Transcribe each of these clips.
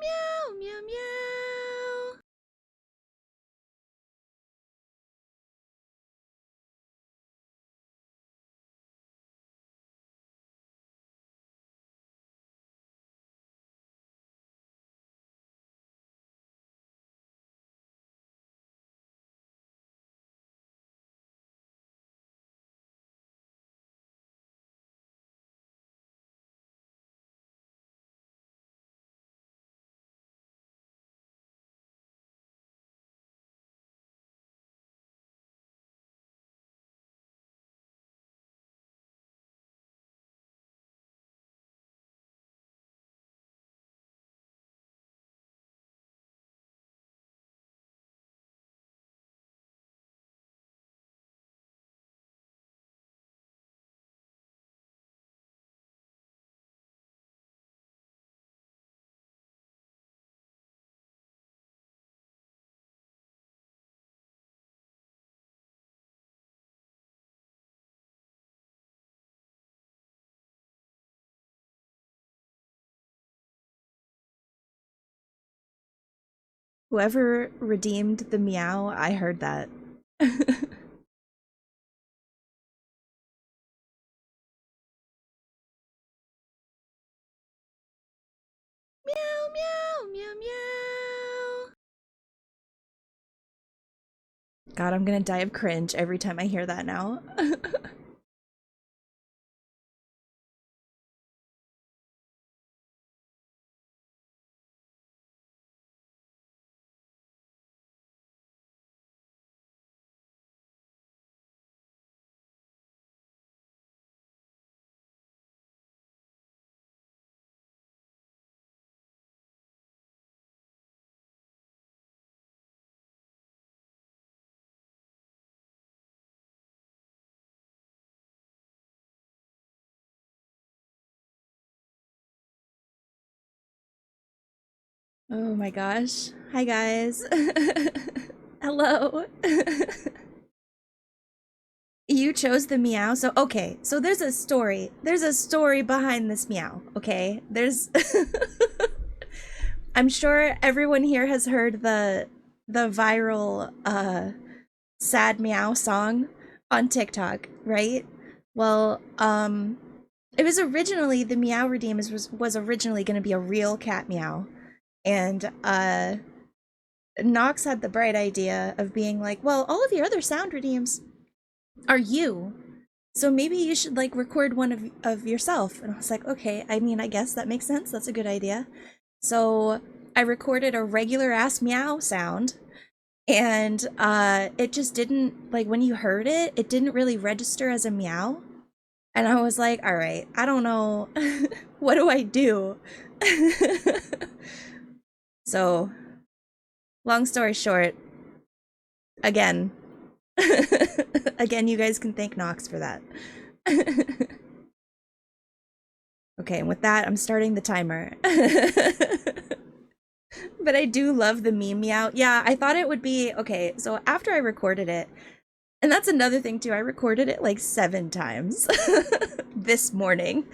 meow, meow, meow. Whoever redeemed the meow, I heard that. Meow, meow, meow, meow. God, I'm gonna die of cringe every time I hear that now. Oh my gosh. Hi guys. Hello. You chose the meow. So okay, so there's a story. There's a story behind this meow, okay? There's I'm sure everyone here has heard the viral sad meow song on TikTok, right? Well, it was originally the Meow Redeemers was originally going to be a real cat meow. And Nox had the bright idea of being like, well, all of your other sound redeems are you. So maybe you should like record one of yourself. And I was like, okay, I mean, I guess that makes sense. That's a good idea. So I recorded a regular ass meow sound, and it just didn't, like, when you heard it, it didn't really register as a meow. And I was like, all right, I don't know. What do I do? So, long story short, again, again, you guys can thank Nox for that. Okay, and with that, I'm starting the timer. But I do love the meme meow. Yeah, I thought it would be okay. So after I recorded it, and that's another thing too, I recorded it like 7 times this morning.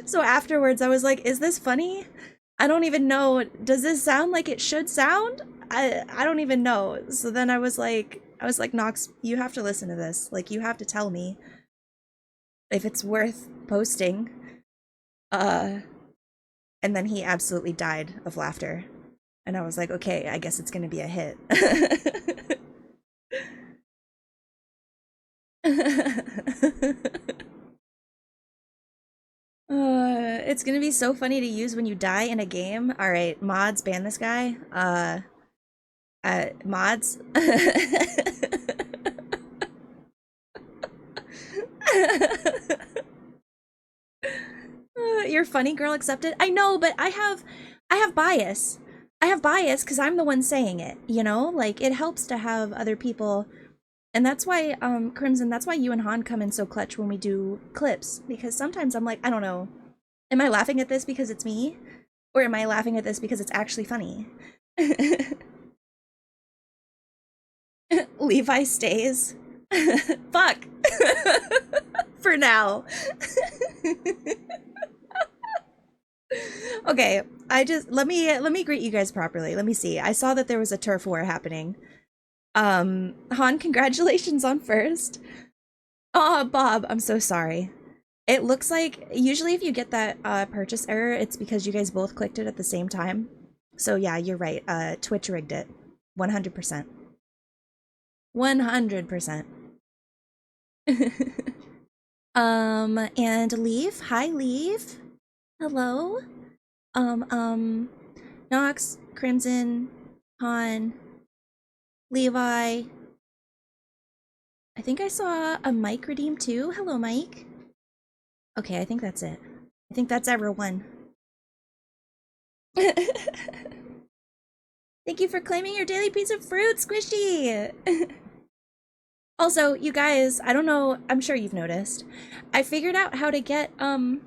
So afterwards, I was like, is this funny? I don't even know. Does this sound like it should sound? I don't even know. So then I was like, Nox, you have to listen to this. Like, you have to tell me if it's worth posting. Uh, and then he absolutely died of laughter. And I was like, okay, I guess it's gonna be a hit. It's gonna be so funny to use when you die in a game. All right, mods, ban this guy. Mods. Your funny girl accepted. I know, but I have bias. I have bias because I'm the one saying it. You know, like it helps to have other people, and that's why, Crimson. That's why you and Han come in so clutch when we do clips, because sometimes I'm like, I don't know. Am I laughing at this because it's me? Or am I laughing at this because it's actually funny? Levi stays. Fuck. For now. Okay, let me greet you guys properly. Let me see. I saw that there was a turf war happening. Han, congratulations on first. Oh, Bob, I'm so sorry. It looks like usually if you get that purchase error, it's because you guys both clicked it at the same time. So yeah, you're right. Twitch rigged it. 100%. 100%. And Leaf. Hi, Leaf. Hello. Um, Nox, Crimson, Han, Levi. I think I saw a Mike redeem too. Hello, Mike. Okay, I think that's it. I think that's everyone. Thank you for claiming your daily piece of fruit, Squishy! Also, you guys, I don't know, I'm sure you've noticed. I figured out how to get, StreamerBot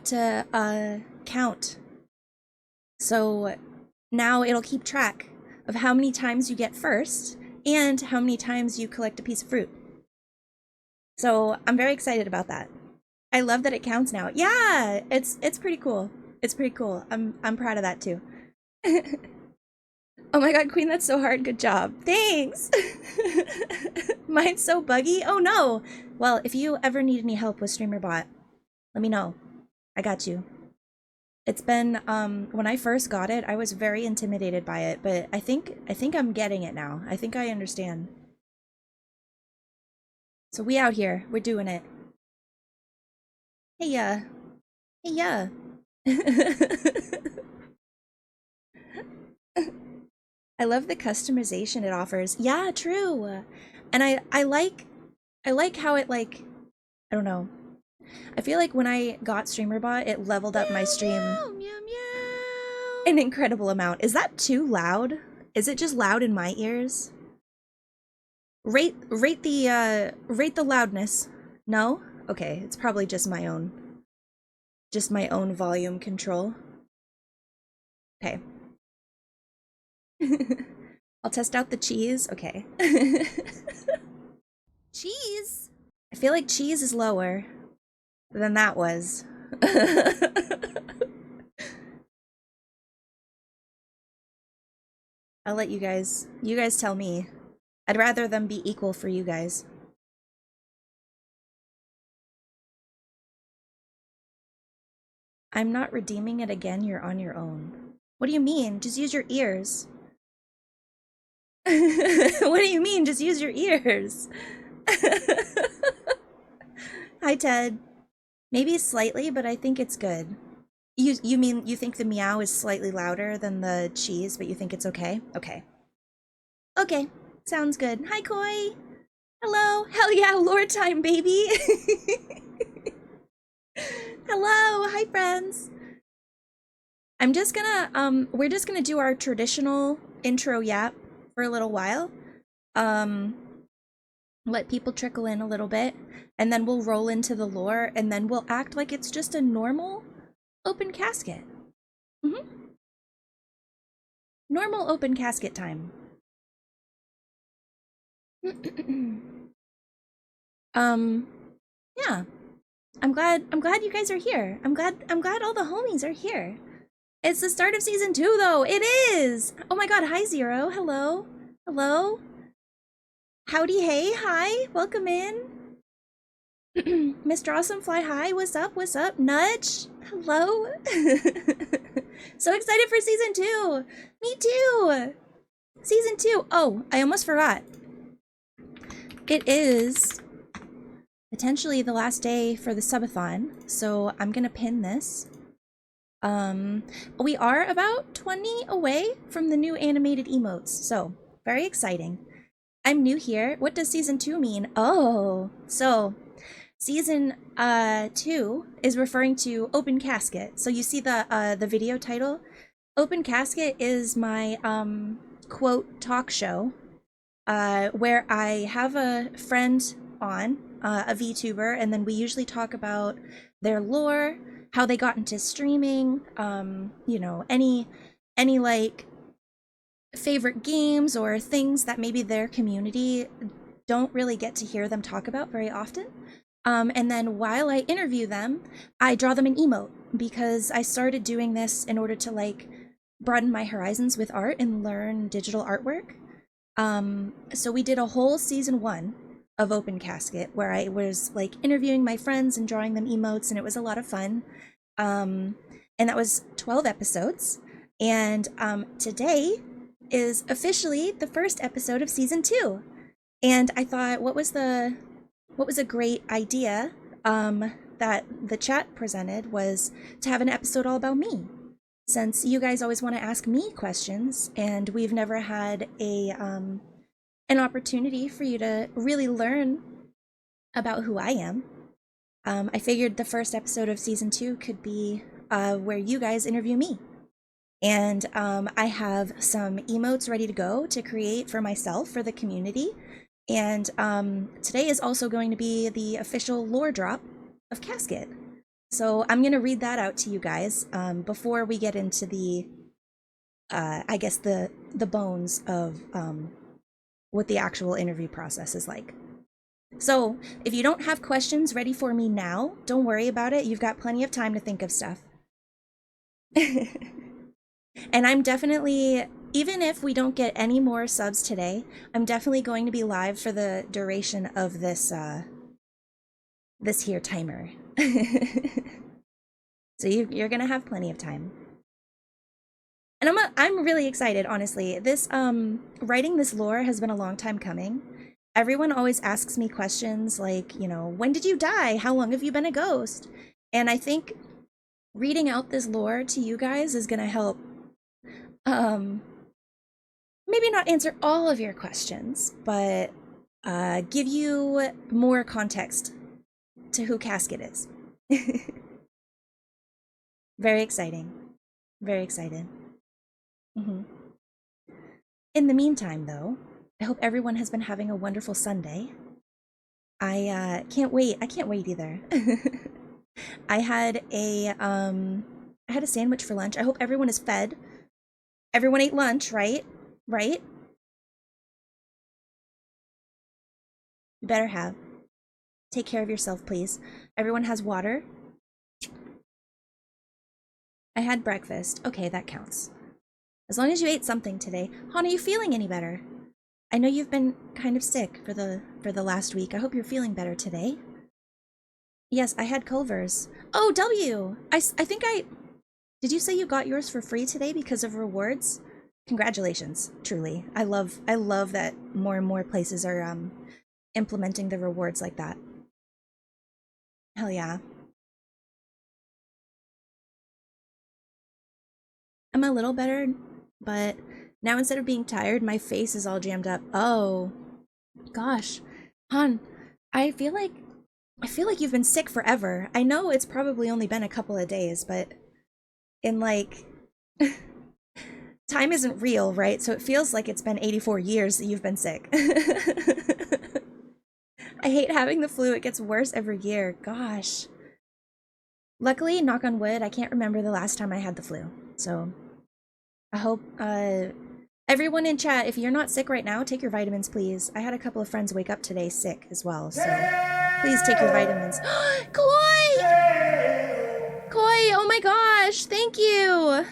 to, count. So now it'll keep track of how many times you get first and how many times you collect a piece of fruit. So I'm very excited about that. I love that it counts now. Yeah, it's pretty cool. It's pretty cool. I'm proud of that too. Oh my god, Queen, that's so hard. Good job. Thanks. Mine's so buggy. Oh no. Well, if you ever need any help with StreamerBot, let me know. I got you. It's been when I first got it, I was very intimidated by it, but I think I'm getting it now. I think I understand. So we out here. We're doing it. Hey Hey I love the customization it offers. Yeah, true. And I like how it like I don't know. I feel like when I got StreamerBot, it leveled up my stream Meow, meow, meow. an incredible amount. Is that too loud? Is it just loud in my ears? Rate the loudness. No? Okay, it's probably just my own volume control. Okay. I'll test out the cheese. Okay. Cheese. I feel like cheese is lower than that was. I'll let you guys tell me. I'd rather them be equal for you guys. I'm not redeeming it again, you're on your own. What do you mean? Just use your ears. What do you mean? Just use your ears. Hi, Ted. Maybe slightly, but I think it's good. You mean you think the meow is slightly louder than the cheese, but you think it's okay? Okay. Okay. Sounds good. Hi, Koi. Hello. Hell yeah, lore time, baby. Hello. Hi, friends. I'm just gonna we're just gonna do our traditional intro yap for a little while. Um let people trickle in a little bit, and then we'll roll into the lore, and then we'll act like it's just a normal open casket. Mm-hmm. Normal open casket time. Yeah. I'm glad you guys are here. I'm glad all the homies are here. It's the start of season 2 though. It is. Oh my god, hi Zero. Hello. Hello. Howdy hey, hi. Welcome in. Mr. Awesome Fly High, what's up? What's up? Nudge. Hello. So excited for season 2. Me too. Season 2. Oh, I almost forgot. It is potentially the last day for the subathon, so I'm gonna pin this. We are about 20 away from the new animated emotes, so very exciting. I'm new here. What does season 2 mean? Oh, so season 2 is referring to Open Casket. So you see the video title. Open Casket is my quote talk show where I have a friend on, a VTuber, and then we usually talk about their lore, how they got into streaming, you know, any like favorite games or things that maybe their community don't really get to hear them talk about very often. And then while I interview them, I draw them an emote because I started doing this in order to like broaden my horizons with art and learn digital artwork. So we did a whole season 1 of Open Casket where I was like interviewing my friends and drawing them emotes, and it was a lot of fun. And that was 12 episodes. And today is officially the first episode of season 2. And I thought, what was a great idea that the chat presented was to have an episode all about me. Since you guys always want to ask me questions, and we've never had an opportunity for you to really learn about who I am, I figured the first episode of season 2 could be where you guys interview me. And I have some emotes ready to go to create for myself for the community. And today is also going to be the official lore drop of Casket. So I'm going to read that out to you guys before we get into the, I guess, the bones of what the actual interview process is like. So if you don't have questions ready for me now, don't worry about it. You've got plenty of time to think of stuff. And I'm definitely, even if we don't get any more subs today, I'm definitely going to be live for the duration of this this here timer. So you're gonna have plenty of time. And I'm really excited, honestly. This writing this lore has been a long time coming. Everyone always asks me questions like, you know, when did you die? How long have you been a ghost? And I think reading out this lore to you guys is gonna help maybe not answer all of your questions, but give you more context to who Casket is. Very exciting. Very excited. In the meantime, though, I hope everyone has been having a wonderful Sunday. I can't wait. I can't wait either. I had a sandwich for lunch. I hope everyone is fed. Everyone ate lunch, right? Right? You better have. Take care of yourself, please. Everyone has water. I had breakfast. Okay, that counts. As long as you ate something today. Han, are you feeling any better? I know you've been kind of sick for the last week. I hope you're feeling better today. Yes, I had Culver's. Oh, W! I think I... Did you say you got yours for free today because of rewards? Congratulations, truly. I love that more and more places are implementing the rewards like that. Hell yeah. I'm a little better, but now instead of being tired, my face is all jammed up. Oh, gosh. Han, I feel like you've been sick forever. I know it's probably only been a couple of days, but in like time isn't real, right? So it feels like it's been 84 years that you've been sick. I hate having the flu. It gets worse every year. Gosh. Luckily, knock on wood, I can't remember the last time I had the flu. So I hope everyone in chat, if you're not sick right now, take your vitamins, please. I had a couple of friends wake up today sick as well, so please take your vitamins. Koi! Koi, oh my gosh, thank you!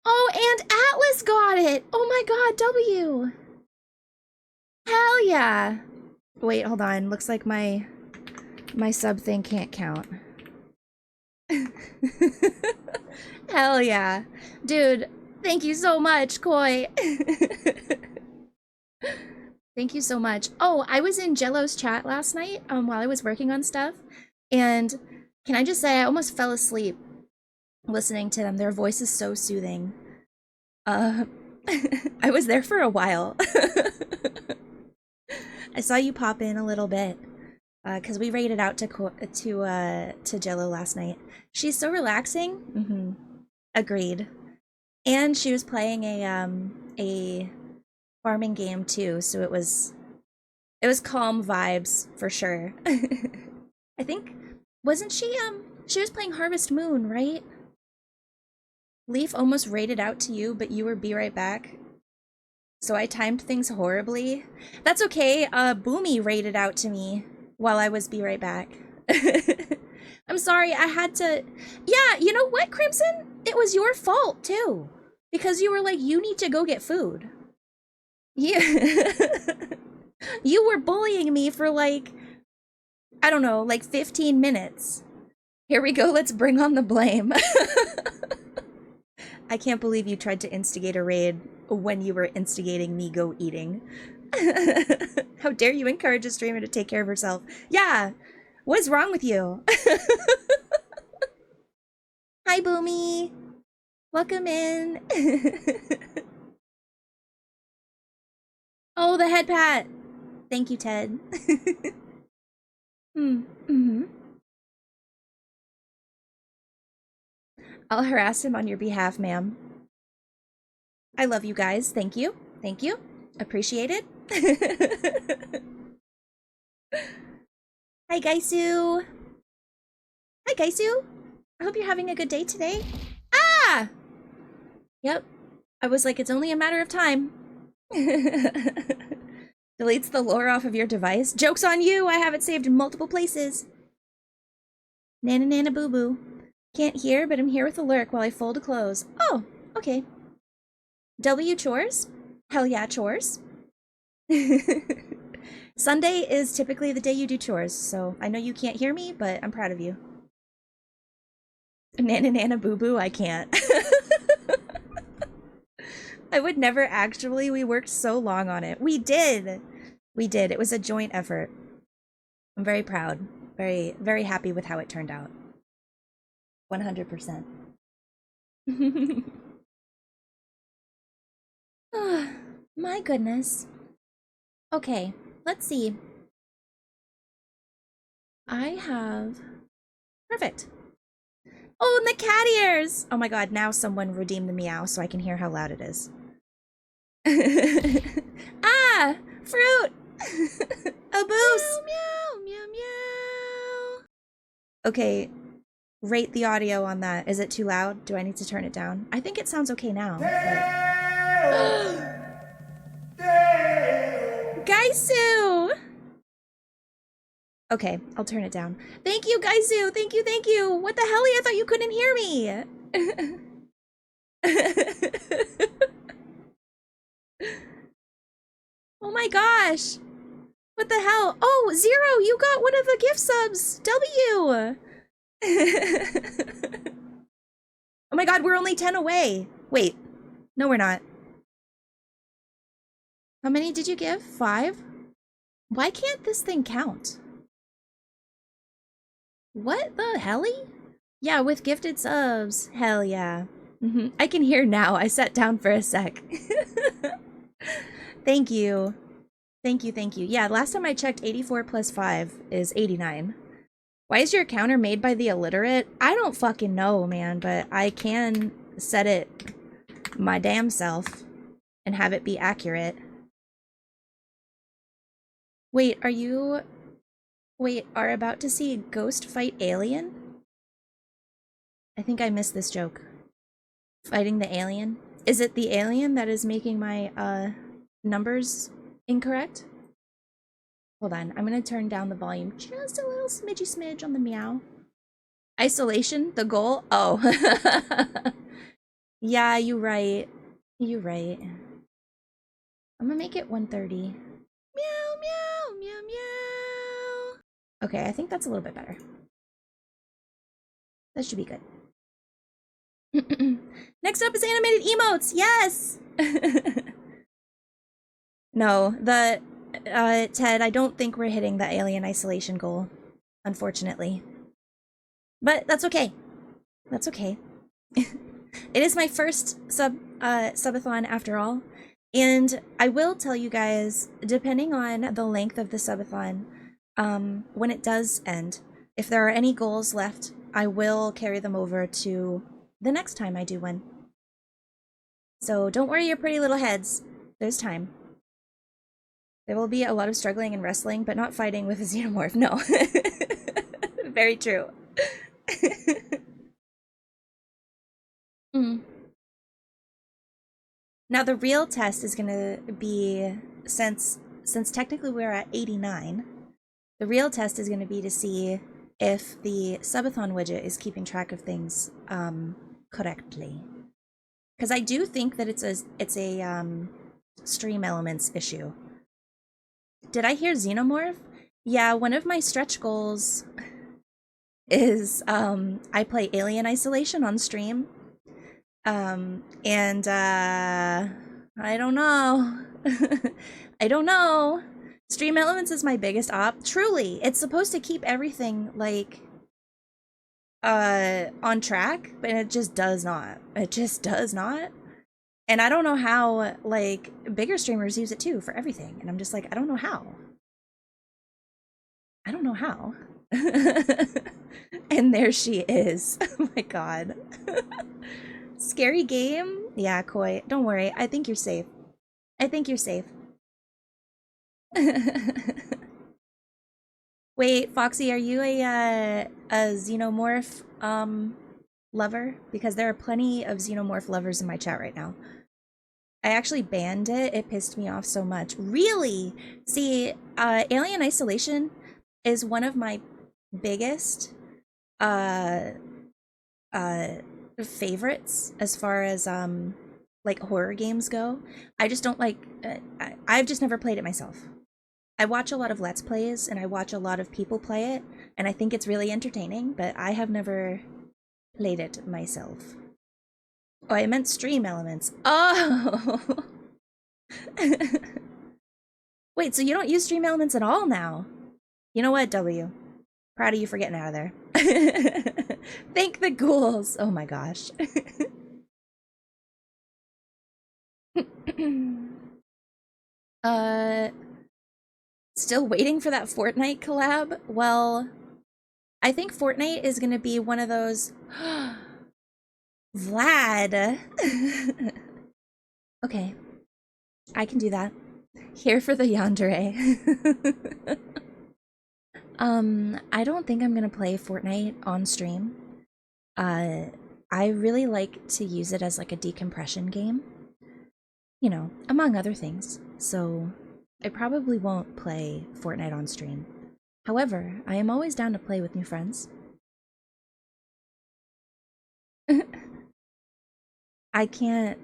Oh, and Atlas got it! Oh my god, W! Hell yeah! Wait, hold on, looks like my sub thing can't count. Hell yeah. Dude, thank you so much, Koi. Thank you so much. Oh, I was in Jello's chat last night while I was working on stuff, and can I just say I almost fell asleep listening to them. Their voice is so soothing. I was there for a while. I saw you pop in a little bit because we raided out to Jello last night. She's so relaxing. Agreed. And she was playing a farming game too, so it was calm vibes for sure. I think wasn't she was playing Harvest Moon, right? Leaf almost raided out to you, but you were be right back. So I timed things horribly. That's okay. Boomy raided out to me. while I was be right back. I'm sorry, I had to. Yeah, you know what, Crimson? It was your fault too. Because you were like, you need to go get food. You, you were bullying me for like, I don't know, like 15 minutes. Here we go, let's bring on the blame. I can't believe you tried to instigate a raid when you were instigating me go eating. How dare you encourage a streamer to take care of herself? Yeah, what's wrong with you? Hi, Boomy. Welcome in. Oh, the head pat. Thank you, Ted. Mm-hmm. I'll harass him on your behalf, ma'am. I love you guys. Thank you. Thank you. Appreciate it. Hi, Gaisu. Hi, Gaisu. I hope you're having a good day today. Ah! Yep. I was like, it's only a matter of time. Deletes the lore off of your device. Joke's on you! I have it saved in multiple places. Nana nana boo boo. Can't hear, but I'm here with a lurk while I fold clothes. Oh, okay. W chores? Hell yeah, chores. Sunday is typically the day you do chores, so I know you can't hear me, but I'm proud of you. Nana nana boo boo, I can't. I would never actually. We worked so long on it. We did. We did. It was a joint effort. I'm very proud. Very, very happy with how it turned out. 100%. My goodness. Okay, let's see. I have... Perfect. Oh, and the cat ears! Oh my god, now someone redeem the meow so I can hear how loud it is. Ah! Fruit! A boost! Meow, meow, meow. Okay, rate the audio on that. Is it too loud? Do I need to turn it down? I think it sounds okay now, but... Gaisu! Okay, I'll turn it down. Thank you, Gaisu! Thank you, thank you! What the hell? I thought you couldn't hear me! Oh my gosh! What the hell? Oh, Zero, you got one of the gift subs! W! Oh my god, we're only 10 away. Wait. No, we're not. How many did you give? 5? Why can't this thing count? What the helly? Yeah, with gifted subs. Hell yeah. I can hear now. I sat down for a sec. Thank you. Thank you, thank you. Yeah, last time I checked, 84 plus 5 is 89. Why is your counter made by the illiterate? I don't fucking know, man, but I can set it my damn self and have it be accurate. Wait, are you... Wait, are about to see Ghost fight Alien? I think I missed this joke. Fighting the alien? Is it the alien that is making my, numbers incorrect? Hold on, I'm gonna turn down the volume just a little smidge on the meow. Isolation? The goal? Oh. Yeah, you right. You right. I'm gonna make it 130. Meow, meow, meow, meow. Okay, I think that's a little bit better. That should be good. Next up is animated emotes! Yes! No, the... Ted, I don't think we're hitting the alien isolation goal. Unfortunately. But that's okay. That's okay. It is my first subathon after all. And I will tell you guys, depending on the length of the subathon, when it does end, if there are any goals left, I will carry them over to the next time I do one. So don't worry your pretty little heads. There's time. There will be a lot of struggling and wrestling, but not fighting with a xenomorph. No. Very true. Now the real test is gonna be, since technically we're at 89, The real test is going to be to see if the Subathon widget is keeping track of things correctly. Because I do think that it's a stream elements issue. Did I hear Xenomorph? Yeah, one of my stretch goals is I play Alien Isolation on stream. And I don't know. I don't know. Stream Elements is my biggest op. Truly, it's supposed to keep everything like on track, but it just does not. It just does not. And I don't know how like bigger streamers use it too for everything. And I'm just like, I don't know how. I don't know how. And there she is. Oh my god. Scary game? Yeah, Koi. Don't worry. I think you're safe. I think you're safe. Wait, Foxy, are you a xenomorph lover? Because there are plenty of xenomorph lovers in my chat right now. I actually banned it. It pissed me off so much. Really? See, Alien Isolation is one of my biggest favorites as far as like horror games go. I just don't like I've just never played it myself. I watch a lot of Let's Plays and I watch a lot of people play it, and I think it's really entertaining, but I have never played it myself. Oh, I meant stream elements. Oh! Wait, so you don't use stream elements at all now? You know what, W? Proud of you for getting out of there. Thank the ghouls! Oh my gosh. Still waiting for that Fortnite collab? Well, I think Fortnite is gonna be one of those... Vlad! Okay, I can do that. Here for the yandere. I don't think I'm gonna play Fortnite on stream. I really like to use it as like a decompression game. You know, among other things. So I probably won't play Fortnite on stream. However, I am always down to play with new friends. I can't...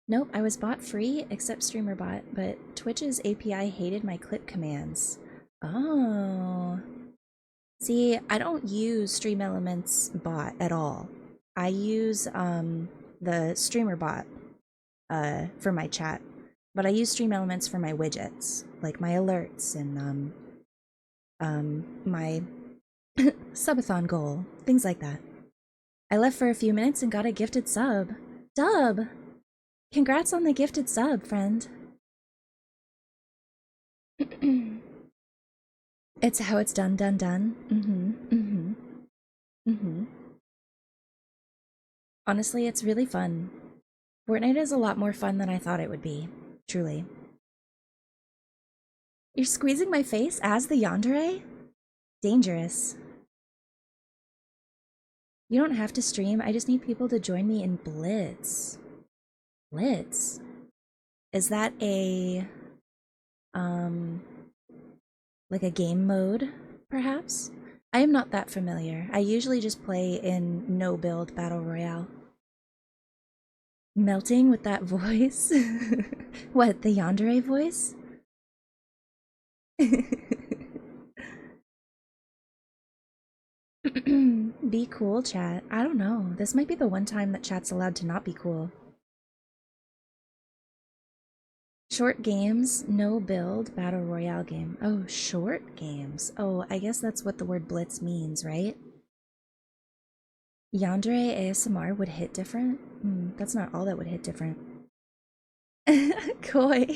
Nope, I was bot free except streamer bot, but Twitch's API hated my clip commands. Oh. See, I don't use Stream Elements bot at all. I use the streamer bot for my chat, but I use Stream Elements for my widgets, like my alerts and my subathon goal, things like that. I left for a few minutes and got a gifted sub. Dub! Congrats on the gifted sub, friend. It's how it's done. Honestly, it's really fun. Fortnite is a lot more fun than I thought it would be. Truly. You're squeezing my face as the yandere? Dangerous. You don't have to stream, I just need people to join me in Blitz. Blitz? Is that a... like a game mode, perhaps? I am not that familiar. I usually just play in no-build Battle Royale. Melting with that voice? What, the yandere voice? Be cool, chat. I don't know. This might be the one time that chat's allowed to not be cool. Short games, no build, battle royale game. Oh, short games. Oh, I guess that's what the word blitz means, right? Yandere ASMR would hit different? That's not all that would hit different. Koi.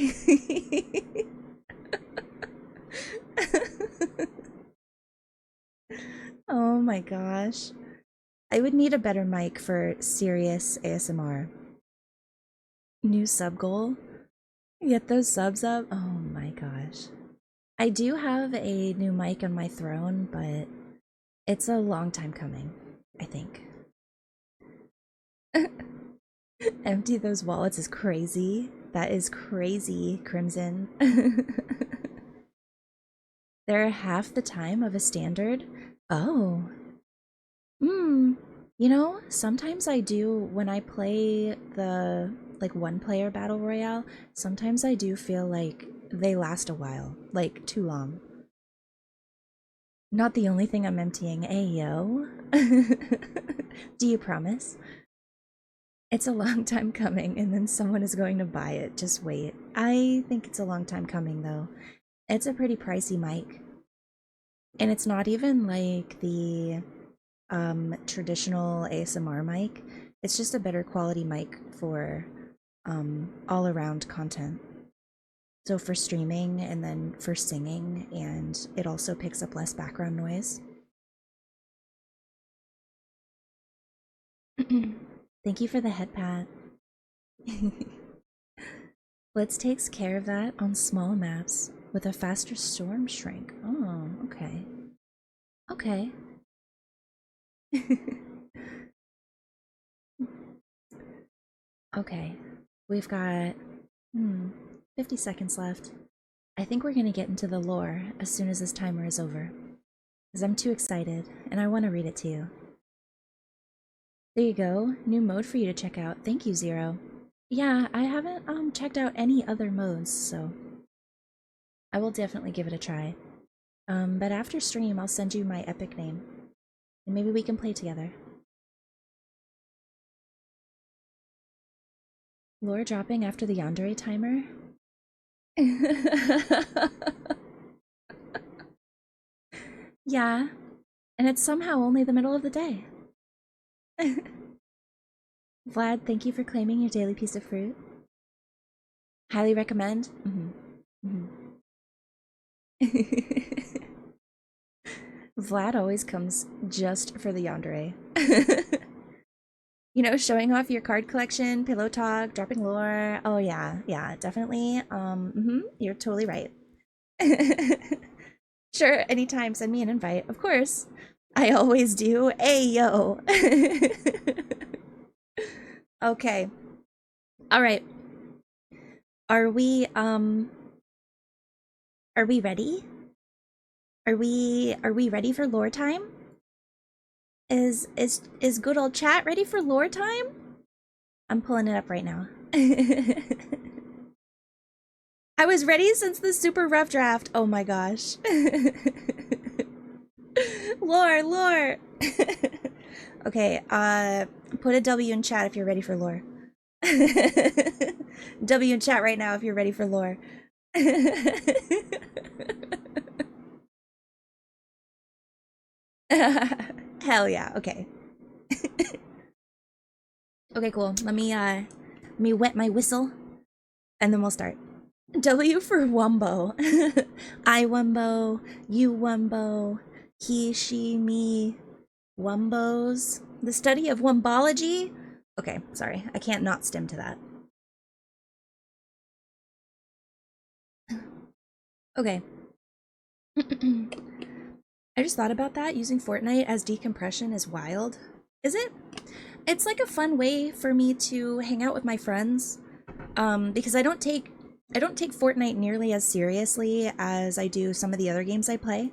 Oh my gosh. I would need a better mic for serious ASMR. New sub goal? Get those subs up? Oh my gosh. I do have a new mic on my throne, but it's a long time coming, I think. Empty those wallets is crazy. That is crazy, Crimson. They're half the time of a standard. Oh. Hmm. You know, sometimes I do when I play the like one player battle royale, sometimes I do feel like they last a while, like too long. Not the only thing I'm emptying. Ayo. Do you promise? It's a long time coming and then someone is going to buy it. Just wait. I think it's a long time coming though. It's a pretty pricey mic. And it's not even like the traditional ASMR mic. It's just a better quality mic for all around content. So for streaming and then for singing, and it also picks up less background noise. Thank you for the head pat. Blitz takes care of that on small maps with a faster storm shrink. Oh, okay. Okay. Okay. We've got 50 seconds left. I think we're gonna get into the lore as soon as this timer is over. Because I'm too excited, and I want to read it to you. There you go. New mode for you to check out. Thank you, Zero. Yeah, I haven't checked out any other modes, so I will definitely give it a try. But after stream, I'll send you my epic name, and maybe we can play together. Lore dropping after the yandere timer? Yeah, and it's somehow only the middle of the day. Vlad, thank you for claiming your daily piece of fruit. Highly recommend. Vlad always comes just for the yandere. You know, showing off your card collection, pillow talk, dropping lore. Oh yeah, yeah, definitely. You're totally right. Sure, anytime, send me an invite. Of course. I always do. Ayo. Okay. All right. Are we ready? Are we ready for lore time? Is good old chat ready for lore time? I'm pulling it up right now. I was ready since the super rough draft. Oh my gosh. Lore. Okay, put a W in chat if you're ready for lore. W in chat right now if you're ready for lore. Hell yeah, okay. Okay, cool. Let me wet my whistle and then we'll start. W for Wumbo. I Wumbo, you Wumbo, he, she, me, Wumbos. The study of Wumbology? Okay, sorry. I can't not stem to that. Okay. I just thought about that. Using Fortnite as decompression is wild. Is it? It's like a fun way for me to hang out with my friends. Because I don't take Fortnite nearly as seriously as I do some of the other games I play.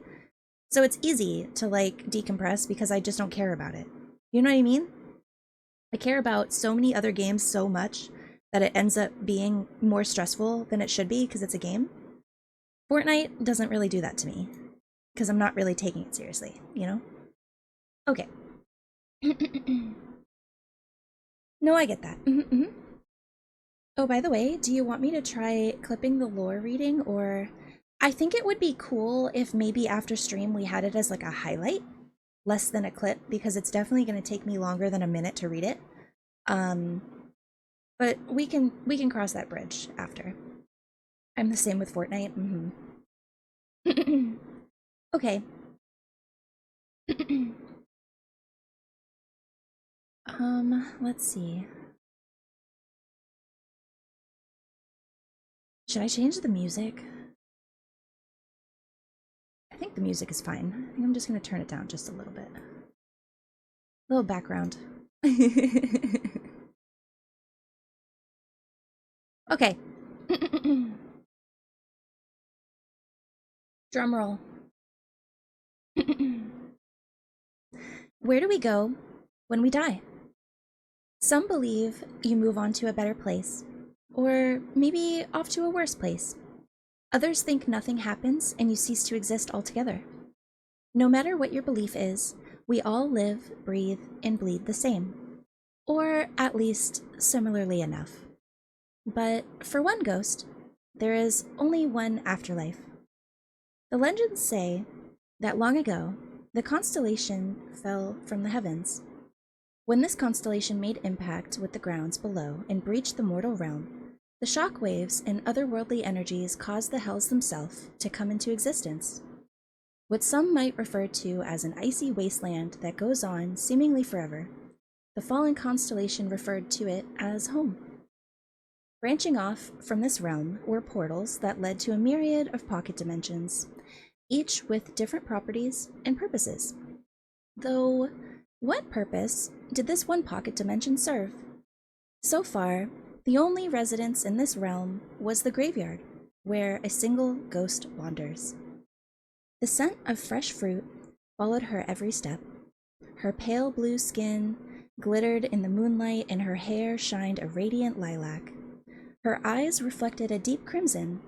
So it's easy to like decompress because I just don't care about it. You know what I mean? I care about so many other games so much that it ends up being more stressful than it should be because it's a game. Fortnite doesn't really do that to me because I'm not really taking it seriously, you know? Okay. No, I get that. Oh, by the way, do you want me to try clipping the lore reading, or I think it would be cool if maybe after stream we had it as like a highlight, less than a clip, because it's definitely going to take me longer than a minute to read it. But we can cross that bridge after. I'm the same with Fortnite. Okay. Let's see. Should I change the music? I think the music is fine. I think I'm just gonna turn it down just a little bit. A little background. Okay. Drum roll. Where do we go when we die? Some believe you move on to a better place, or maybe off to a worse place. Others think nothing happens and you cease to exist altogether. No matter what your belief is, we all live, breathe, and bleed the same, or at least similarly enough. But for one ghost, there is only one afterlife. The legends say that long ago, the constellation fell from the heavens. When this constellation made impact with the grounds below and breached the mortal realm, the shock waves and otherworldly energies caused the hells themselves to come into existence. What some might refer to as an icy wasteland that goes on seemingly forever, the fallen constellation referred to it as home. Branching off from this realm were portals that led to a myriad of pocket dimensions, each with different properties and purposes. Though, what purpose did this one pocket dimension serve? So far, the only residence in this realm was the graveyard, where a single ghost wanders. The scent of fresh fruit followed her every step. Her pale blue skin glittered in the moonlight and her hair shined a radiant lilac. Her eyes reflected a deep crimson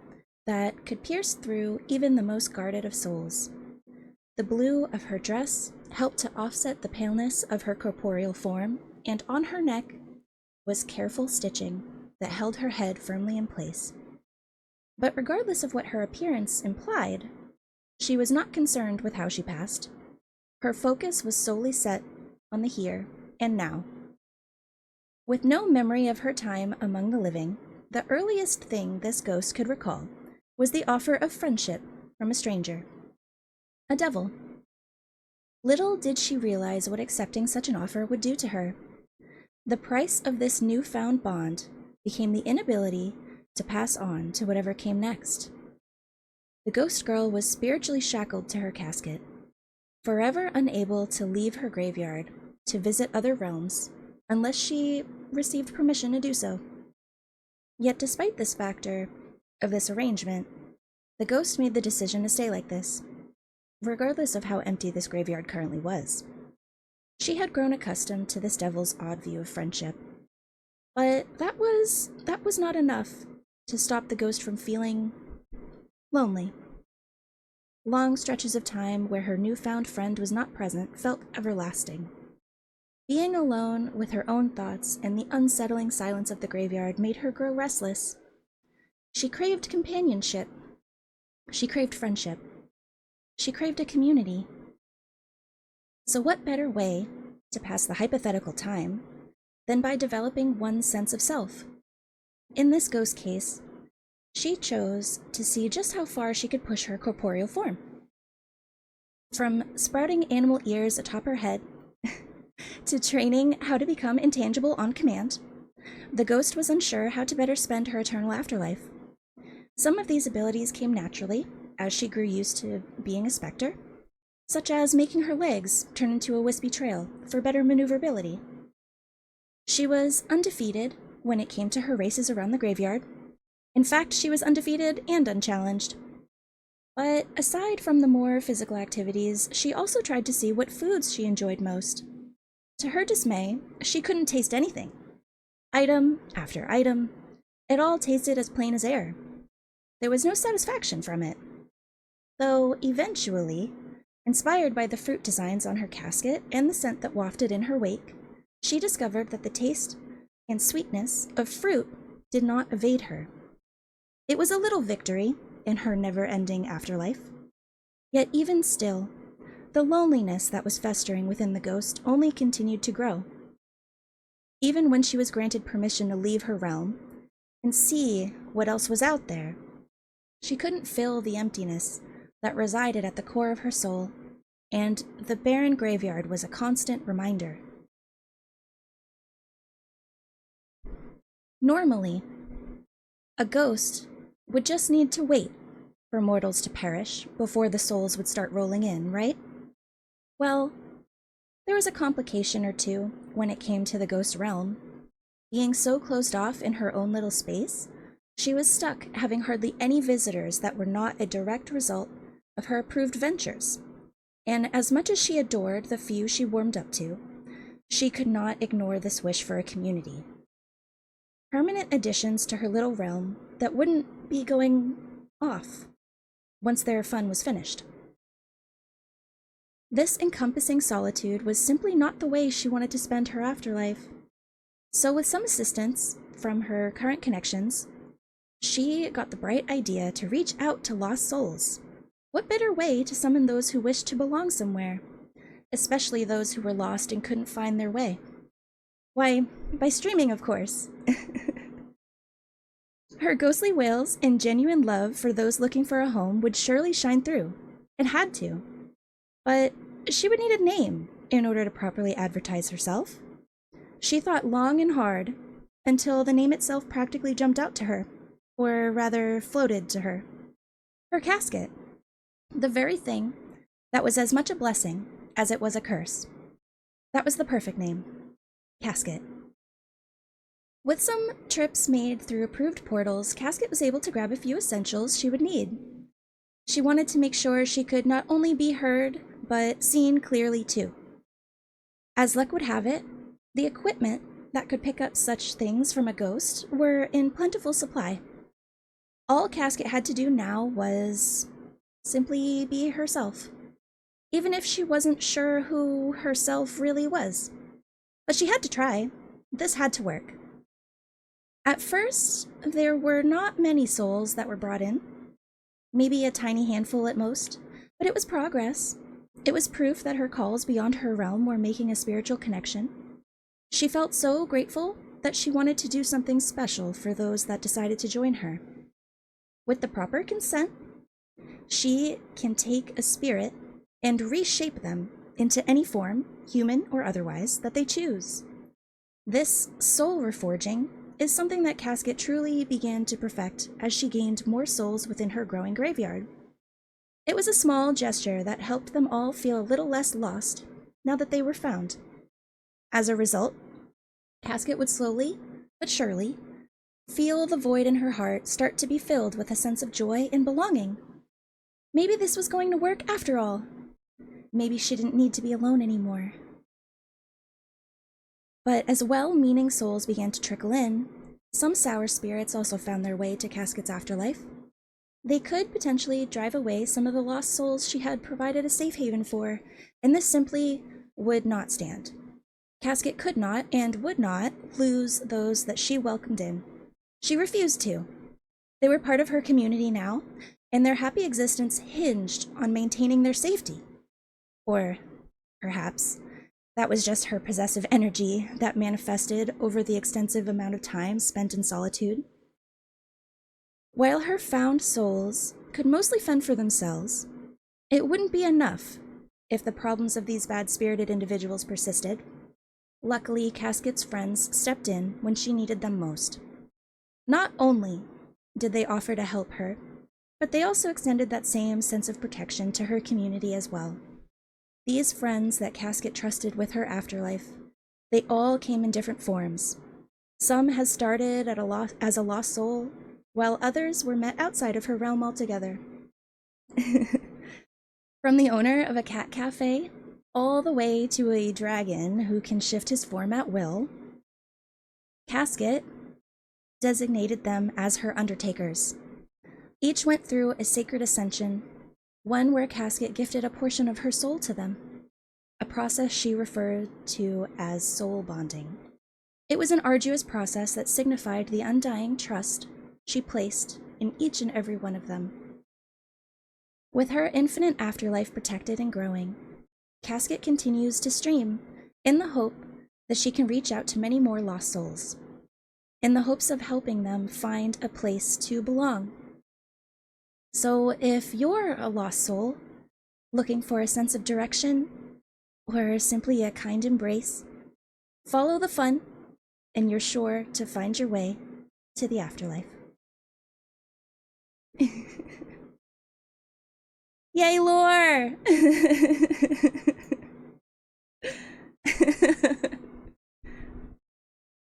that could pierce through even the most guarded of souls. The blue of her dress helped to offset the paleness of her corporeal form, and on her neck was careful stitching that held her head firmly in place. But regardless of what her appearance implied, she was not concerned with how she passed. Her focus was solely set on the here and now. With no memory of her time among the living, the earliest thing this ghost could recall was the offer of friendship from a stranger. A devil. Little did she realize what accepting such an offer would do to her. The price of this newfound bond became the inability to pass on to whatever came next. The ghost girl was spiritually shackled to her casket, forever unable to leave her graveyard to visit other realms unless she received permission to do so. Yet despite this factor of this arrangement, the ghost made the decision to stay like this, regardless of how empty this graveyard currently was. She had grown accustomed to this devil's odd view of friendship, but that was not enough to stop the ghost from feeling lonely. Long stretches of time where her newfound friend was not present felt everlasting. Being alone with her own thoughts and the unsettling silence of the graveyard made her grow restless. She craved companionship. She craved friendship. She craved a community. So what better way to pass the hypothetical time than by developing one's sense of self? In this ghost case, she chose to see just how far she could push her corporeal form. From sprouting animal ears atop her head to training how to become intangible on command, the ghost was unsure how to better spend her eternal afterlife. Some of these abilities came naturally as she grew used to being a specter, such as making her legs turn into a wispy trail for better maneuverability. She was undefeated when it came to her races around the graveyard. In fact, she was undefeated and unchallenged. But aside from the more physical activities, she also tried to see what foods she enjoyed most. To her dismay, she couldn't taste anything. Item after item, it all tasted as plain as air. There was no satisfaction from it. Though eventually, inspired by the fruit designs on her casket and the scent that wafted in her wake, she discovered that the taste and sweetness of fruit did not evade her. It was a little victory in her never-ending afterlife. Yet even still, the loneliness that was festering within the ghost only continued to grow. Even when she was granted permission to leave her realm and see what else was out there, she couldn't fill the emptiness that resided at the core of her soul, and the barren graveyard was a constant reminder. Normally, a ghost would just need to wait for mortals to perish before the souls would start rolling in, right? Well, there was a complication or two when it came to the ghost realm. Being so closed off in her own little space, she was stuck having hardly any visitors that were not a direct result of her approved ventures. And as much as she adored the few she warmed up to, she could not ignore this wish for a community. Permanent additions to her little realm that wouldn't be going off once their fun was finished. This encompassing solitude was simply not the way she wanted to spend her afterlife. So with some assistance from her current connections, she got the bright idea to reach out to lost souls. What better way to summon those who wished to belong somewhere, especially those who were lost and couldn't find their way? Why, by streaming, of course. Her ghostly wails and genuine love for those looking for a home would surely shine through. It had to. But she would need a name in order to properly advertise herself. She thought long and hard until the name itself practically jumped out to her, or rather floated to her. Her casket. The very thing that was as much a blessing as it was a curse. That was the perfect name. Casket. With some trips made through approved portals, Casket was able to grab a few essentials she would need. She wanted to make sure she could not only be heard, but seen clearly too. As luck would have it, the equipment that could pick up such things from a ghost were in plentiful supply. All Casket had to do now was simply be herself, even if she wasn't sure who herself really was. But she had to try. This had to work. At first, there were not many souls that were brought in. Maybe a tiny handful at most, but it was progress. It was proof that her calls beyond her realm were making a spiritual connection. She felt so grateful that she wanted to do something special for those that decided to join her. With the proper consent, she can take a spirit and reshape them into any form, human or otherwise, that they choose. This soul reforging is something that Casket truly began to perfect as she gained more souls within her growing graveyard. It was a small gesture that helped them all feel a little less lost now that they were found. As a result, Casket would slowly, but surely, feel the void in her heart start to be filled with a sense of joy and belonging. Maybe this was going to work after all. Maybe she didn't need to be alone anymore. But as well-meaning souls began to trickle in, some sour spirits also found their way to Casket's afterlife. They could potentially drive away some of the lost souls she had provided a safe haven for, and this simply would not stand. Casket could not and would not lose those that she welcomed in. She refused to. They were part of her community now, and their happy existence hinged on maintaining their safety. Or perhaps that was just her possessive energy that manifested over the extensive amount of time spent in solitude. While her found souls could mostly fend for themselves, it wouldn't be enough if the problems of these bad-spirited individuals persisted. Luckily, Casket's friends stepped in when she needed them most. Not only did they offer to help her, but they also extended that same sense of protection to her community as well. These friends that Casket trusted with her afterlife, they all came in different forms. Some had started as a lost soul, while others were met outside of her realm altogether. From the owner of a cat cafe, all the way to a dragon who can shift his form at will, Casket designated them as her undertakers. Each went through a sacred ascension, one where Casket gifted a portion of her soul to them, a process she referred to as soul bonding. It was an arduous process that signified the undying trust she placed in each and every one of them. With her infinite afterlife protected and growing, Casket continues to stream in the hope that she can reach out to many more lost souls, in the hopes of helping them find a place to belong. So if you're a lost soul, looking for a sense of direction, or simply a kind embrace, follow the fun, and you're sure to find your way to the afterlife. Yay, lore!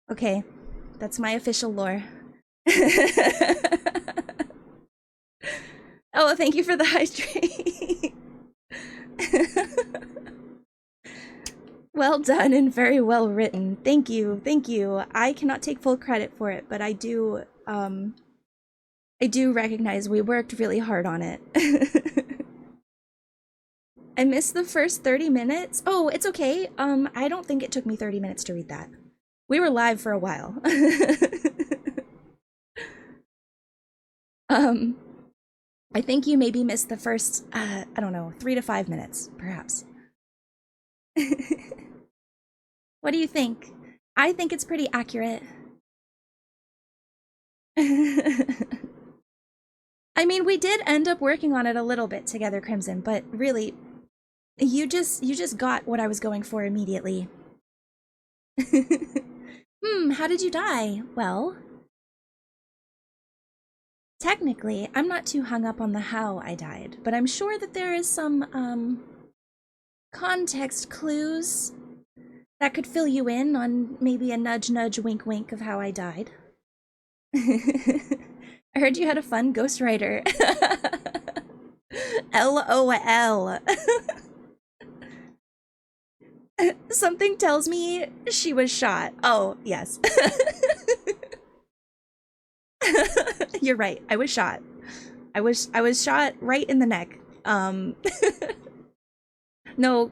Okay, that's my official lore. Oh, thank you for the hydrate. Well done and very well written. Thank you, thank you. I cannot take full credit for it, but I do recognize we worked really hard on it. I missed the first 30 minutes. Oh, it's okay. I don't think it took me 30 minutes to read that. We were live for a while. I think you maybe missed the first, I don't know, 3 to 5 minutes, perhaps. What do you think? I think it's pretty accurate. I mean, we did end up working on it a little bit together, Crimson, but really, you just got what I was going for immediately. How did you die? Well, technically, I'm not too hung up on the how I died, but I'm sure that there is some, context clues that could fill you in on maybe a nudge nudge wink wink of how I died. I heard you had a fun ghostwriter. LOL. Something tells me she was shot. Oh, yes. You're right. I was shot. I was shot right in the neck. No,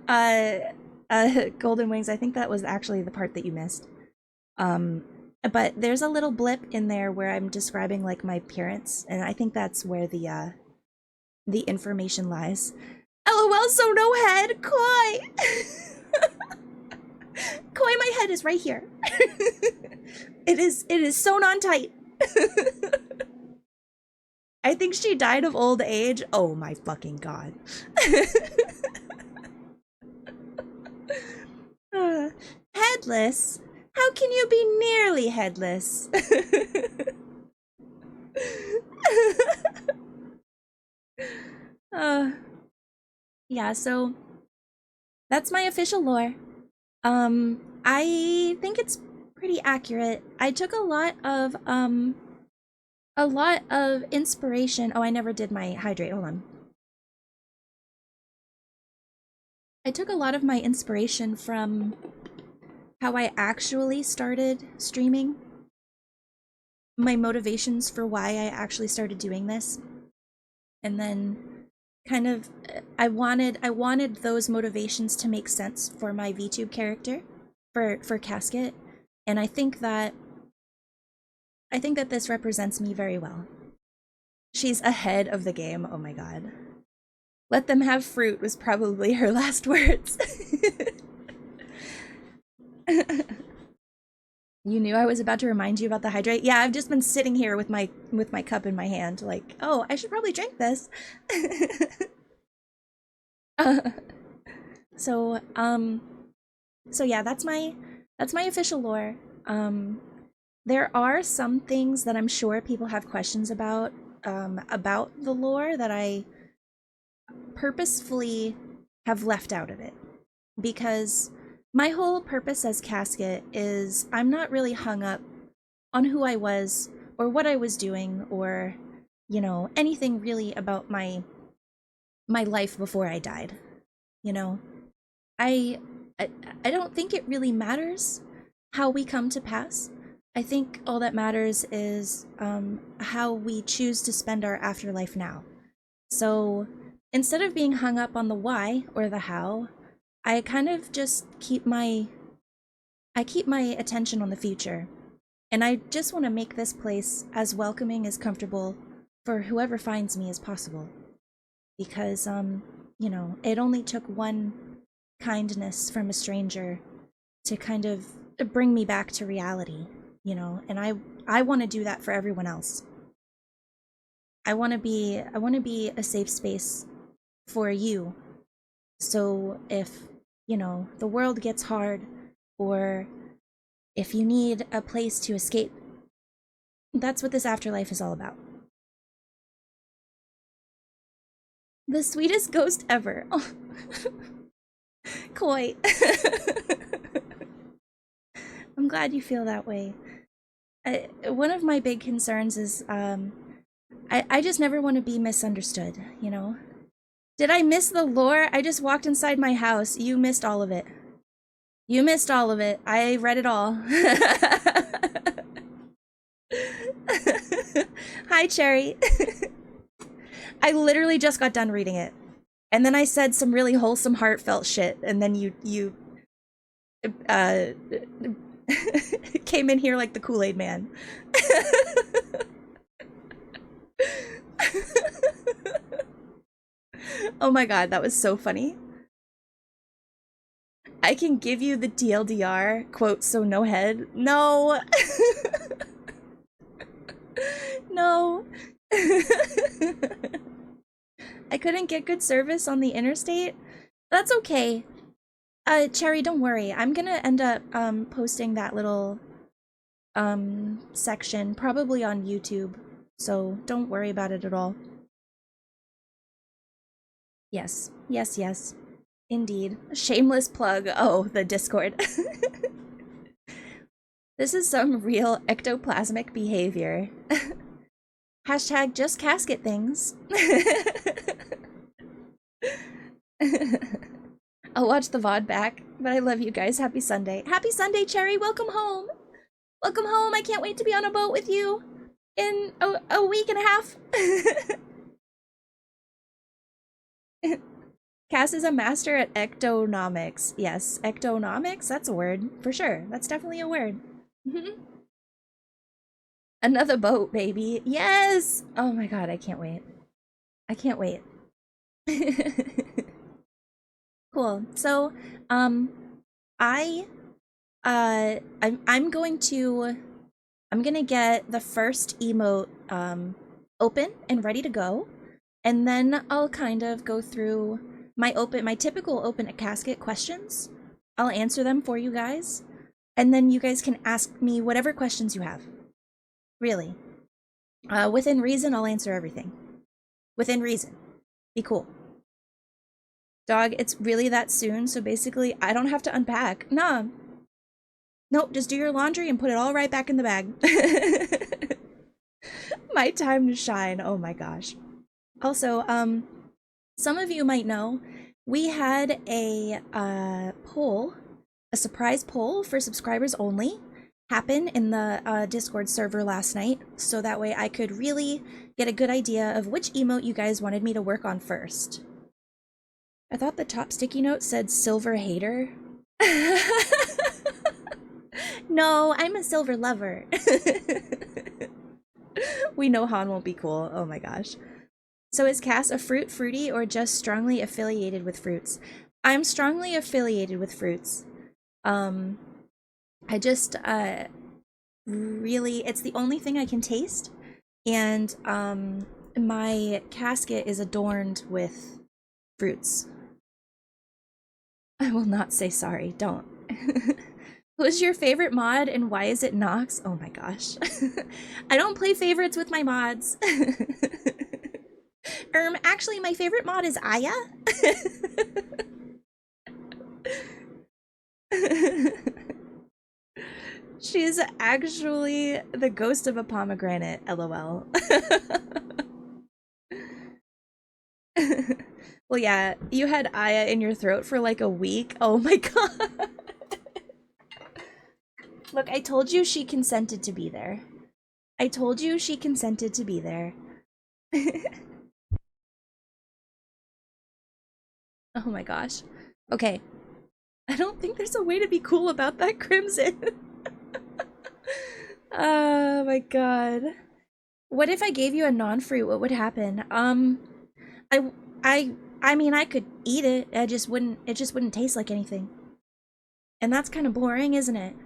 Golden Wings, I think that was actually the part that you missed. But there's a little blip in there where I'm describing like my appearance, and I think that's where the information lies. LOL, so no head, Koi. Koi, my head is right here. It is sewn on tight. I think she died of old age. Oh my fucking god. Headless? How can you be nearly headless? Yeah, so that's my official lore. I think it's pretty accurate. I took a lot of inspiration. Oh, I never did my hydrate. Hold on. I took a lot of my inspiration from how I actually started streaming. My motivations for why I actually started doing this. And then kind of I wanted those motivations to make sense for my VTube character for Casket. And I think that this represents me very well. She's ahead of the game. Oh my god. Let them have fruit was probably her last words. You knew I was about to remind you about the hydrate? Yeah, I've just been sitting here with my cup in my hand, like, oh, I should probably drink this. So yeah, that's my official lore. There are some things that I'm sure people have questions about the lore that I purposefully have left out of it, because my whole purpose as Casket is I'm not really hung up on who I was or what I was doing or, you know, anything really about my life before I died. You know, I don't think it really matters how we come to pass. I think all that matters is how we choose to spend our afterlife now. So instead of being hung up on the why or the how, I kind of just keep my attention on the future. And I just want to make this place as welcoming, as comfortable for whoever finds me as possible. Because, you know, it only took one kindness from a stranger to kind of bring me back to reality, you know, and I want to do that for everyone else. I want to be a safe space for you. So if, you know, the world gets hard, or if you need a place to escape, that's what this afterlife is all about. The sweetest ghost ever. Oh. Koi. I'm glad you feel that way. One of my big concerns is I just never want to be misunderstood, you know? Did I miss the lore? I just walked inside my house. You missed all of it. You missed all of it. I read it all. Hi, Cherry. I literally just got done reading it. And then I said some really wholesome, heartfelt shit. And then you came in here like the Kool-Aid man. Oh my god, that was so funny. I can give you the TLDR, quote, so no head. No. No. I couldn't get good service on the interstate. That's okay. Cherry, don't worry. I'm gonna end up posting that little section probably on YouTube. So don't worry about it at all. Yes. Yes, yes. Indeed. Shameless plug. Oh, the Discord. This is some real ectoplasmic behavior. Hashtag just casket things. I'll watch the VOD back, but I love you guys. Happy Sunday. Happy Sunday, Cherry. Welcome home. Welcome home. I can't wait to be on a boat with you in a week and a half. Cass is a master at ectonomics. Yes, ectonomics? That's a word, for sure. That's definitely a word. Another boat, baby. Yes! Oh my god, I can't wait. I can't wait. Cool. So, I'm gonna get the first emote, open and ready to go. And then I'll kind of go through my typical open a casket questions. I'll answer them for you guys. And then you guys can ask me whatever questions you have. Really. Within reason, I'll answer everything. Within reason. Be cool. Dog, it's really that soon, so basically I don't have to unpack. Nah. Nope, just do your laundry and put it all right back in the bag. My time to shine. Oh my gosh. Also, some of you might know, we had a poll, a surprise poll for subscribers only, happen in the Discord server last night, so that way I could really get a good idea of which emote you guys wanted me to work on first. I thought the top sticky note said silver hater. No, I'm a silver lover. We know Han won't be cool. Oh my gosh. So is Cass a fruity, or just strongly affiliated with fruits? I'm strongly affiliated with fruits. I just, really, it's the only thing I can taste. And, my casket is adorned with fruits. I will not say sorry, don't. Who's your favorite mod and why is it Nox? Oh my gosh. I don't play favorites with my mods. Actually, my favorite mod is Aya. She's actually the ghost of a pomegranate, lol. Well, yeah, you had Aya in your throat for like a week. Oh my god. Look, I told you she consented to be there. I told you she consented to be there. Oh my gosh. Okay. I don't think there's a way to be cool about that, Crimson. Oh my god. What if I gave you a non-fruit? What would happen? I mean, I could eat it. It just wouldn't taste like anything. And that's kind of boring, isn't it?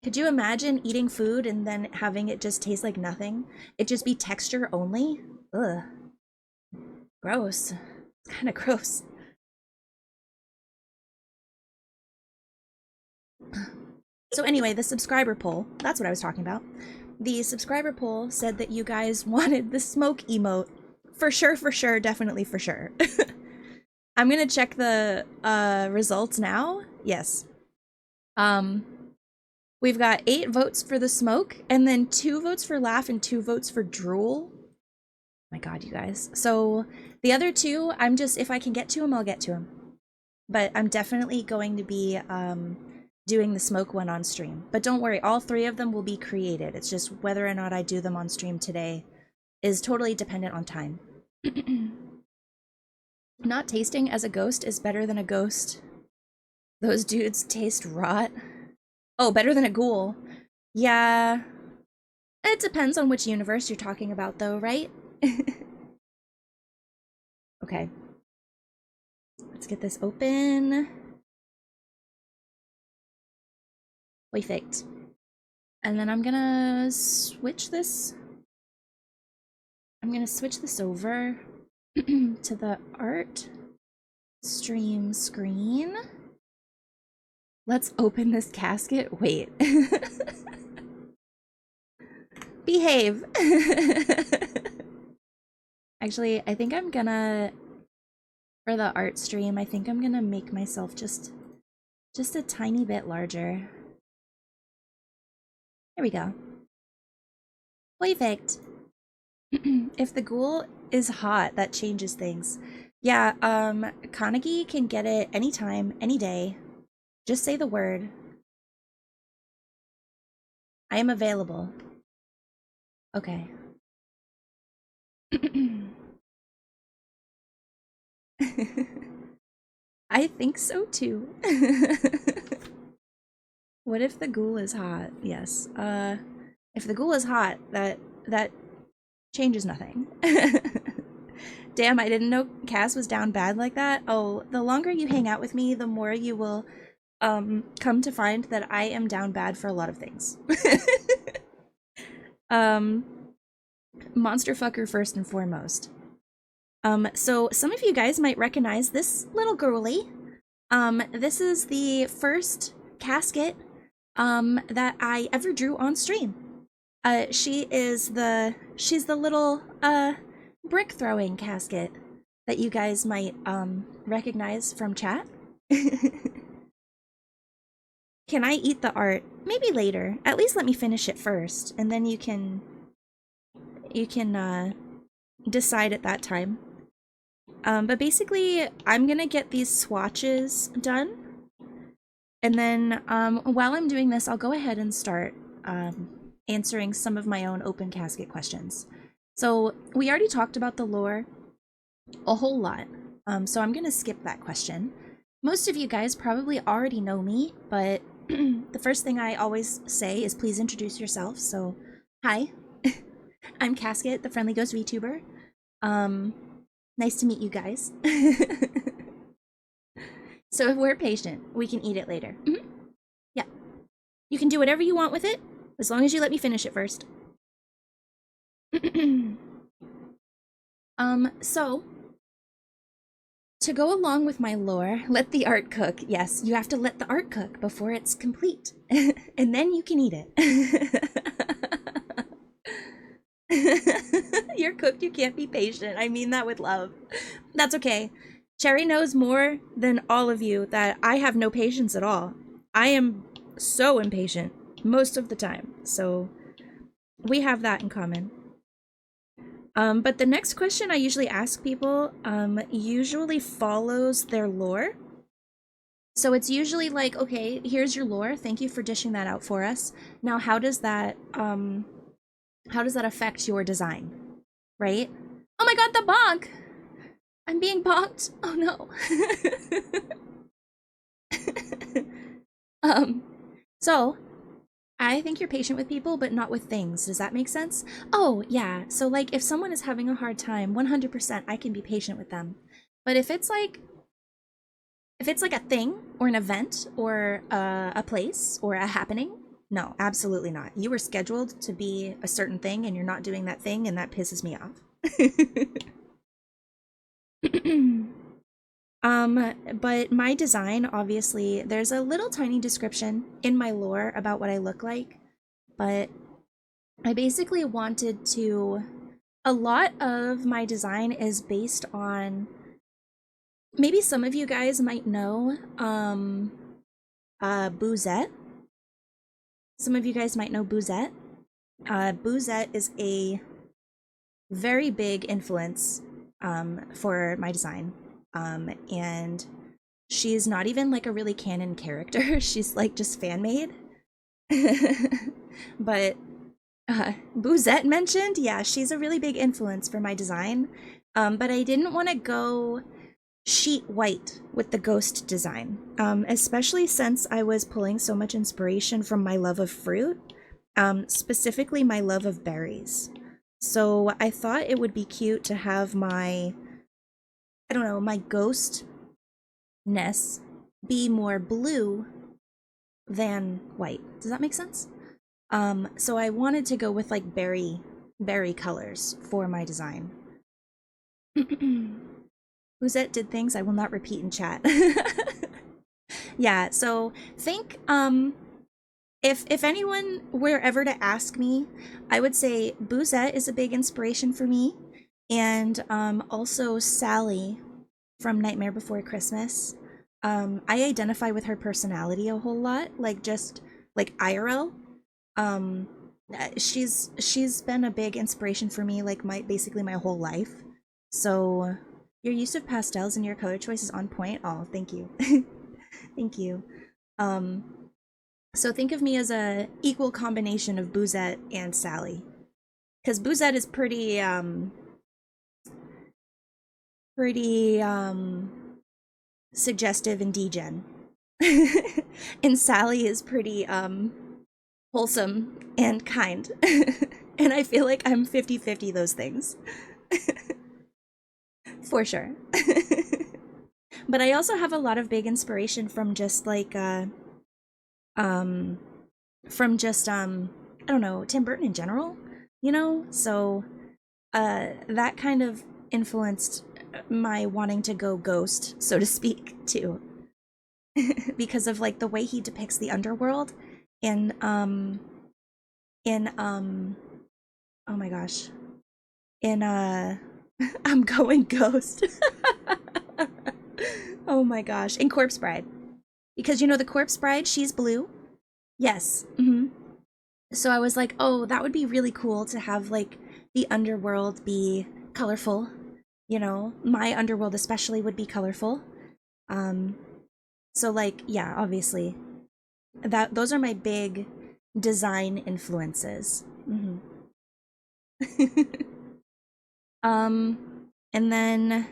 Could you imagine eating food and then having it just taste like nothing? It'd just be texture only? Ugh. Gross. It's kind of gross. So anyway, the subscriber poll, that's what I was talking about. The subscriber poll said that you guys wanted the smoke emote. For sure, definitely for sure. I'm gonna check the results now. Yes. We've got 8 votes for the smoke, and then 2 votes for laugh and 2 votes for drool. My God, you guys. So the other two, I'm just, if I can get to them, I'll get to them. But I'm definitely going to be doing the smoke one on stream. But don't worry, all three of them will be created. It's just whether or not I do them on stream today is totally dependent on time. Not tasting as a ghost is better than a ghost. Those dudes taste rot. Oh, better than a ghoul. Yeah. It depends on which universe you're talking about, though, right? Okay. Let's get this open. Perfect. And then I'm gonna switch this. I'm gonna switch this over to the art stream screen. Let's open this casket. Wait. Behave. Actually, I think I'm gonna, for the art stream, I think I'm gonna make myself just a tiny bit larger. There we go. Perfect. If the ghoul is hot, that changes things. Yeah, Kanagi can get it anytime, any day. Just say the word. I am available. Okay. I think so too. What if the ghoul is hot? Yes. If the ghoul is hot, that changes nothing. Damn, I didn't know Cass was down bad like that. Oh, the longer you hang out with me, the more you will come to find that I am down bad for a lot of things. Monster fucker first and foremost. So some of you guys might recognize this little girly. This is the first casket that I ever drew on stream. She's the little brick throwing casket that you guys might recognize from chat. Can I eat the art? Maybe later. At least let me finish it first, and then you can decide at that time. But basically, I'm gonna get these swatches done, and then while I'm doing this, I'll go ahead and start answering some of my own open casket questions. So we already talked about the lore a whole lot, so I'm gonna skip that question. Most of you guys probably already know me, but the first thing I always say is please introduce yourself. So, hi, I'm Casket, the Friendly Ghost VTuber. Nice to meet you guys. So if we're patient, we can eat it later. Yeah. You can do whatever you want with it, as long as you let me finish it first. So, to go along with my lore, let the art cook. Yes, you have to let the art cook before it's complete. And then you can eat it. You're cooked, you can't be patient. I mean that with love. That's okay. Cherry knows more than all of you that I have no patience at all. I am so impatient most of the time. So we have that in common. But the next question I usually ask people usually follows their lore. So it's usually like, okay, here's your lore. Thank you for dishing that out for us. Now, how does that affect your design, right? Oh my god, the bonk! I'm being bonked. Oh no. So I think you're patient with people, but not with things. Does that make sense? Oh, yeah. So, like, if someone is having a hard time, 100% I can be patient with them. But if it's like a thing or an event or a place or a happening, no, absolutely not. You were scheduled to be a certain thing and you're not doing that thing, and that pisses me off. But my design, obviously, there's a little tiny description in my lore about what I look like, but I basically wanted to, a lot of my design is based on, maybe some of you guys might know, Boozette. Some of you guys might know Boozette. Boozette is a very big influence for my design. And she's not even like a really canon character. She's like just fan made. But Bouzette mentioned, yeah, she's a really big influence for my design. But I didn't want to go sheet white with the ghost design, especially since I was pulling so much inspiration from my love of fruit, specifically my love of berries. So I thought it would be cute to have my, I don't know, my ghostness be more blue than white. Does that make sense? So I wanted to go with like berry colors for my design. Bouzette did things I will not repeat in chat. Yeah, so think if anyone were ever to ask me, I would say Bouzette is a big inspiration for me, and also Sally from Nightmare Before Christmas. I identify with her personality a whole lot, like just like IRL. Um, she's been a big inspiration for me, like basically my whole life. So your use of pastels and your color choice is on point. Oh, thank you. Thank you. Um, so think of me as a equal combination of Bouzette and Sally. Because Bouzette is pretty suggestive and degen. And Sally is pretty wholesome and kind. And I feel like I'm 50-50 those things. For sure. But I also have a lot of big inspiration from just like um I don't know, Tim Burton in general, you know? So that kind of influenced my wanting to go ghost, so to speak, too. Because of like the way he depicts the underworld in oh my gosh. In I'm going ghost. Oh my gosh. In Corpse Bride. Because you know the Corpse Bride, she's blue. Yes. So I was like, oh, that would be really cool to have like the underworld be colorful. You know, my underworld especially would be colorful. Um, so like, yeah, obviously, those are my big design influences. And then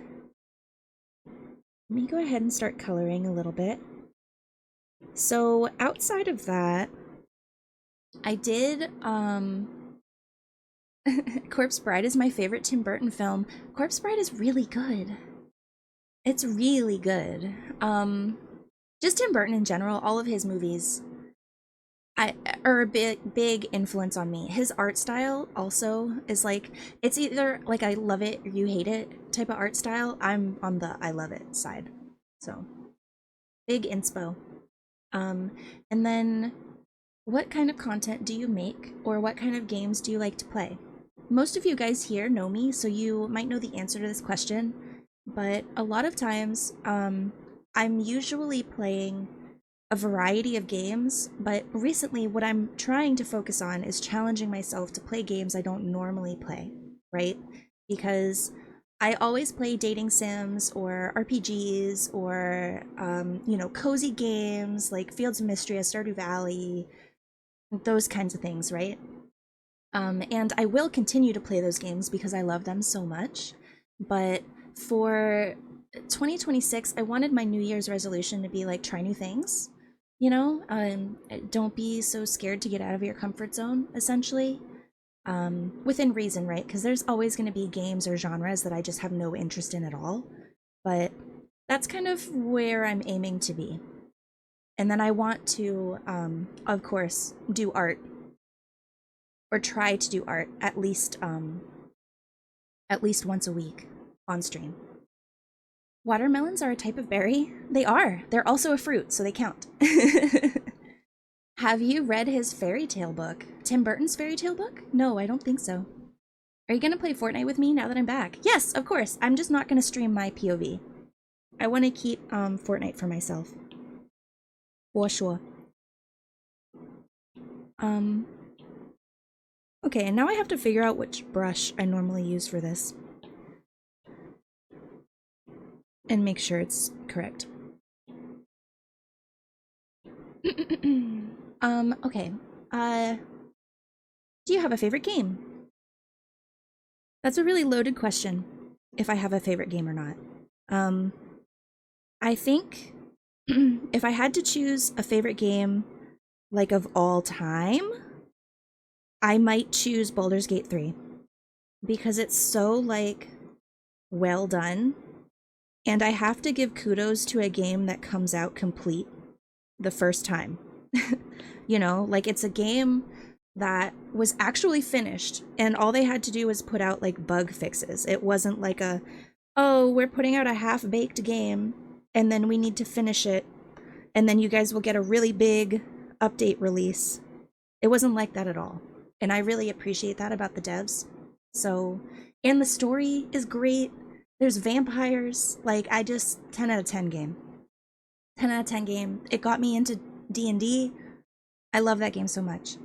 let me go ahead and start coloring a little bit. So outside of that, I did Corpse Bride is my favorite Tim Burton film. Corpse Bride is really good. It's really good. Just Tim Burton in general, all of his movies are a big influence on me. His art style also is like, it's either like I love it or you hate it type of art style. I'm on the I love it side. So, big inspo. And then what kind of content do you make, or what kind of games do you like to play? Most of you guys here know me, so you might know the answer to this question, but a lot of times, I'm usually playing a variety of games, but recently what I'm trying to focus on is challenging myself to play games I don't normally play, right? Because I always play dating sims or RPGs or, you know, cozy games like Fields of Mystery, Stardew Valley, those kinds of things, right? And I will continue to play those games because I love them so much. But for 2026, I wanted my New Year's resolution to be like try new things. You know, don't be so scared to get out of your comfort zone, essentially. Within reason, right? Because there's always going to be games or genres that I just have no interest in at all. But that's kind of where I'm aiming to be. And then I want to, of course, do art or try to do art at least once a week on stream. Watermelons are a type of berry? They are. They're also a fruit, so they count. Have you read his fairy tale book? Tim Burton's fairy tale book? No, I don't think so. Are you gonna play Fortnite with me now that I'm back? Yes, of course. I'm just not gonna stream my POV. I want to keep Fortnite for myself. For sure. Okay. Okay, and now I have to figure out which brush I normally use for this. And make sure it's correct. Okay. Do you have a favorite game? That's a really loaded question, if I have a favorite game or not. I think if I had to choose a favorite game, like of all time, I might choose Baldur's Gate 3. Because it's so, like, well done. And I have to give kudos to a game that comes out complete the first time. You know, like, it's a game that was actually finished, and all they had to do was put out, like, bug fixes. It wasn't like a, oh, we're putting out a half-baked game, and then we need to finish it, and then you guys will get a really big update release. It wasn't like that at all. And I really appreciate that about the devs. So, and the story is great. There's vampires. Like, 10 out of 10 game. 10 out of 10 game. It got me into D&D. I love that game so much.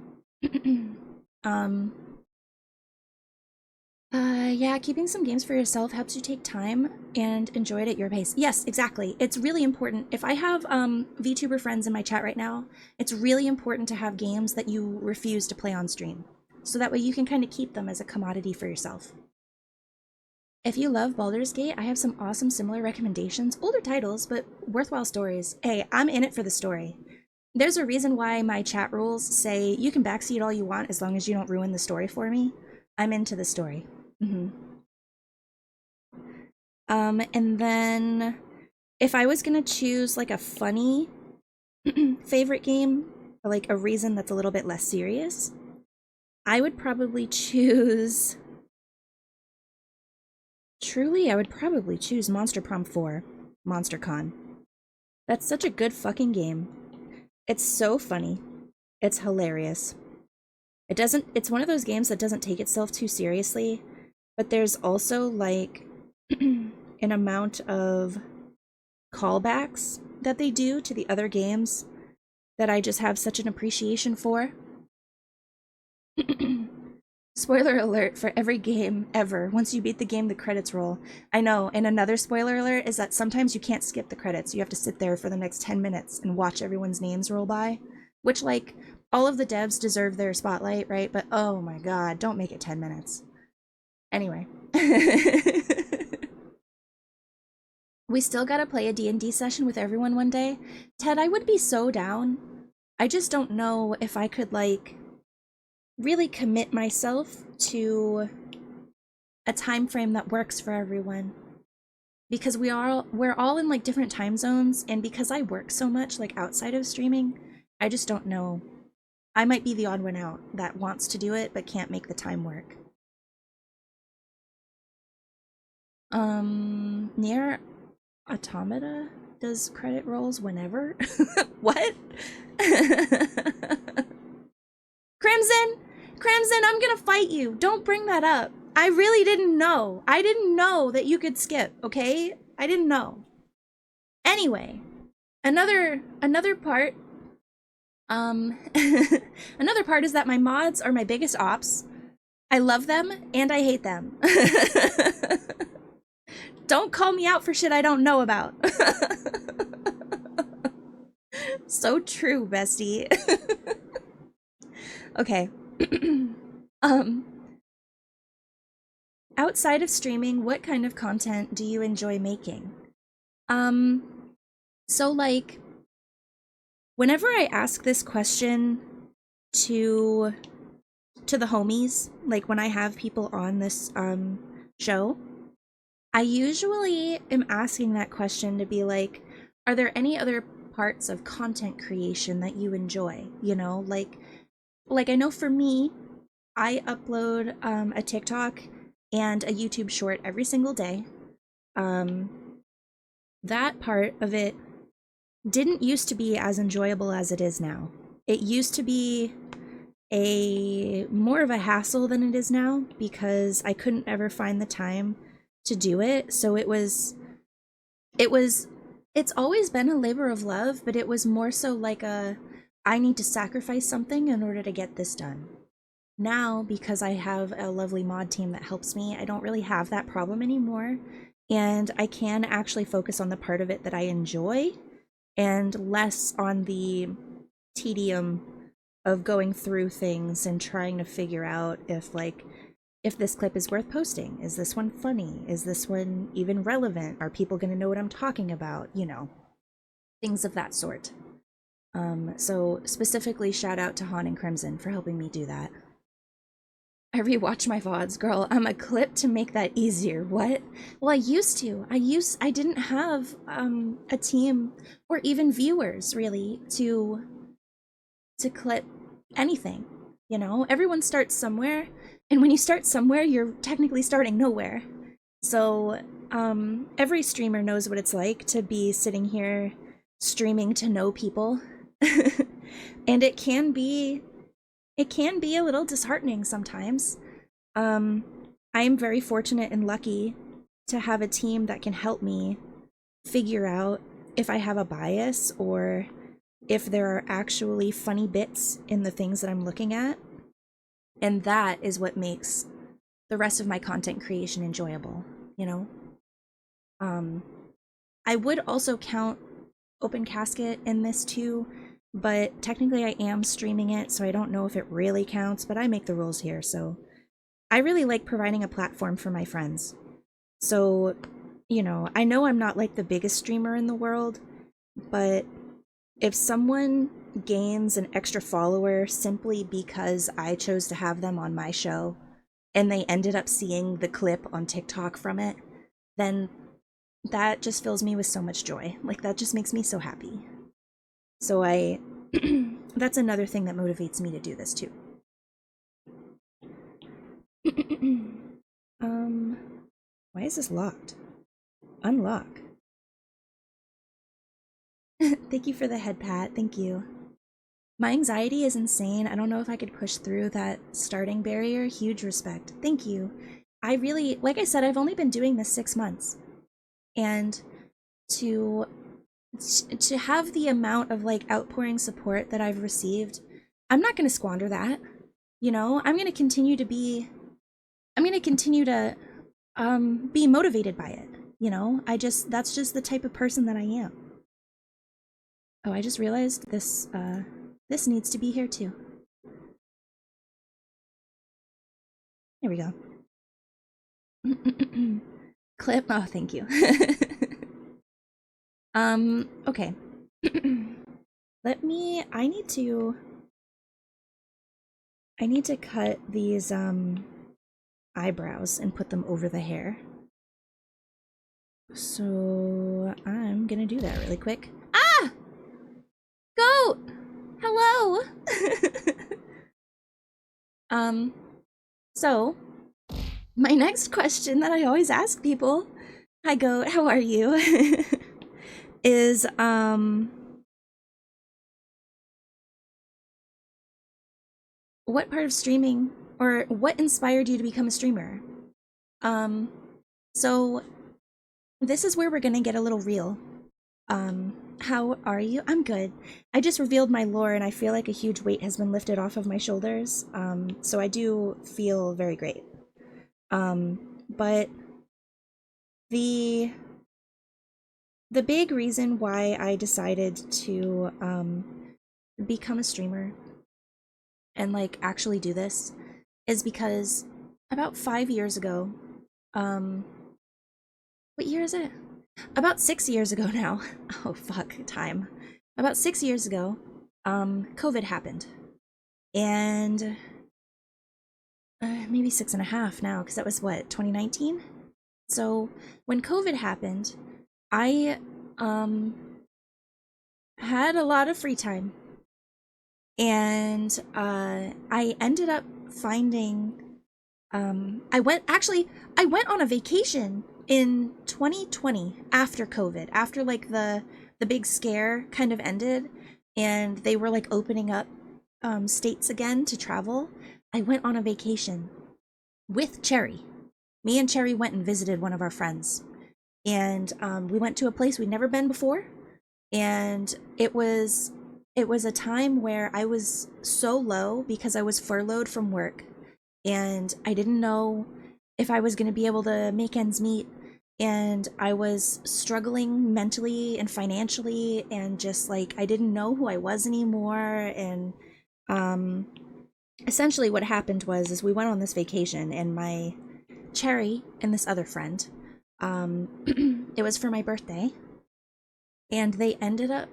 Yeah, keeping some games for yourself helps you take time and enjoy it at your pace. Yes, exactly. It's really important. If I have VTuber friends in my chat right now, it's really important to have games that you refuse to play on stream. So that way you can kind of keep them as a commodity for yourself. If you love Baldur's Gate, I have some awesome similar recommendations. Older titles, but worthwhile stories. Hey, I'm in it for the story. There's a reason why my chat rules say you can backseat all you want as long as you don't ruin the story for me. I'm into the story. And then if I was gonna choose like a funny favorite game, or like a reason that's a little bit less serious, I would probably choose... Truly, I would probably choose Monster Prom 4, MonsterCon. That's such a good fucking game. It's so funny. It's hilarious. It's one of those games that doesn't take itself too seriously, but there's also like an amount of callbacks that they do to the other games that I just have such an appreciation for. Spoiler alert for every game ever. Once you beat the game, the credits roll. I know, and another spoiler alert is that sometimes you can't skip the credits. You have to sit there for the next 10 minutes and watch everyone's names roll by. Which, like, all of the devs deserve their spotlight, right? But oh my god, don't make it 10 minutes. Anyway. We still gotta play a D&D session with everyone one day. Ted, I would be so down. I just don't know if I could, like, really commit myself to a time frame that works for everyone. Because we're all in, like, different time zones, and because I work so much, like, outside of streaming, I just don't know. I might be the odd one out that wants to do it but can't make the time work. Near Automata does credit rolls whenever? What? Crimson, I'm gonna fight you. Don't bring that up. I really didn't know. I didn't know that you could skip, okay? I didn't know. Anyway, another part, another part is that my mods are my biggest ops. I love them and I hate them. Don't call me out for shit I don't know about. So true, bestie. Okay. Outside of streaming, what kind of content do you enjoy making? So like, whenever I ask this question to the homies, like when I have people on this show, I usually am asking that question to be like, are there any other parts of content creation that you enjoy? You know, like I know for me, I upload a TikTok and a YouTube short every single day. That part of it didn't used to be as enjoyable as it is now. It used to be more of a hassle than it is now because I couldn't ever find the time to do it. So it's always been a labor of love, but it was more so like I need to sacrifice something in order to get this done. now, because I have a lovely mod team that helps me, I don't really have that problem anymore. And I can actually focus on the part of it that I enjoy and less on the tedium of going through things and trying to figure out if this clip is worth posting. Is this one funny? Is this one even relevant? Are people going to know what I'm talking about? You know, things of that sort. So specifically shout out to Han and Crimson for helping me do that. I rewatch my VODs, girl. I'm a clip to make that easier. What? Well, I used to. I didn't have a team or even viewers really to clip anything. You know, everyone starts somewhere, and when you start somewhere, you're technically starting nowhere. So, every streamer knows what it's like to be sitting here streaming to know people. And it can be a little disheartening sometimes. I am very fortunate and lucky to have a team that can help me figure out if I have a bias or if there are actually funny bits in the things that I'm looking at. And that is what makes the rest of my content creation enjoyable, you know? I would also count Open Casket in this too, but technically I am streaming it, so I don't know if it really counts, but I make the rules here, so I really like providing a platform for my friends. So, you know I'm not like the biggest streamer in the world, but if someone gains an extra follower simply because I chose to have them on my show, and they ended up seeing the clip on TikTok from it, then that just fills me with so much joy. Like, that just makes me so happy. So that's another thing that motivates me to do this too. Why is this locked? Unlock. Thank you for the head pat, thank you. My anxiety is insane. I don't know if I could push through that starting barrier. Huge respect. Thank you. I really, like I said, I've only been doing this 6 months. And to have the amount of like outpouring support that I've received, I'm not going to squander that. You know, I'm going to continue to be motivated by it. You know, that's just the type of person that I am. Oh, I just realized this needs to be here too. There we go. Clip. Oh, thank you. Okay. I need to cut these eyebrows and put them over the hair. So I'm gonna do that really quick. Ah! Goat! Hello! So my next question that I always ask people, hi Goat, how are you? Is what part of streaming, or what inspired you to become a streamer? So this is where we're gonna get a little real. How are you? I'm good. I just revealed my lore and I feel like a huge weight has been lifted off of my shoulders. So I do feel very great. But the big reason why I decided to become a streamer and like actually do this is because about 5 years ago, what year is it? About 6 years ago now. Oh fuck, time. About 6 years ago, COVID happened. And maybe 6.5 now, because that was what, 2019? So when COVID happened, I had a lot of free time. And I ended up finding I went on a vacation in 2020 after COVID, after like the big scare kind of ended and they were like opening up states again to travel. I went on a vacation with Cherry. Me and Cherry went and visited one of our friends, and we went to a place we'd never been before, and it was it was a time where I was so low because I was furloughed from work and I didn't know if I was going to be able to make ends meet. And I was struggling mentally and financially, and just like I didn't know who I was anymore. And um, essentially, what happened was is we went on this vacation, and my Cherry and this other friend, it was for my birthday, and they ended up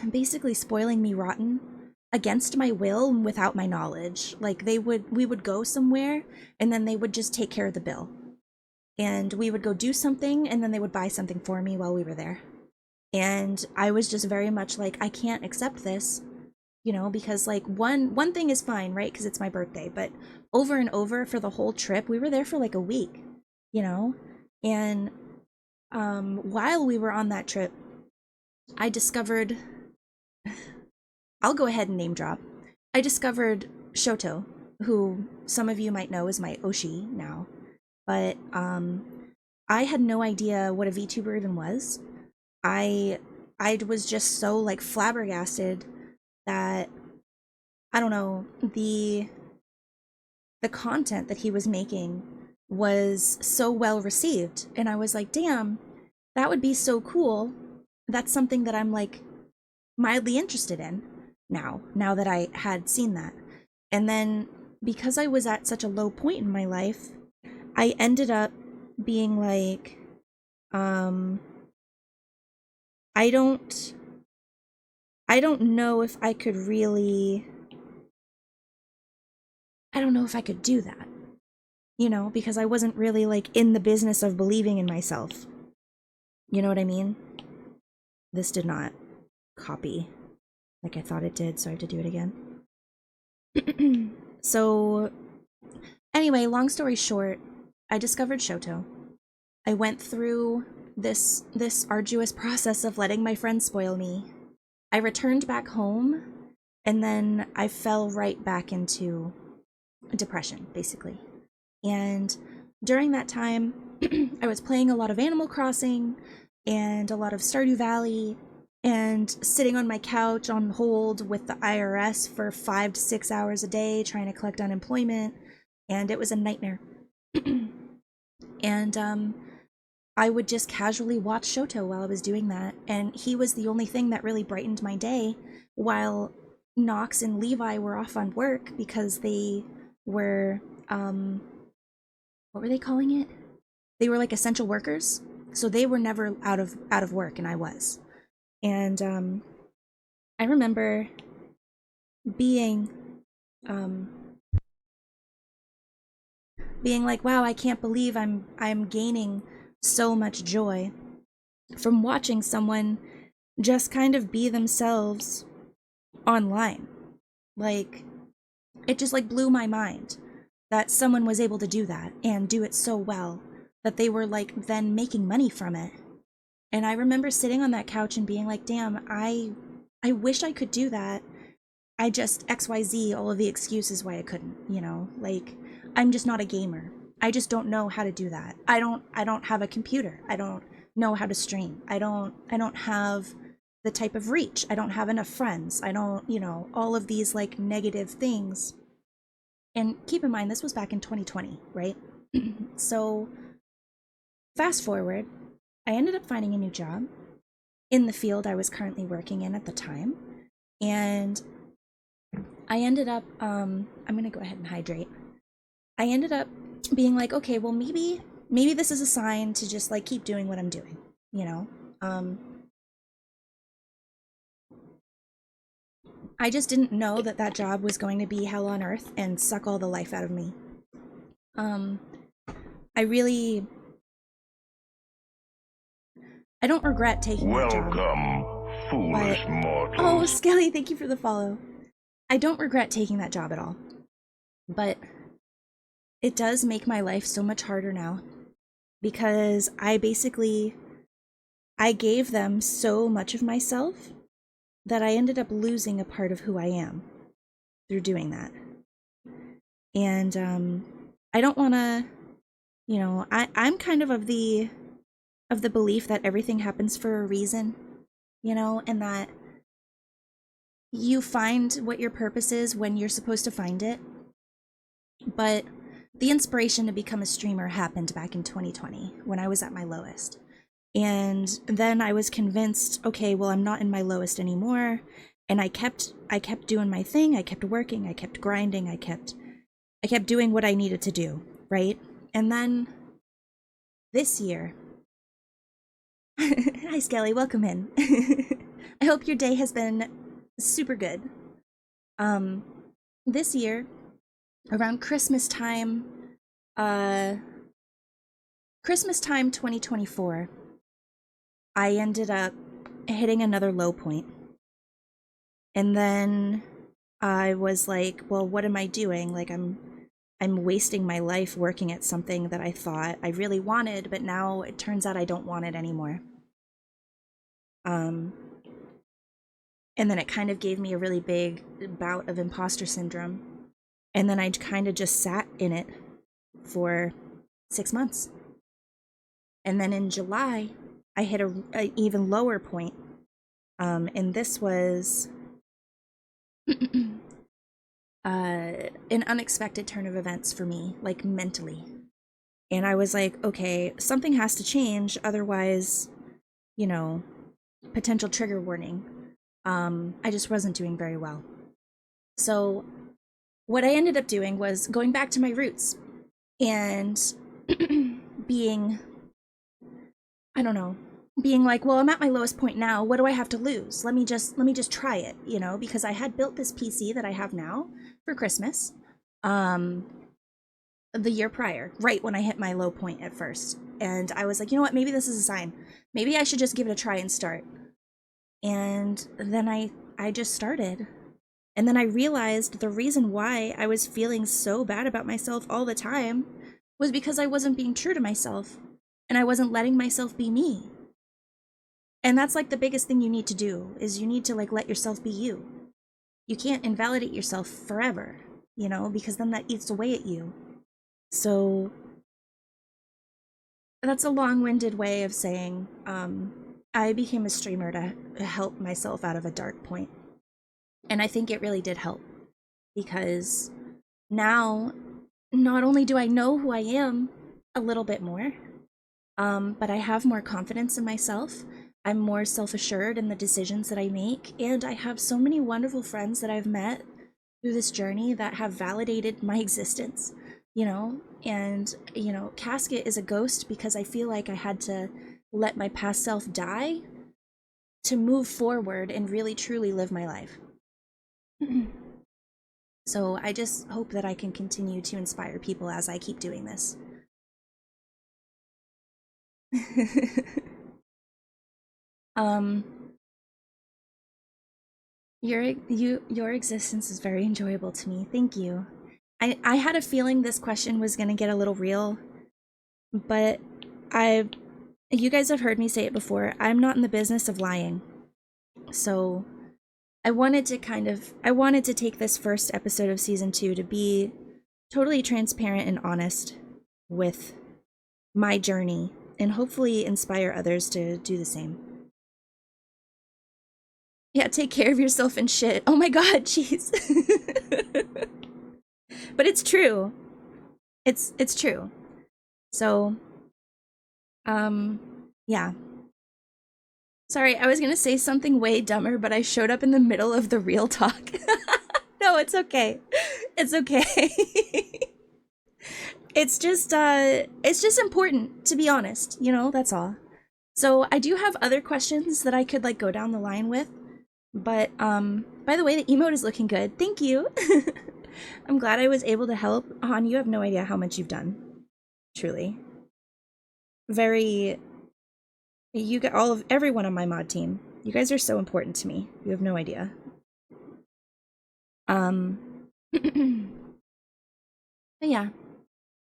basically spoiling me rotten against my will and without my knowledge. Like we would go somewhere, and then they would just take care of the bill, and we would go do something, and then they would buy something for me while we were there. And I was just very much like, I can't accept this, because like one thing is fine, right? Because it's my birthday, but over and over for the whole trip, we were there for like a week, you know? And while we were on that trip, I discovered, I'll go ahead and name drop. I discovered Shoto, who some of you might know is my Oshi now. But I had no idea what a VTuber even was. I was just so like flabbergasted that, I don't know, the content that he was making was so well received, and I was like, damn, that would be so cool. That's something that I'm like mildly interested in now that I had seen that. And then because I was at such a low point in my life, I ended up being like, um I don't I don't know if I could really I don't know if I could do that, because I wasn't really like in the business of believing in myself. You know what I mean? This did not copy like I thought it did, so I have to do it again. So, anyway, long story short, I discovered Shoto. I went through this arduous process of letting my friends spoil me. I returned back home, and then I fell right back into depression, basically. And during that time, I was playing a lot of Animal Crossing and a lot of Stardew Valley, and sitting on my couch on hold with the IRS for 5 to 6 hours a day trying to collect unemployment, and it was a nightmare. And I would just casually watch Shoto while I was doing that, and he was the only thing that really brightened my day, while Knox and Levi were off on work because they were, what were they calling it? They were like essential workers, so they were never out of work, and I was. And I remember being um, being like, wow, I can't believe I'm gaining so much joy from watching someone just kind of be themselves online. Like, it just like blew my mind that someone was able to do that and do it so well that they were like then making money from it. And I remember sitting on that couch and being like, damn, I wish I could do that. I just XYZ all of the excuses why I couldn't, Like, I'm just not a gamer. I just don't know how to do that. I don't have a computer. I don't know how to stream. I don't have the type of reach. I don't have enough friends. I don't, all of these like negative things. And keep in mind, this was back in 2020, right? So fast forward, I ended up finding a new job in the field I was currently working in at the time. And I ended up, I'm gonna go ahead and hydrate. I ended up being like, okay, well, maybe this is a sign to just like keep doing what I'm doing, you know? I just didn't know that job was going to be hell on earth and suck all the life out of me. Um, I really, I don't regret taking that job. Welcome, foolish But, mortals. oh, Skelly, thank you for the follow. I don't regret taking that job at all. But it does make my life so much harder now. Because I gave them so much of myself that I ended up losing a part of who I am through doing that. And I don't want to, I'm kind of the belief that everything happens for a reason, and that you find what your purpose is when you're supposed to find it. But the inspiration to become a streamer happened back in 2020 when I was at my lowest. And then I was convinced, okay, well, I'm not in my lowest anymore. And I kept doing my thing. I kept working. I kept grinding. I kept doing what I needed to do, right? And then this year, hi Skelly, welcome in. I hope your day has been super good. This year, around Christmas time 2024, I ended up hitting another low point. And then I was like, well, what am I doing? Like, I'm wasting my life working at something that I thought I really wanted, but now it turns out I don't want it anymore. And then it kind of gave me a really big bout of imposter syndrome. And then I kind of just sat in it for 6 months. And then in July, I hit a even lower point. And this was an unexpected turn of events for me, like mentally. And I was like, okay, something has to change, otherwise, you know, potential trigger warning. I just wasn't doing very well. So what I ended up doing was going back to my roots and being like, well, I'm at my lowest point now. What do I have to lose? Let me just try it, you know, because I had built this PC that I have now for Christmas, the year prior, right when I hit my low point at first. And I was like, you know what, maybe this is a sign. Maybe I should just give it a try and start. And then I just started. And then I realized the reason why I was feeling so bad about myself all the time was because I wasn't being true to myself. And I wasn't letting myself be me. And that's like the biggest thing you need to do, is you need to like let yourself be you. You can't invalidate yourself forever, you know, because then that eats away at you. So that's a long-winded way of saying I became a streamer to help myself out of a dark point. And I think it really did help, because now not only do I know who I am a little bit more, but I have more confidence in myself. I'm more self-assured in the decisions that I make, and I have so many wonderful friends that I've met through this journey that have validated my existence, you know? And, you know, Casket is a ghost because I feel like I had to let my past self die to move forward and really truly live my life. So I just hope that I can continue to inspire people as I keep doing this. Your existence is very enjoyable to me. Thank you. I had a feeling this question was gonna get a little real, but you guys have heard me say it before, I'm not in the business of lying. So I wanted to take this first episode of season 2 to be totally transparent and honest with my journey, and hopefully inspire others to do the same. Yeah, take care of yourself and shit. Oh my god, jeez. But it's true. It's true. So, yeah. Sorry, I was gonna say something way dumber, but I showed up in the middle of the real talk. No, it's okay. It's okay. It's just important, to be honest, you know, that's all. So I do have other questions that I could like go down the line with, but by the way, the emote is looking good. Thank you. I'm glad I was able to help. Han, you have no idea how much you've done. Truly. You get everyone on my mod team. You guys are so important to me. You have no idea. But yeah.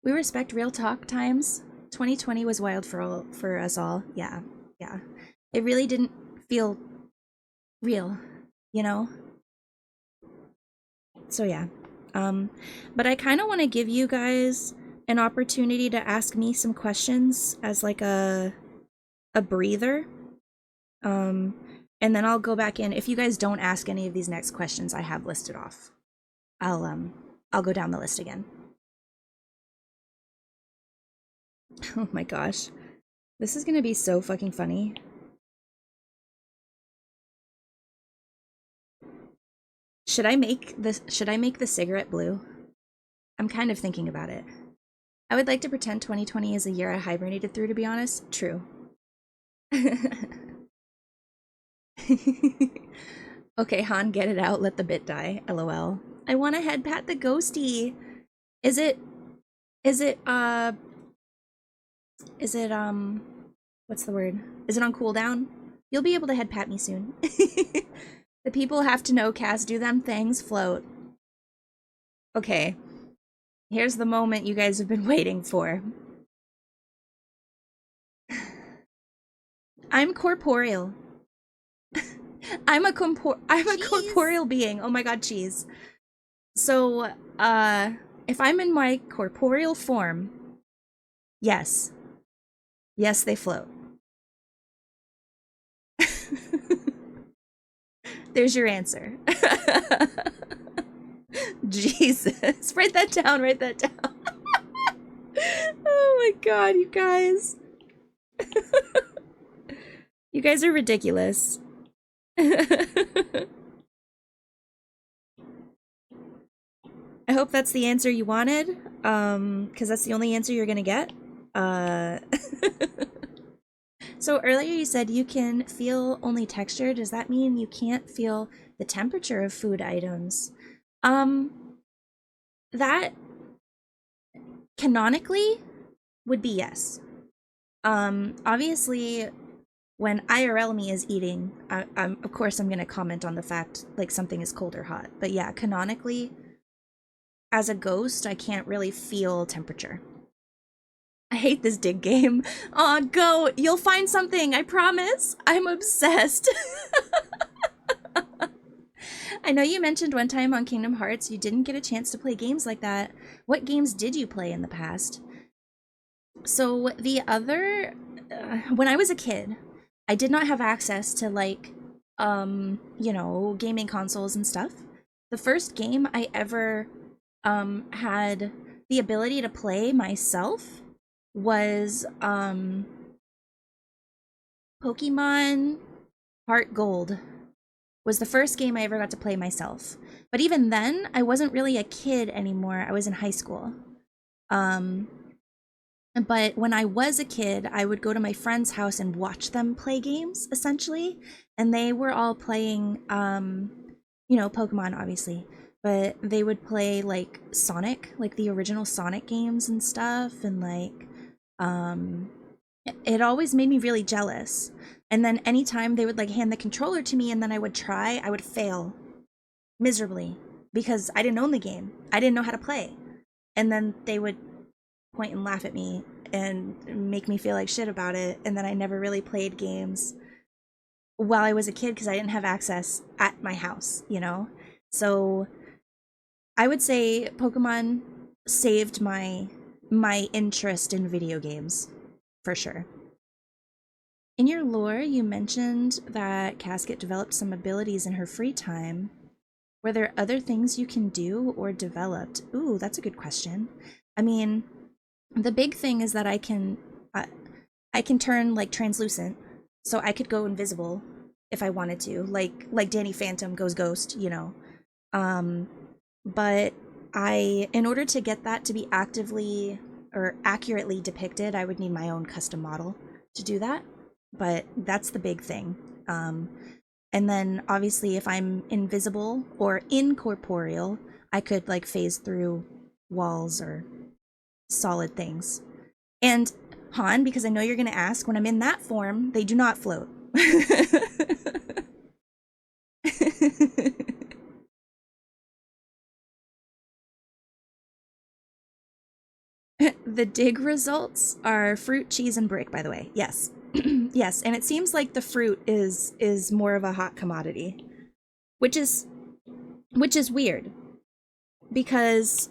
We respect real talk times. 2020 was wild for us all. Yeah. Yeah. It really didn't feel real, you know? So yeah. But I kind of want to give you guys an opportunity to ask me some questions as like a breather. And then I'll go back in. If you guys don't ask any of these next questions I have listed off, I'll go down the list again. Oh my gosh. This is gonna be so fucking funny. Should I make the cigarette blue? I'm kind of thinking about it. I would like to pretend 2020 is a year I hibernated through, to be honest. True. Okay, Han, get it out. Let the bit die. LOL. I want to head pat the ghosty. Is it, what's the word? Is it on cooldown? You'll be able to head pat me soon. The people have to know, Cass, do them things, float. Okay. Here's the moment you guys have been waiting for. I'm corporeal. I'm a corporeal being. Oh my god, cheese. So, if I'm in my corporeal form, yes. Yes, they float. There's your answer. Jesus. Write that down, write that down. Oh my god, you guys. You guys are ridiculous. I hope that's the answer you wanted, because that's the only answer you're gonna get. So earlier you said you can feel only texture. Does that mean you can't feel the temperature of food items? That canonically would be yes. Obviously, when IRL me is eating, of course I'm going to comment on the fact like something is cold or hot. But yeah, canonically, as a ghost, I can't really feel temperature. I hate this dig game. Aw, go! You'll find something, I promise! I'm obsessed! I know you mentioned one time on Kingdom Hearts you didn't get a chance to play games like that. What games did you play in the past? So the other... when I was a kid, I did not have access to, like, you know, gaming consoles and stuff. The first game I ever had the ability to play myself was Pokemon Heart Gold was the first game I ever got to play myself. But even then, I wasn't really a kid anymore. I was in high school. But when I was a kid, I would go to my friend's house and watch them play games, essentially. And they were all playing, you know, Pokemon, obviously. But they would play, like, Sonic, like the original Sonic games and stuff. And, like, it always made me really jealous. And then anytime they would, like, hand the controller to me and then I would try, I would fail miserably. Because I didn't own the game. I didn't know how to play. And then they would point and laugh at me and make me feel like shit about it, and then I never really played games while I was a kid because I didn't have access at my house, you know? So I would say Pokemon saved my interest in video games, for sure. In your lore, you mentioned that Casket developed some abilities in her free time. Were there other things you can do or developed? Ooh, that's a good question. I mean, the big thing is that I can turn like translucent, so I could go invisible if I wanted to, like Danny Phantom goes ghost, you know. But in order to get that to be actively or accurately depicted, I would need my own custom model to do that. But that's the big thing. And then obviously if I'm invisible or incorporeal, I could like phase through walls or solid things. And Han, because I know you're going to ask, when I'm in that form, they do not float. The dig results are fruit, cheese, and brick, by the way. Yes. Yes, and it seems like the fruit is more of a hot commodity, which is weird because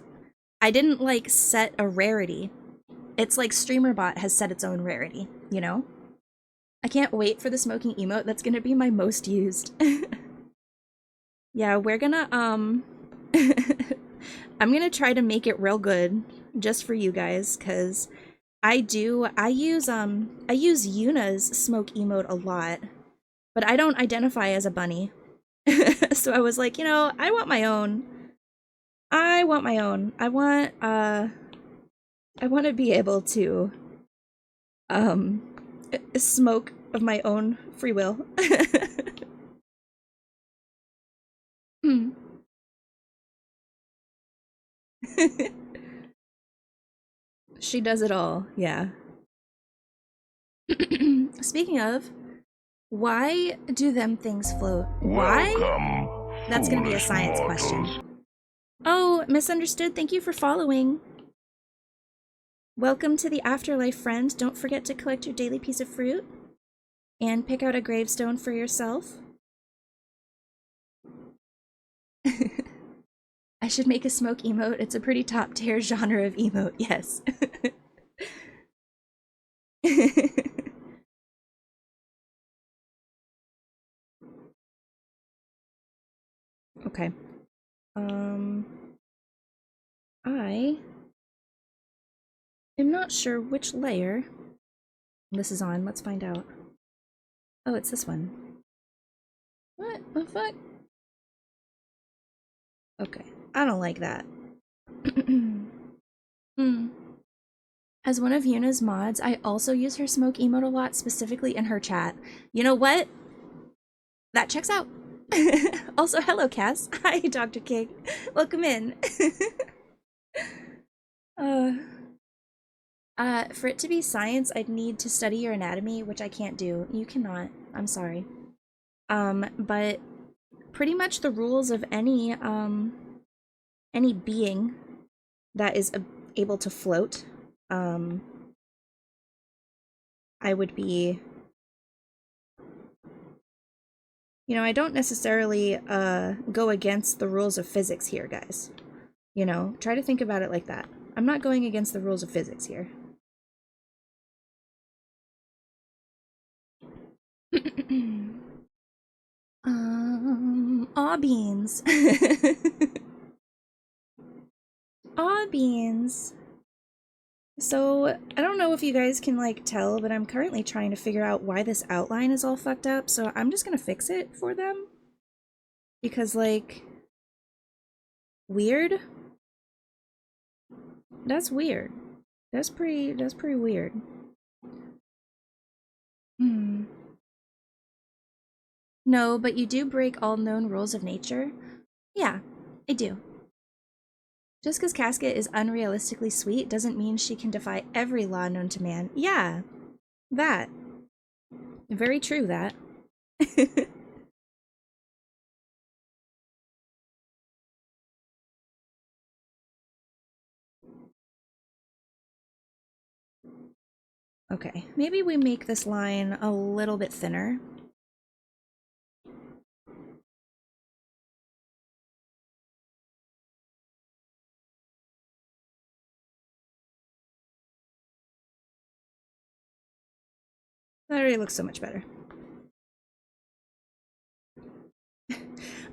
I didn't like set a rarity. It's like StreamerBot has set its own rarity, you know? I can't wait for the smoking emote. That's gonna be my most used. Yeah, we're gonna, I'm gonna try to make it real good just for you guys, because I use Yuna's smoke emote a lot, but I don't identify as a bunny. So I was like, you know, I want my own. I want my own. I want to be able to smoke of my own free will. Hmm. She does it all. Yeah. Speaking of, why do them things float? Why? Welcome, That's gonna be a foolish science mortals. question. Oh, misunderstood. Thank you for following. Welcome to the afterlife, friend. Don't forget to collect your daily piece of fruit and pick out a gravestone for yourself. I should make a smoke emote. It's a pretty top tier genre of emote, yes. Okay. I am not sure which layer this is on. Let's find out. Oh, it's this one. What the fuck? Okay. I don't like that. Hmm. As one of Yuna's mods, I also use her smoke emote a lot, specifically in her chat. You know what? That checks out. Also, hello, Cass. Hi, Dr. King. Welcome in. For it to be science, I'd need to study your anatomy, which I can't do. You cannot. I'm sorry. But pretty much the rules of any being that is able to float, I would be, you know, I don't necessarily go against the rules of physics here, guys. You know, try to think about it like that. I'm not going against the rules of physics here. Aw beans. Aw beans. So, I don't know if you guys can, like, tell, but I'm currently trying to figure out why this outline is all fucked up, so I'm just gonna fix it for them. Because, like, weird? That's weird. That's pretty weird. Hmm. No, but you do break all known rules of nature? Yeah, I do. Just because Casket is unrealistically sweet doesn't mean she can defy every law known to man. Yeah, that. Very true, that. Okay, maybe we make this line a little bit thinner. That already looks so much better.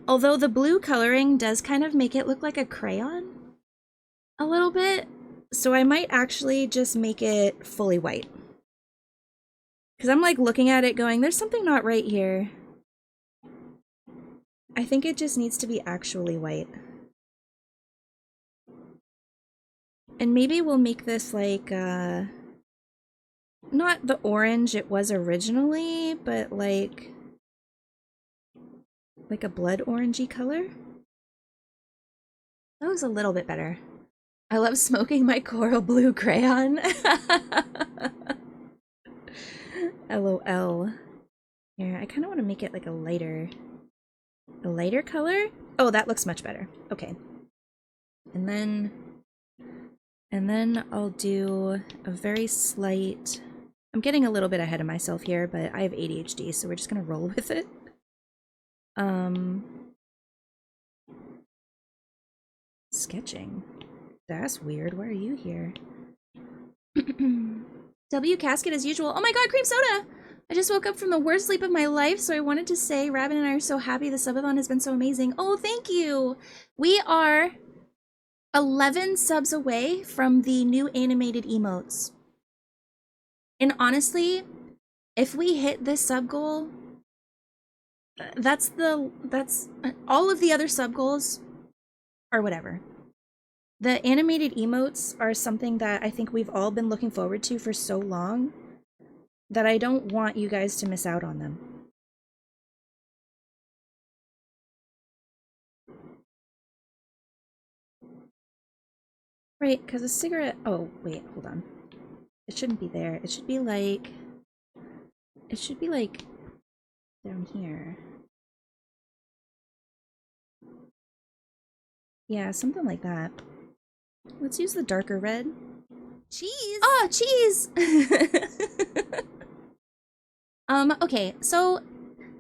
Although the blue coloring does kind of make it look like a crayon a little bit, so I might actually just make it fully white. Because I'm like looking at it going, there's something not right here. I think it just needs to be actually white. And maybe we'll make this like, not the orange it was originally, but like a blood orangey color. That looks a little bit better. I love smoking my coral blue crayon. LOL. Here, I kind of want to make it like a lighter color. Oh, that looks much better. Okay. And then I'll do a very slight, I'm getting a little bit ahead of myself here, but I have ADHD, so we're just gonna roll with it. Sketching. That's weird. Why are you here? W Casket as usual. Oh my god, cream soda! I just woke up from the worst sleep of my life, so I wanted to say Rabbit and I are so happy the subathon has been so amazing. Oh, thank you! We are 11 subs away from the new animated emotes. And honestly, if we hit this sub goal, that's all of the other sub goals or whatever. The animated emotes are something that I think we've all been looking forward to for so long that I don't want you guys to miss out on them. Right, because a cigarette... Oh, wait, hold on. It shouldn't be there. It should be like... It should be like... down here. Yeah, something like that. Let's use the darker red. Cheese! Oh, cheese! Okay, so...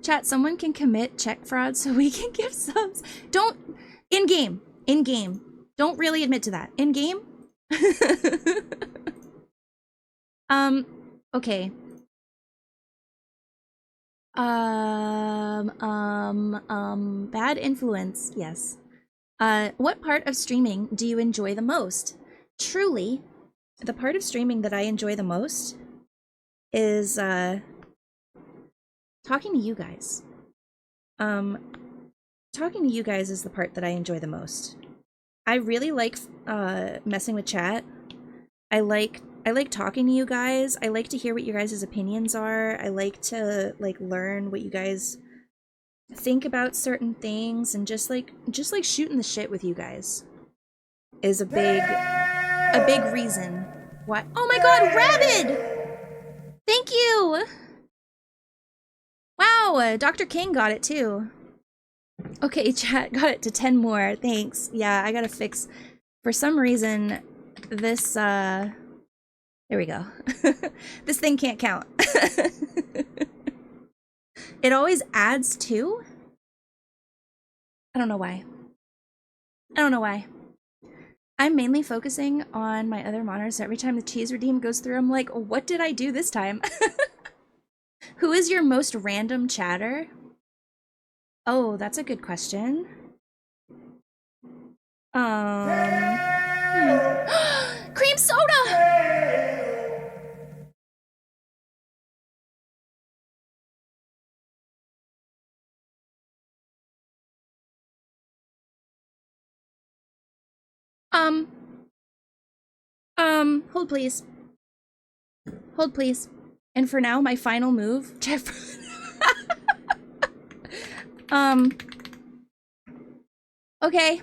Chat, someone can commit check fraud so we can give subs. Don't... In-game. In-game. Don't really admit to that. In-game? Okay. Bad influence, yes. What part of streaming do you enjoy the most? Truly, the part of streaming that I enjoy the most is, talking to you guys. Talking to you guys is the part that I enjoy the most. I really like, messing with chat. I like talking to you guys. I like to hear what your guys' opinions are. I like to, like, learn what you guys think about certain things, and just like shooting the shit with you guys is a big reason why. Oh my god, Rabid! Thank you! Wow, Dr. King got it too. Okay, chat, got it to 10 more. Thanks. Yeah, I gotta fix... For some reason, this, there we go. This thing can't count. It always adds 2? I don't know why. I don't know why. I'm mainly focusing on my other monitors. So every time the cheese redeem goes through, I'm like, what did I do this time? Who is your most random chatter? Oh, that's a good question. Cream soda! Hold please. Hold please. And for now, my final move, Jeff. Okay.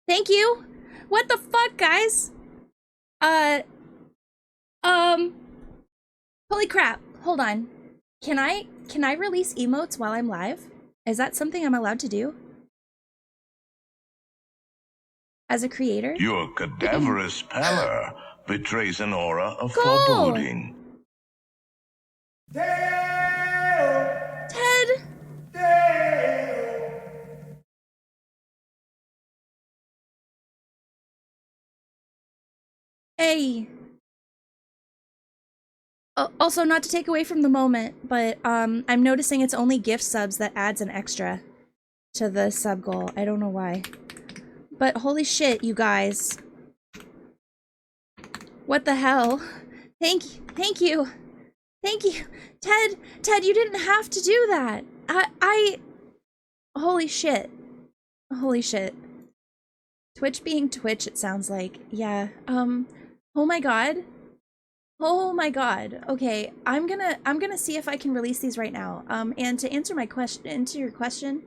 Thank you. What the fuck, guys? Holy crap. Hold on. Can I release emotes while I'm live? Is that something I'm allowed to do? As a creator? Your cadaverous pallor betrays an aura of Go! foreboding. Ted! Hey. Also, not to take away from the moment, but I'm noticing it's only gift subs that adds an extra to the sub goal. I don't know why. But holy shit, you guys. What the hell? Thank you. Thank you. Thank you. Ted, you didn't have to do that. Holy shit. Holy shit. Twitch being Twitch, it sounds like. Yeah. Oh my god. Oh my god. Okay, I'm gonna see if I can release these right now. And to answer your question,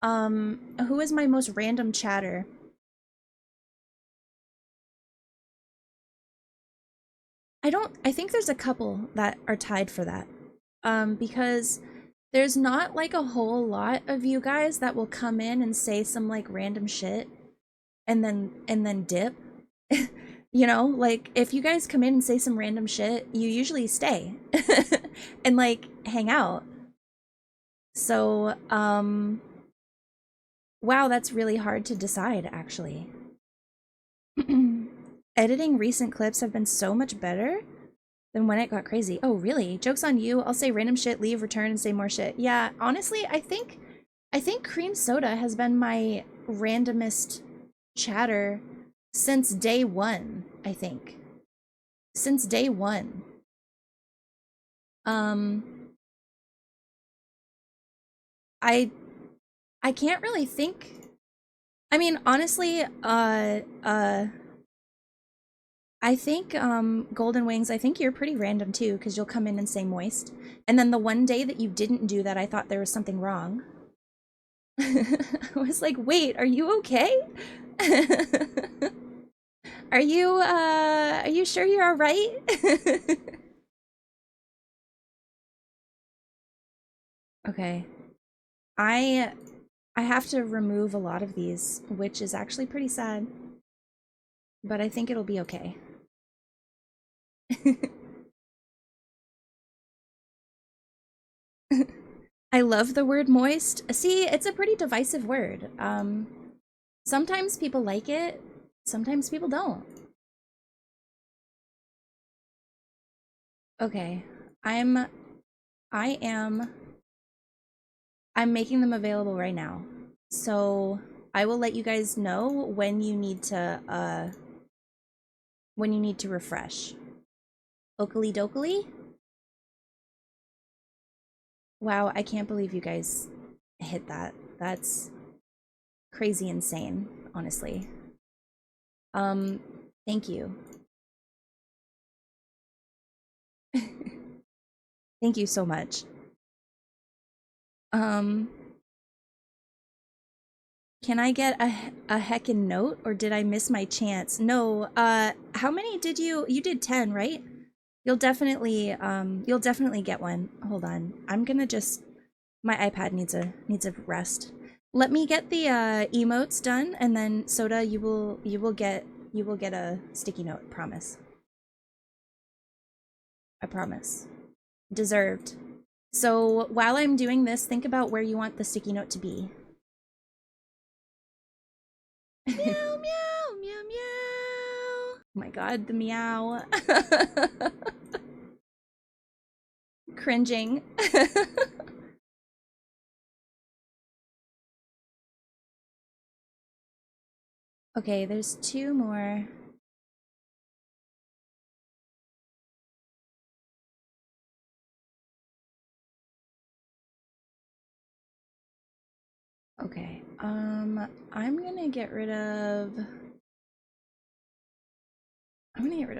who is my most random chatter? I think there's a couple that are tied for that. Because there's not like a whole lot of you guys that will come in and say some like random shit and then dip. You know, like if you guys come in and say some random shit, you usually stay and like hang out. So, wow, that's really hard to decide actually. Editing recent clips have been so much better. Then when it got crazy. Oh, really? Joke's on you. I'll say random shit, leave, return, and say more shit. Yeah, honestly, I think cream soda has been my randomest chatter since day one, I think. Since day one. I can't really think. I mean, honestly, I think, Golden Wings, I think you're pretty random too, because you'll come in and say moist. And then the one day that you didn't do that, I thought there was something wrong. I was like, wait, are you okay? Are you sure you're all right? Okay. I have to remove a lot of these, which is actually pretty sad. But I think it'll be okay. I love the word moist. See, it's a pretty divisive word. Sometimes people like it, sometimes people don't. Okay. I'm making them available right now. So I will let you guys know when you need to refresh. Oakley dokley? Wow, I can't believe you guys hit that. That's crazy insane, honestly. Thank you. Thank you so much. Can I get a heckin' note, or did I miss my chance? No, how many did you did 10, right? You'll definitely get one. Hold on. I'm gonna just, my iPad needs a rest. Let me get the emotes done, and then Soda, you will get a sticky note, promise. I promise. Deserved. So while I'm doing this, think about where you want the sticky note to be. Meow, meow, meow, meow. Oh my god, the meow. Cringing. Okay, there's 2 more. Okay, I'm gonna get rid of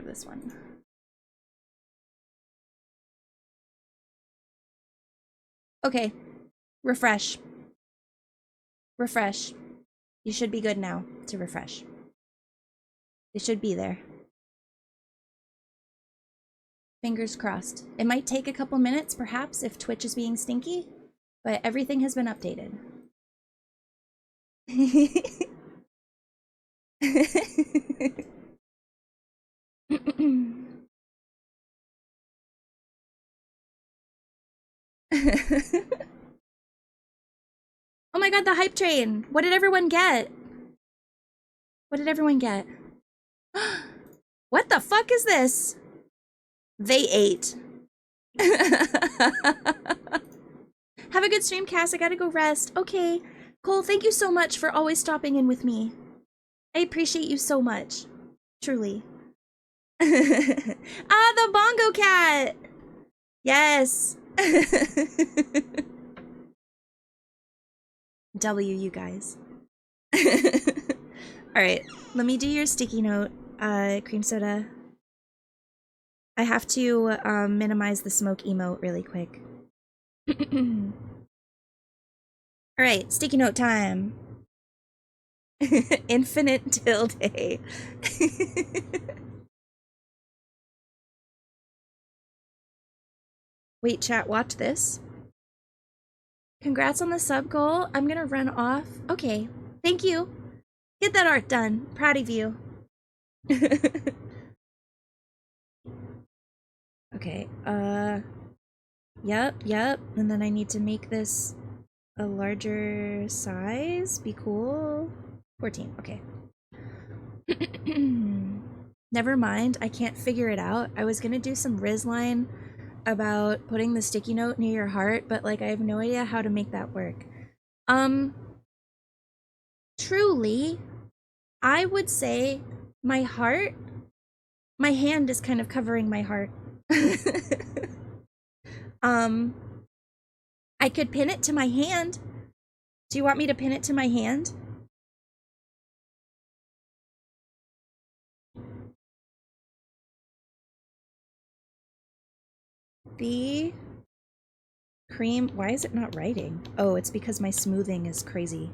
this one. Okay, refresh. Refresh. You should be good now to refresh. It should be there. Fingers crossed. It might take a couple minutes, perhaps, if Twitch is being stinky, but everything has been updated. Oh my god, the hype train! What did everyone get? What did everyone get? What the fuck is this? They ate. Have a good stream, Cass. I gotta go rest. Okay. Cole, thank you so much for always stopping in with me. I appreciate you so much. Truly. Ah, the bongo cat! Yes. W, you guys. Alright, let me do your sticky note, cream soda. I have to minimize the smoke emote really quick. Alright, sticky note time. Infinite tilde. Wait, chat, watch this. Congrats on the sub goal. I'm gonna run off. Okay, thank you. Get that art done. Proud of you. Okay, yep. And then I need to make this a larger size. Be cool. 14, okay. Never mind, I can't figure it out. I was gonna do some Rizline about putting the sticky note near your heart, but like I have no idea how to make that work. Truly, I would say my heart, my hand is kind of covering my heart. I could pin it to my hand. Do you want me to pin it to my hand? The cream, why is it not writing? Oh, it's because my smoothing is crazy.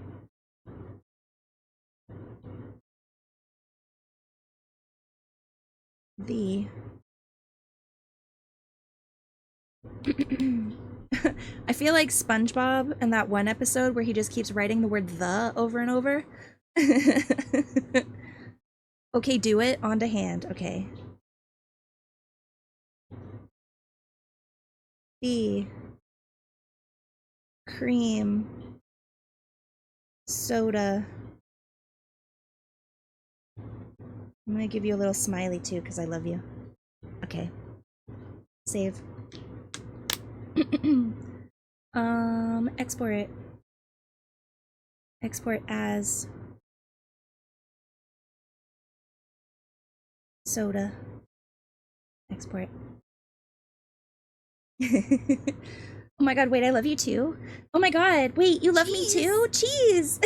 The I feel like SpongeBob in that one episode where he just keeps writing the word the over and over. Okay, do it onto hand. Okay. The cream soda. I'm gonna give you a little smiley too because I love you. Okay. Save. Export it. Export as soda. Export. Oh my god, wait, I love you too. Oh my god, wait, you love me too? Cheese!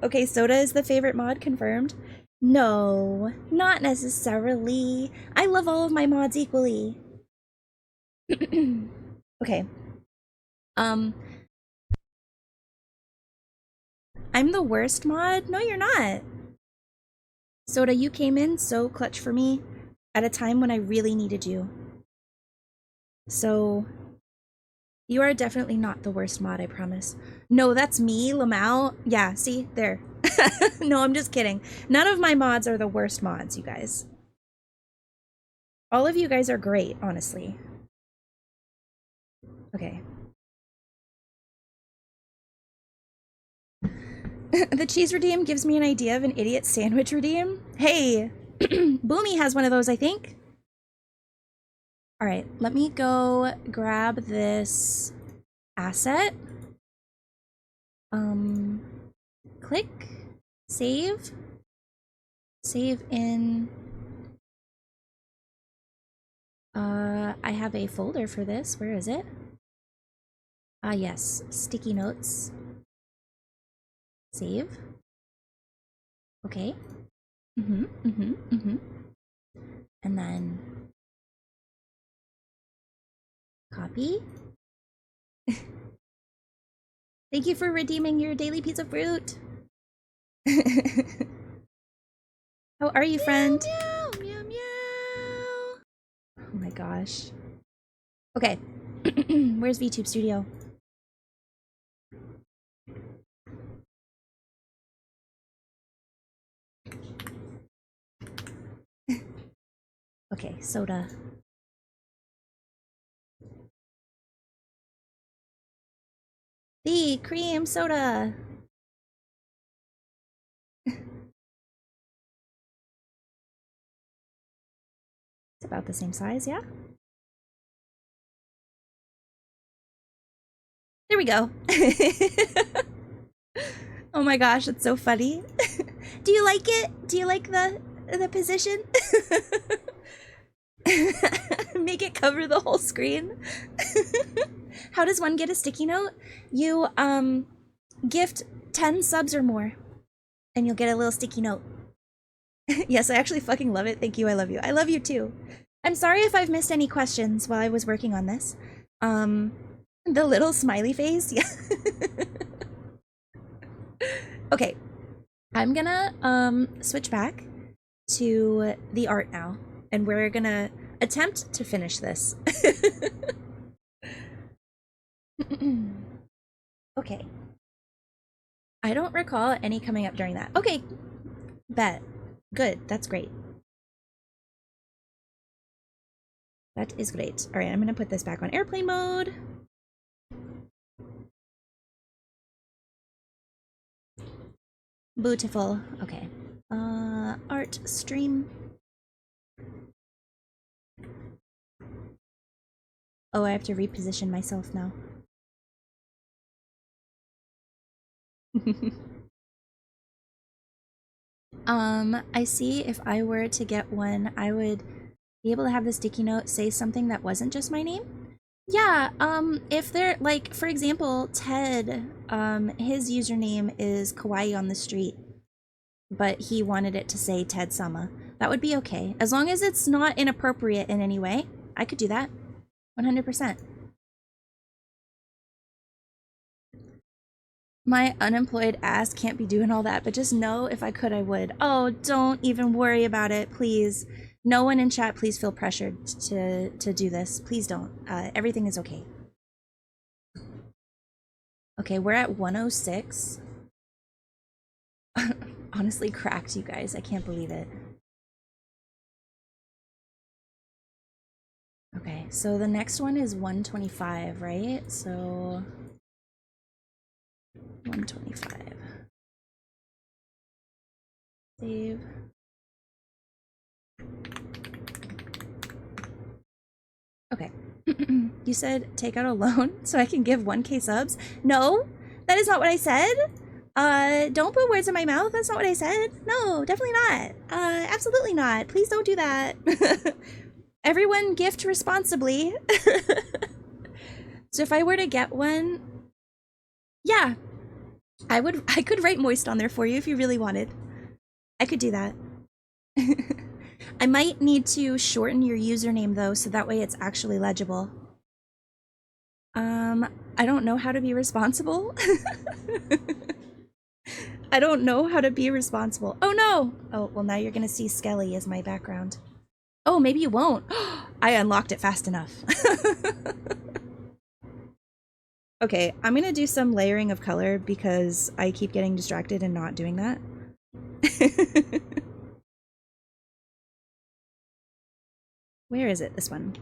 Okay, soda is the favorite mod, confirmed. No, not necessarily. I love all of my mods equally. Okay. I'm the worst mod? No, you're not. Soda, you came in so clutch for me at a time when I really needed you. So, you are definitely not the worst mod, I promise. No, that's me, Lamau. Yeah, see? There. No, I'm just kidding. None of my mods are the worst mods, you guys. All of you guys are great, honestly. Okay. The cheese redeem gives me an idea of an idiot sandwich redeem. Hey, Boomy has one of those, I think. All right, let me go grab this asset. Click, save, save in. I have a folder for this. Where is it? Ah, yes, sticky notes. Save. Okay. And then copy. Thank you for redeeming your daily piece of fruit. How are you, friend? Meow, meow, meow. Oh my gosh. Okay. Where's VTube Studio? Okay, soda. The cream soda. It's about the same size, yeah? There we go. Oh my gosh, it's so funny. Do you like it? Do you like the position? Make it cover the whole screen. How does one get a sticky note? You gift 10 subs or more and you'll get a little sticky note. Yes, I actually fucking love it. Thank you. I love you. I love you too. I'm sorry if I've missed any questions while I was working on this. The little smiley face. Yeah. Okay. I'm gonna switch back to the art now, and we're gonna attempt to finish this. Okay. I don't recall any coming up during that. Okay. Bet. Good. That's great. That is great. All right, I'm gonna put this back on airplane mode. Beautiful. Okay. Art stream. Oh, I have to reposition myself now. I see if I were to get one, I would be able to have the sticky note say something that wasn't just my name. Yeah, if they're, like, for example, Ted, his username is Kawaii on the street, but he wanted it to say Ted Sama. That would be okay. As long as it's not inappropriate in any way, I could do that. 100%. My unemployed ass can't be doing all that, but just know if I could, I would. Oh, don't even worry about it, please. No one in chat, please feel pressured to do this. Please don't. Everything is okay. Okay, we're at 106. Honestly cracked, you guys. I can't believe it. Okay, so the next one is 125, right? So 125. Save. Okay. You said take out a loan so I can give 1K subs? No, that is not what I said. Don't put words in my mouth. That's not what I said. No, definitely not. Absolutely not. Please don't do that. Everyone gift responsibly. So if I were to get one, yeah, I could write moist on there for you if you really wanted. I could do that. I might need to shorten your username though, so that way it's actually legible. I don't know how to be responsible. I don't know how to be responsible. Oh no! Oh, well now you're gonna see Skelly as my background. Oh, maybe you won't. I unlocked it fast enough. Okay, I'm gonna do some layering of color because I keep getting distracted and not doing that. Where is it? This one.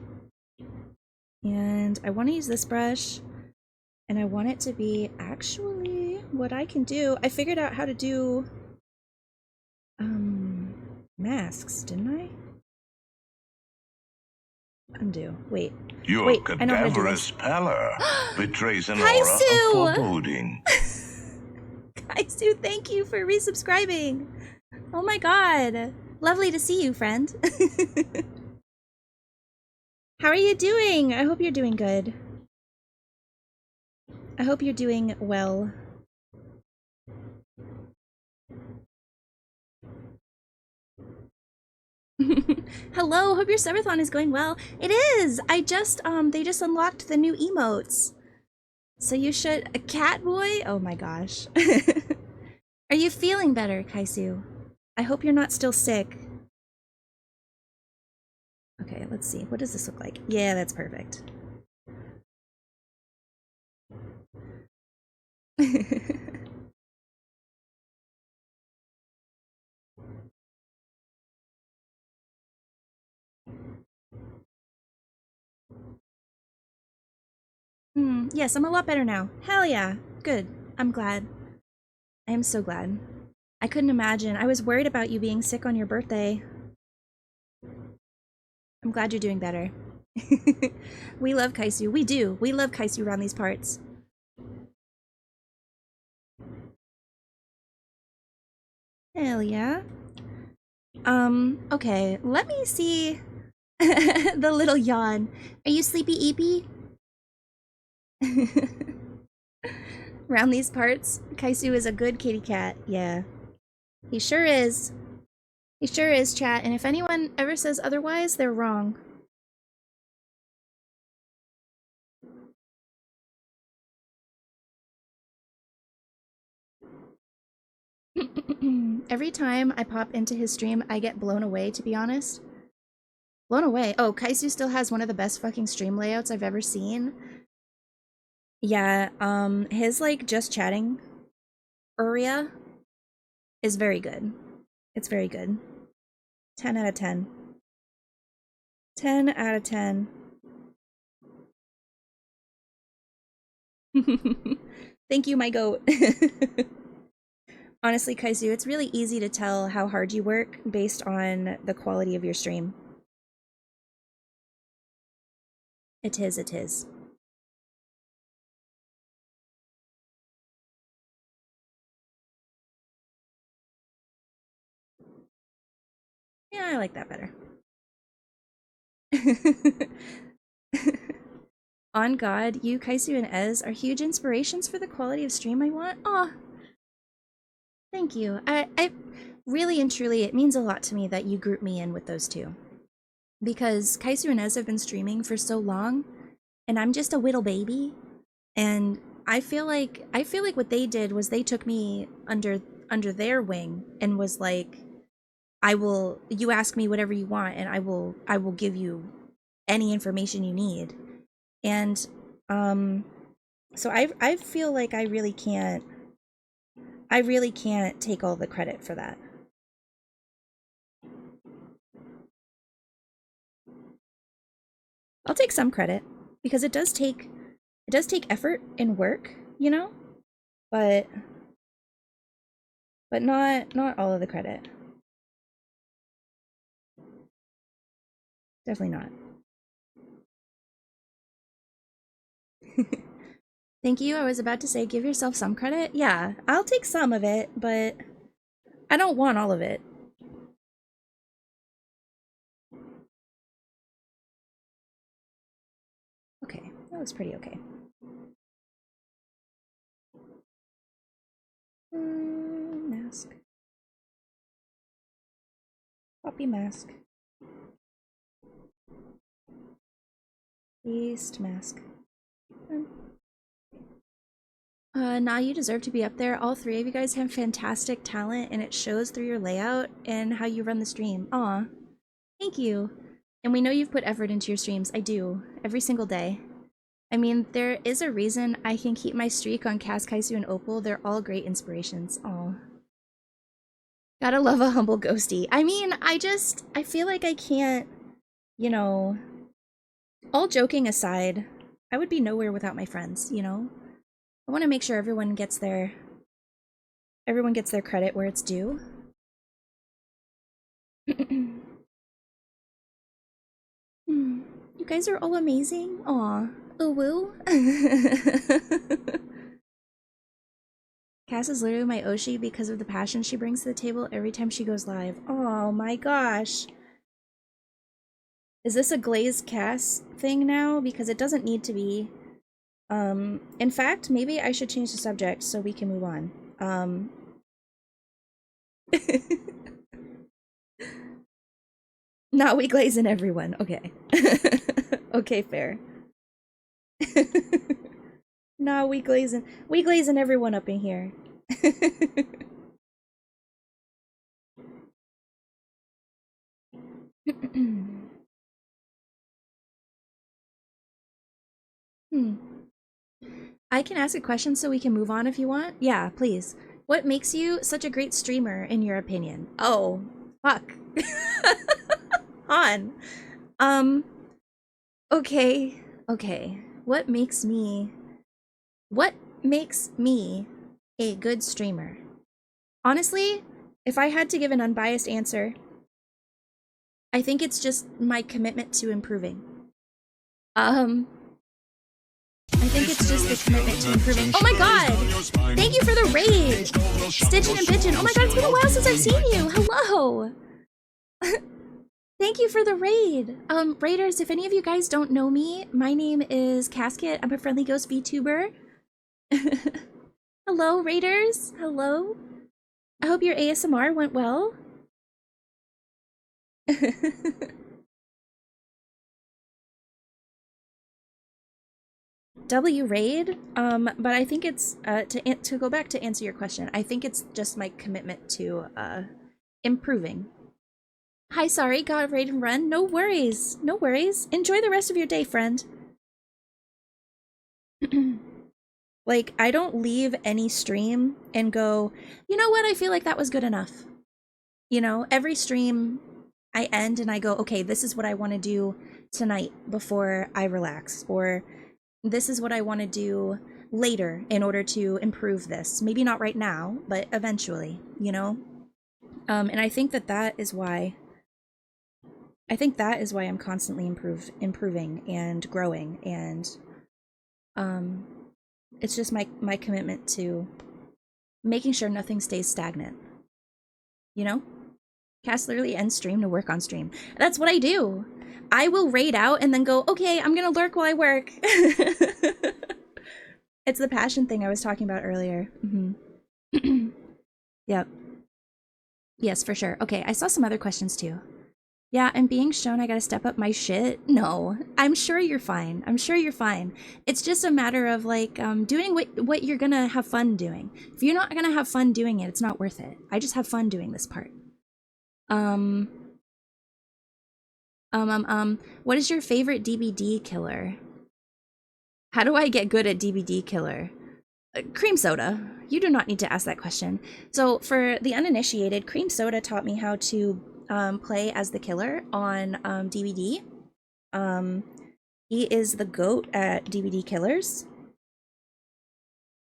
And I want to use this brush, and I want it to be actually what I can do. I figured out how to do masks, didn't I? Undo. Wait. Your Wait, I know how to do cadaverous this. pallor betrays an aura Kaisu! of foreboding. Kaisu, thank you for resubscribing. Oh my god. Lovely to see you, friend. How are you doing? I hope you're doing good. I hope you're doing well. Hello, hope your Subathon is going well. It is! I just, they just unlocked the new emotes. So you should, a cat boy? Oh my gosh. Are you feeling better, Kaisu? I hope you're not still sick. Okay, let's see. What does this look like? Yeah, that's perfect. Yes, I'm a lot better now. Hell yeah. Good. I'm glad. I am so glad. I couldn't imagine. I was worried about you being sick on your birthday. I'm glad you're doing better. We love Kaisu. We do. We love Kaisu around these parts. Hell yeah. Okay. Let me see the little yawn. Are you sleepy eepy? Around these parts, Kaisu is a good kitty cat. Yeah. He sure is. He sure is, chat. And if anyone ever says otherwise, they're wrong. Every time I pop into his stream, I get blown away, to be honest. Blown away. Oh, Kaisu still has one of the best fucking stream layouts I've ever seen. Yeah, his, like, just chatting area is very good. It's very good. 10 out of 10. 10 out of 10. Thank you, my goat. Honestly, Kaizu, it's really easy to tell how hard you work based on the quality of your stream. It is, it is. Yeah, I like that better. On God, you, Kaisu, and Ez are huge inspirations for the quality of stream I want. Aw, thank you. I really and truly, it means a lot to me that you group me in with those two. Because Kaisu and Ez have been streaming for so long, and I'm just a little baby. And I feel like what they did was they took me under their wing and was like, you ask me whatever you want and I will give you any information you need. And so I feel like I really can't take all the credit for that. I'll take some credit because it does take effort and work, you know? But not all of the credit. Definitely not. Thank you. I was about to say give yourself some credit. Yeah, I'll take some of it, but I don't want all of it. Okay, that was pretty okay. Mask. Copy mask. Paste mask. Nah, you deserve to be up there. All three of you guys have fantastic talent, and it shows through your layout and how you run the stream. Aw, thank you. And we know you've put effort into your streams. I do, every single day. I mean, there is a reason I can keep my streak on Cass, Kaisu, and Opal. They're all great inspirations. Aw. Gotta love a humble ghosty. I mean, I feel like I can't, you know, all joking aside, I would be nowhere without my friends, you know? I want to make sure everyone gets their credit where it's due. You guys are all amazing. Aw. Oh woo. Cass is literally my Oshi because of the passion she brings to the table every time she goes live. Oh my gosh. Is this a glazed Cass thing now? Because it doesn't need to be. In fact, maybe I should change the subject so we can move on. Not we glazing everyone. Okay. Okay, fair. Nah, we glazing everyone up in here. I can ask a question so we can move on if you want. Yeah, please. What makes you such a great streamer in your opinion? Oh, fuck. On. Okay. What makes me a good streamer? Honestly, if I had to give an unbiased answer, I think it's just my commitment to improving. I think it's just the commitment to improving. Oh my god! Thank you for the raid! Stitchin' and Bitchin'. Oh my god, it's been a while since I've seen you! Hello! Thank you for the raid! Raiders, if any of you guys don't know me, my name is Casket. I'm a friendly ghost VTuber. Hello, Raiders! Hello! I hope your ASMR went well. W raid, but I think it's to go back to answer your question. I think it's just my commitment to improving. Hi, sorry, got raid and run. No worries, no worries. Enjoy the rest of your day, friend. Like, I don't leave any stream and go, you know what? I feel like that was good enough. You know, every stream I end and I go, okay, this is what I want to do tonight before I relax, or this is what I want to do later in order to improve this. Maybe not right now, but eventually, you know? And I think that is why I'm constantly improving and growing, and it's just my commitment to making sure nothing stays stagnant. You know? Cast literally end stream to work on stream. That's what I do. I will raid out and then go, okay, I'm gonna lurk while I work. It's the passion thing I was talking about earlier. Mm-hmm. Yep. Yes, for sure. Okay, I saw some other questions too. Yeah, I'm being shown I gotta step up my shit. No, I'm sure you're fine. I'm sure you're fine. It's just a matter of like doing what you're gonna have fun doing. If you're not gonna have fun doing it, it's not worth it. I just have fun doing this part. What is your favorite DBD killer? How do I get good at DBD killer? Cream soda. You do not need to ask that question. So for the uninitiated, Cream Soda taught me how to play as the killer on DBD. He is the GOAT at DBD killers.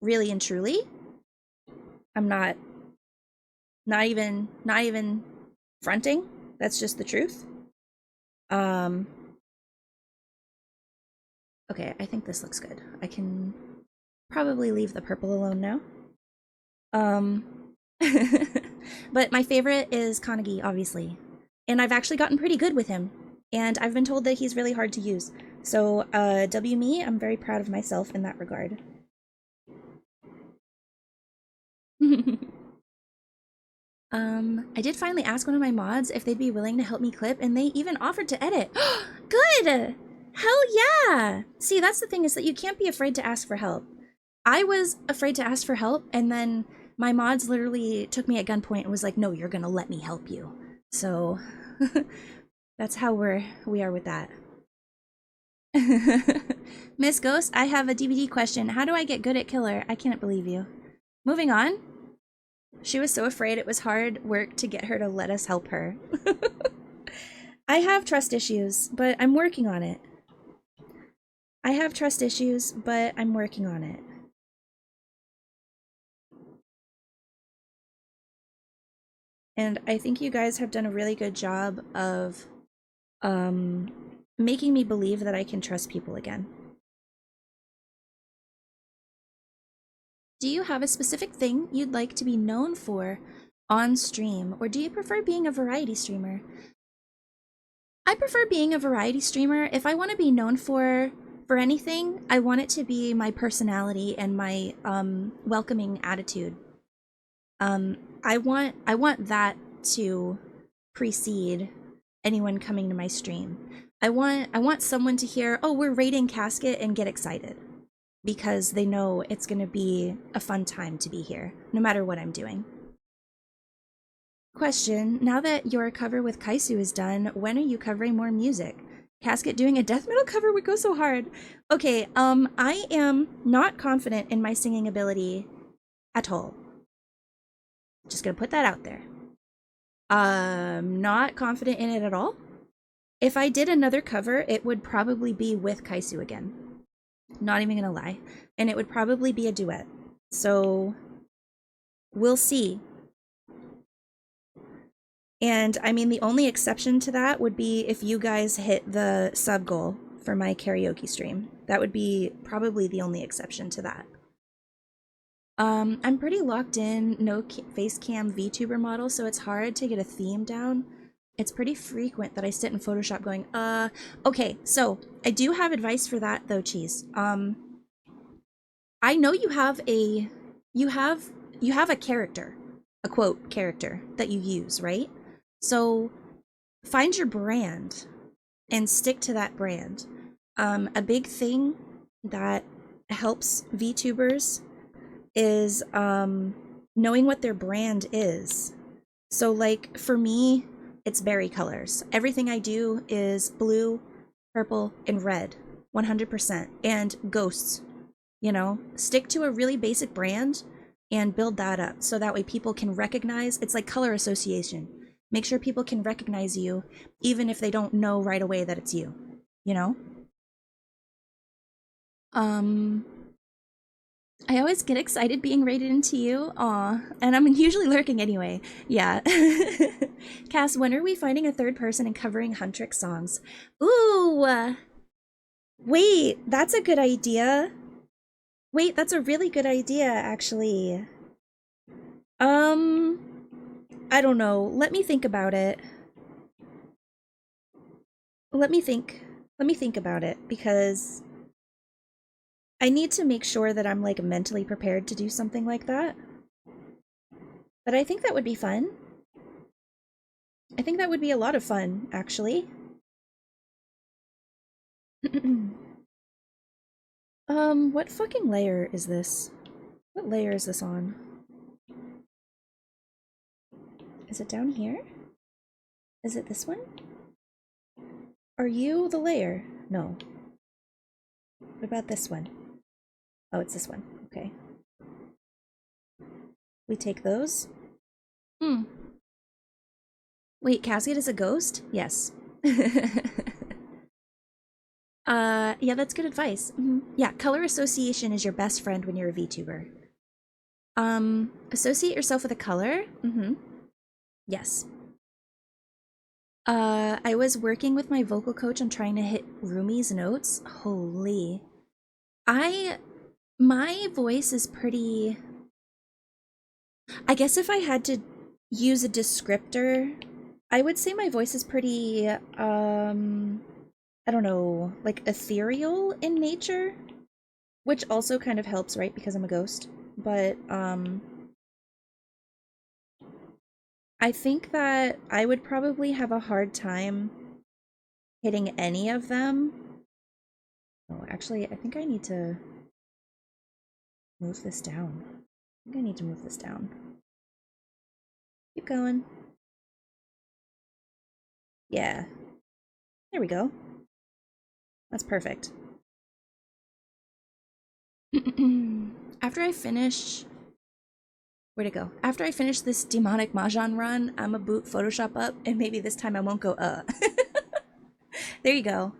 Really and truly. I'm not even fronting. That's just the truth. Okay, I think this looks good. I can probably leave the purple alone now. But my favorite is Kanagi, obviously. And I've actually gotten pretty good with him. And I've been told that he's really hard to use. So, W me, I'm very proud of myself in that regard. I did finally ask one of my mods if they'd be willing to help me clip, and they even offered to edit. Good! Hell yeah! See, that's the thing, is that you can't be afraid to ask for help. I was afraid to ask for help, and then my mods literally took me at gunpoint and was like, no, you're gonna let me help you. So, that's how we are with that. Miss Ghost, I have a DVD question. How do I get good at killer? I can't believe you. Moving on. She was so afraid it was hard work to get her to let us help her. I have trust issues, but I'm working on it. I have trust issues, but I'm working on it. And I think you guys have done a really good job of making me believe that I can trust people again. Do you have a specific thing you'd like to be known for on stream, or do you prefer being a variety streamer? I prefer being a variety streamer. If I want to be known for anything, I want it to be my personality and my welcoming attitude. I want that to precede anyone coming to my stream. I want someone to hear, oh, we're raiding Casket, and get excited, because they know it's gonna be a fun time to be here, no matter what I'm doing. Question, now that your cover with Kaisu is done, when are you covering more music? Casket doing a death metal cover would go so hard. Okay, I am not confident in my singing ability at all. Just gonna put that out there. Not confident in it at all. If I did another cover, it would probably be with Kaisu again. Not even gonna lie. And it would probably be a duet. So, we'll see. And I mean, the only exception to that would be if you guys hit the sub goal for my karaoke stream. That would be probably the only exception to that. I'm pretty locked in, no face cam VTuber model, so it's hard to get a theme down. It's pretty frequent that I sit in Photoshop going, okay, so I do have advice for that though, Cheese. I know you have a character, a quote character that you use, right? So find your brand and stick to that brand. A big thing that helps VTubers is knowing what their brand is. So like for me, it's berry colors. Everything I do is blue, purple, and red, 100%. And ghosts, you know? Stick to a really basic brand and build that up so that way people can recognize. It's like color association. Make sure people can recognize you even if they don't know right away that it's you, you know? I always get excited being raided into you. Aw. And I'm usually lurking anyway. Yeah. Cass, when are we finding a third person and covering Huntrix songs? Ooh! Wait, that's a good idea. Wait, that's a really good idea, actually. I don't know. Let me think about it. Let me think. Let me think about it, because I need to make sure that I'm, like, mentally prepared to do something like that. But I think that would be fun. I think that would be a lot of fun, actually. What fucking layer is this? What layer is this on? Is it down here? Is it this one? Are you the layer? No. What about this one? Oh, it's this one. Okay. We take those. Wait, Casket is a ghost? Yes. Yeah, that's good advice. Yeah, color association is your best friend when you're a VTuber. Associate yourself with a color? Yes. I was working with my vocal coach on trying to hit Rumi's notes. Holy. My voice is pretty... I guess if I had to use a descriptor, I would say my voice is pretty, I don't know, like ethereal in nature, which also kind of helps, right? Because I'm a ghost. But, I think that I would probably have a hard time hitting any of them. Oh, actually, I think I need to move this down. I think I need to move this down. Keep going. Yeah. There we go. That's perfect. After I finish... Where'd it go? After I finish this demonic Mahjong run, I'ma boot Photoshop up, and maybe this time I won't go, There you go.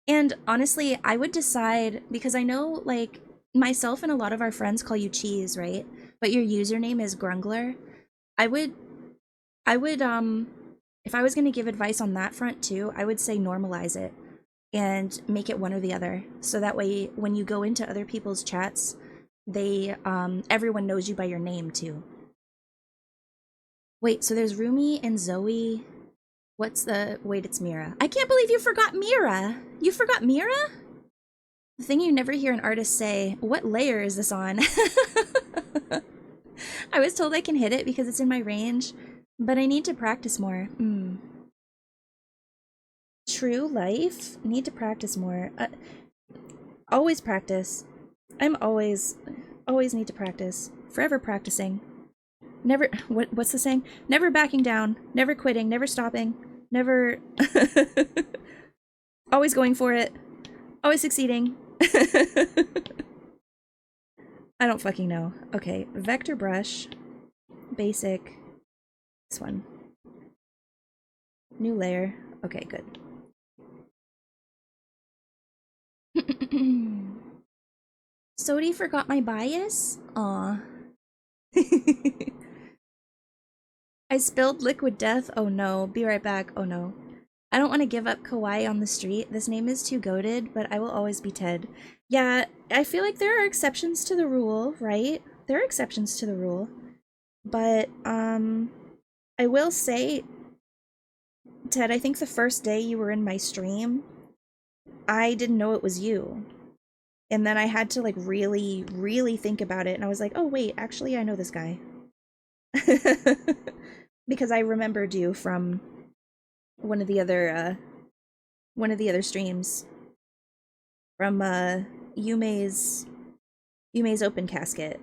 And honestly, I would decide, because I know, like, myself and a lot of our friends call you Cheese, right? But your username is Grungler. I would, if I was gonna give advice on that front too, I would say normalize it and make it one or the other. So that way, when you go into other people's chats, they, everyone knows you by your name too. Wait, so there's Rumi and Zoe. What's the... Wait, it's Mira. I can't believe you forgot Mira! You forgot Mira? The thing you never hear an artist say, what layer is this on? I was told I can hit it because it's in my range, but I need to practice more. True life? Need to practice more. Always practice. I'm always need to practice. Forever practicing. Never... What's the saying? Never backing down. Never quitting. Never stopping. Never... Always going for it. Always succeeding. I don't fucking know. Okay, vector brush. Basic. This one. New layer. Okay, good. Sodi forgot my bias? Aw. I spilled liquid death. Oh no. Be right back. Oh no. I don't want to give up Kawaii on the street. This name is too goated, but I will always be Ted. Yeah, I feel like there are exceptions to the rule, right? There are exceptions to the rule. But, I will say, Ted, I think the first day you were in my stream, I didn't know it was you. And then I had to, like, really, really think about it, and I was like, oh, wait, actually, I know this guy. Because I remembered you from one of the other streams. From, Yume's open casket.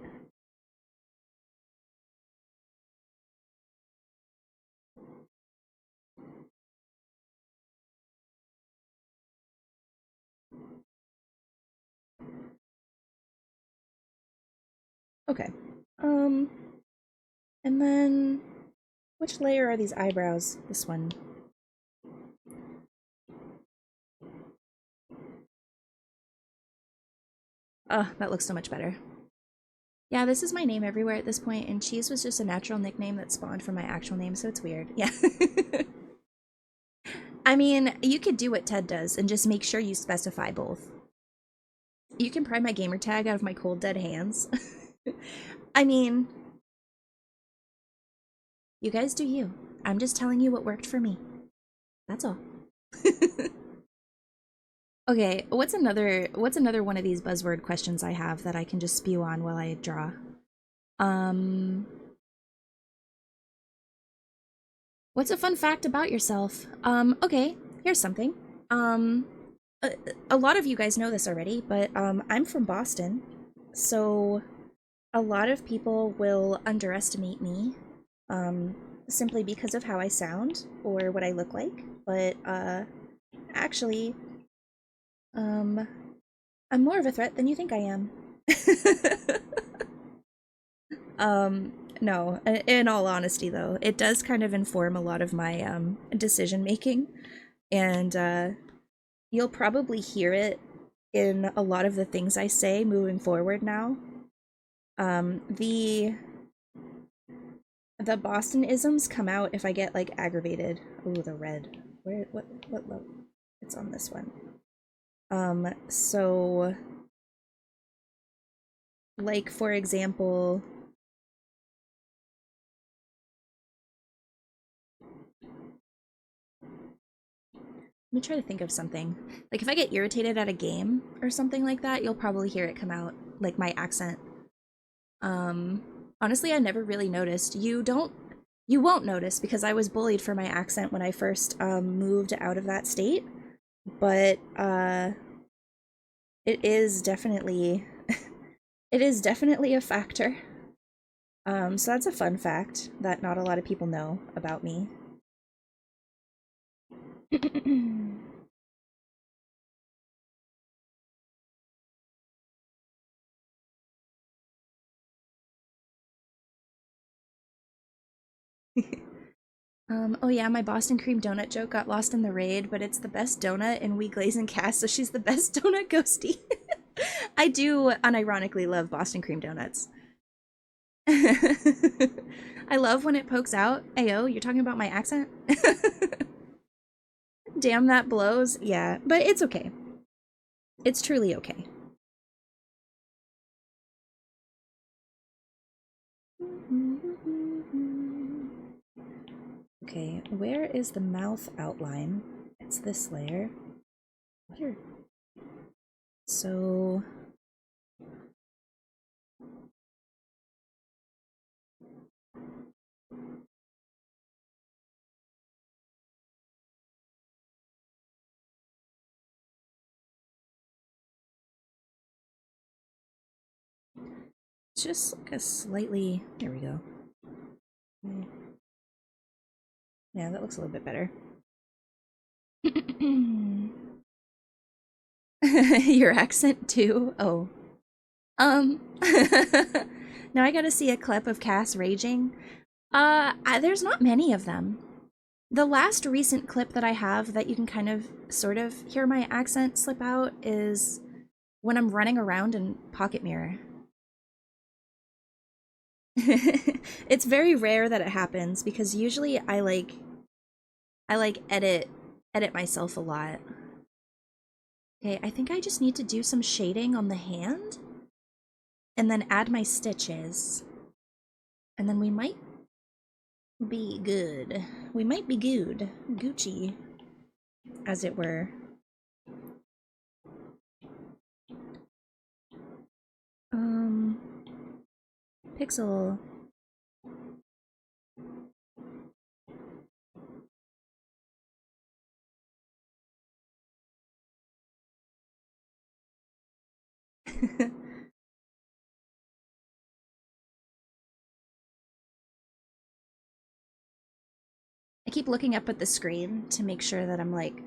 Okay. And then, which layer are these eyebrows? This one. Oh, that looks so much better. Yeah, this is my name everywhere at this point, and Cheese was just a natural nickname that spawned from my actual name, so it's weird. Yeah. I mean, you could do what Ted does and just make sure you specify both. You can pry my gamer tag out of my cold dead hands. I mean, you guys do you. I'm just telling you what worked for me. That's all. Okay, what's another one of these buzzword questions I have that I can just spew on while I draw? What's a fun fact about yourself? Okay, here's something. A lot of you guys know this already, but I'm from Boston, so a lot of people will underestimate me, simply because of how I sound or what I look like. But actually, I'm more of a threat than you think I am. No, in all honesty though, it does kind of inform a lot of my decision making, and you'll probably hear it in a lot of the things I say moving forward now. The Boston-isms come out if I get like aggravated. Ooh, the red. Where what level? It's on this one. So like for example, let me try to think of something. Like if I get irritated at a game or something like that, you'll probably hear it come out, like my accent. Honestly, I never really noticed. You won't notice because I was bullied for my accent when I first moved out of that state, but it is definitely it is definitely a factor. So that's a fun fact that not a lot of people know about me. Oh yeah, my Boston cream donut joke got lost in the raid, but it's the best donut and we glaze and cast, so she's the best donut ghosty. I do unironically love Boston cream donuts. I love when it pokes out. Ayo, you're talking about my accent? Damn, that blows. Yeah, but it's okay. It's truly okay. Okay, where is the mouth outline? It's this layer. What are... So... It's just like a slightly... There we go. Yeah, that looks a little bit better. Your accent too? Oh. Now I gotta see a clip of Cass raging. There's not many of them. The last recent clip that I have that you can kind of sort of hear my accent slip out is when I'm running around in Pocket Mirror. It's very rare that it happens because usually I edit myself a lot. Okay, I think I just need to do some shading on the hand and then add my stitches. And then we might be good. We might be good. Gucci, as it were. Pixel. I keep looking up at the screen to make sure that I'm like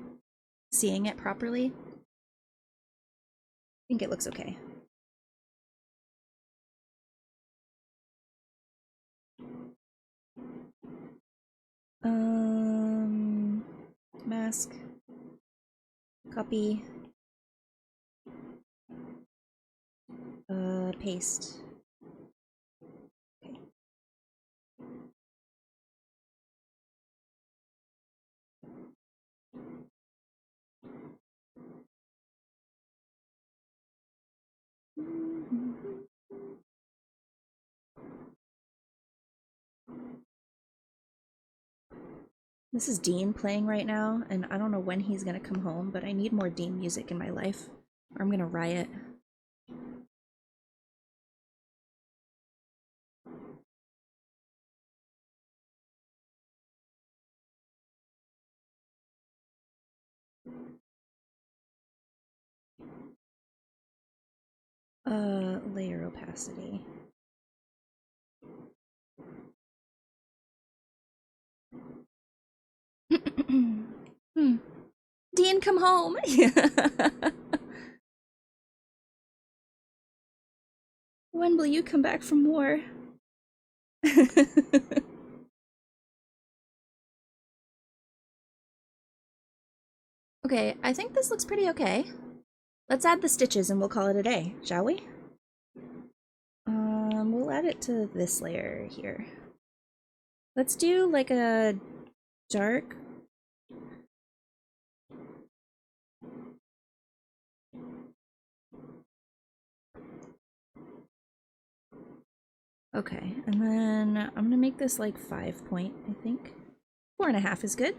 seeing it properly. I think it looks okay. Mask. Copy. Paste. This is Dean playing right now, and I don't know when he's gonna come home, but I need more Dean music in my life, or I'm gonna riot. Layer opacity. Dean, come home! When will you come back from war? Okay, I think this looks pretty okay. Let's add the stitches and we'll call it a day, shall we? We'll add it to this layer here. Let's do like a dark. Okay, and then I'm gonna make this like 5 point, I think. 4.5 is good.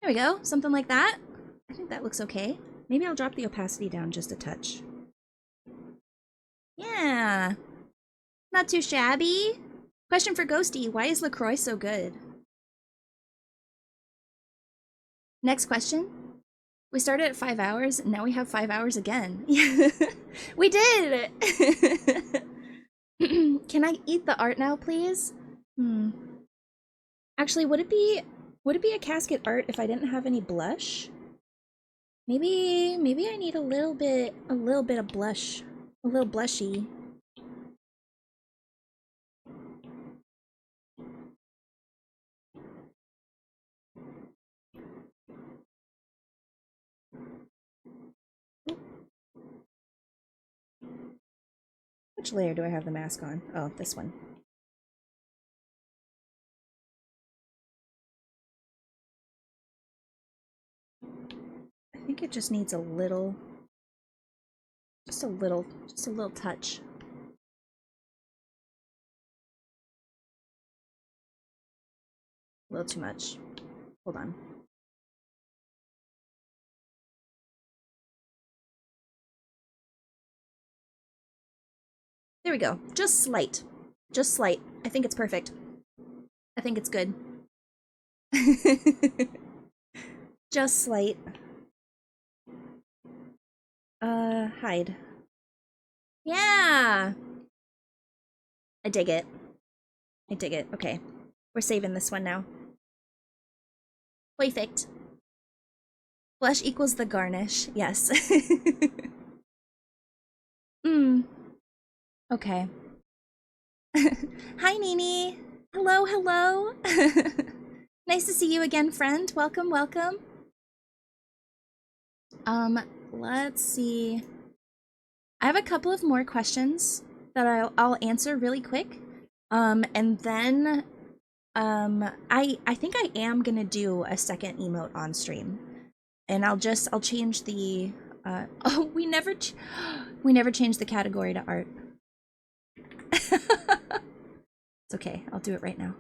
There we go, something like that. I think that looks okay. Maybe I'll drop the opacity down just a touch. Yeah, not too shabby. Question for Ghosty, why is LaCroix so good? Next question. We started at 5 hours, and now we have 5 hours again. We did! Can I eat the art now, please? Actually, would it be a casket art if I didn't have any blush? Maybe I need a little bit of blush. A little blushy. Which layer do I have the mask on? Oh, this one. I think it just needs a little, just a little touch. A little too much. Hold on. There we go. Just slight. Just slight. I think it's perfect. I think it's good. Just slight. Hide. Yeah! I dig it. I dig it. Okay. We're saving this one now. Perfect. Blush equals the garnish. Yes. Okay. Hi, Nini. Hello, hello. Nice to see you again, friend. Welcome, welcome. Let's see. I have a couple of more questions that I'll answer really quick. And then I think I am gonna do a second emote on stream. And I'll change the oh, we never changed the category to art. It's okay. I'll do it right now.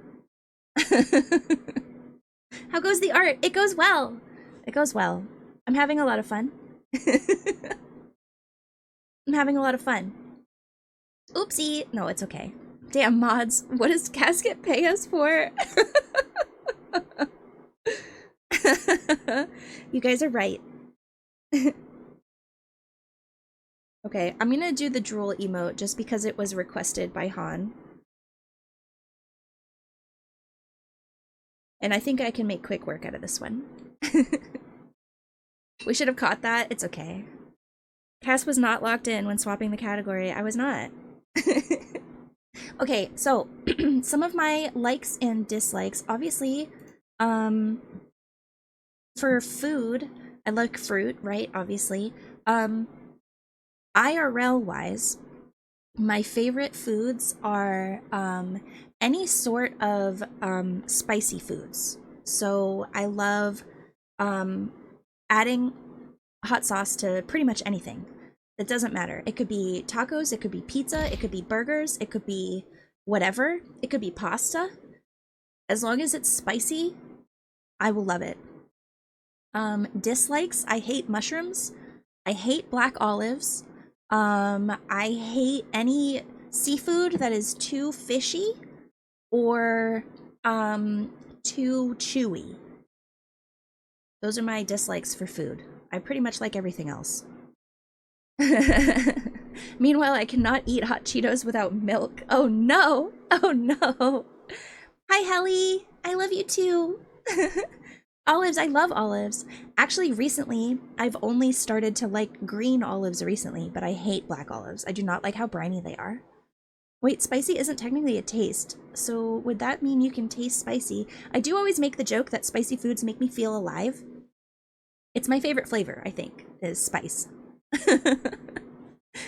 How goes the art? It goes well. It goes well. I'm having a lot of fun. I'm having a lot of fun. Oopsie. No, it's okay. Damn, mods. What does Casket pay us for? You guys are right. Okay, I'm gonna do the drool emote just because it was requested by Han. And I think I can make quick work out of this one. We should have caught that. It's okay. Cass was not locked in when swapping the category. I was not. Okay, so some of my likes and dislikes. Obviously, for food, I like fruit, right? Obviously. IRL wise, my favorite foods are any sort of spicy foods. So I love adding hot sauce to pretty much anything. It doesn't matter. It could be tacos, it could be pizza, it could be burgers, it could be whatever. It could be pasta. As long as it's spicy, I will love it. Dislikes, I hate mushrooms. I hate black olives. I hate any seafood that is too fishy or too chewy. Those are my dislikes for food. I pretty much like everything else. Meanwhile, I cannot eat hot Cheetos without milk. Oh no! Oh no! Hi, Helly! I love you too! Olives, I love olives. Actually, recently, I've only started to like green olives recently, but I hate black olives. I do not like how briny they are. Wait, spicy isn't technically a taste, so would that mean you can taste spicy? I do always make the joke that spicy foods make me feel alive. It's my favorite flavor, I think, is spice.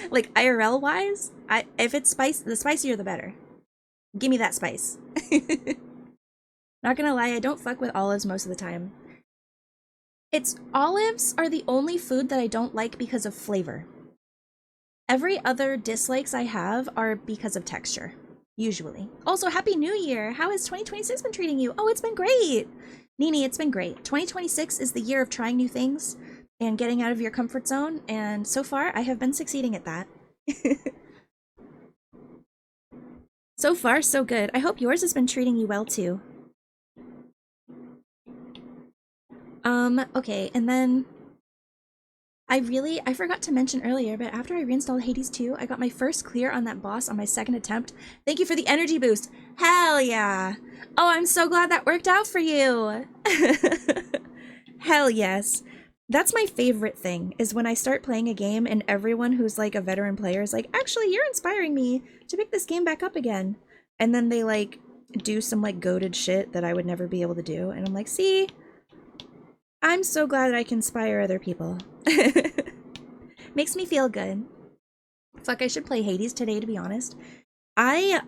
Like IRL wise, if it's spice, the spicier the better. Give me that spice. Not gonna lie, I don't fuck with olives most of the time. Olives are the only food that I don't like because of flavor. Every other dislikes I have are because of texture, usually. Also, Happy New Year! How has 2026 been treating you? Oh, it's been great! Nini, it's been great. 2026 is the year of trying new things and getting out of your comfort zone, and so far, I have been succeeding at that. So far, so good. I hope yours has been treating you well, too. Okay, and then I forgot to mention earlier, but after I reinstalled Hades 2, I got my first clear on that boss on my second attempt. Thank you for the energy boost. Hell yeah. Oh, I'm so glad that worked out for you. Hell yes. That's my favorite thing, is when I start playing a game and everyone who's like a veteran player is like, actually, you're inspiring me to pick this game back up again. And then they like do some like goated shit that I would never be able to do. And I'm like, see? I'm so glad that I can inspire other people. Makes me feel good. Fuck, I should play Hades today, to be honest. I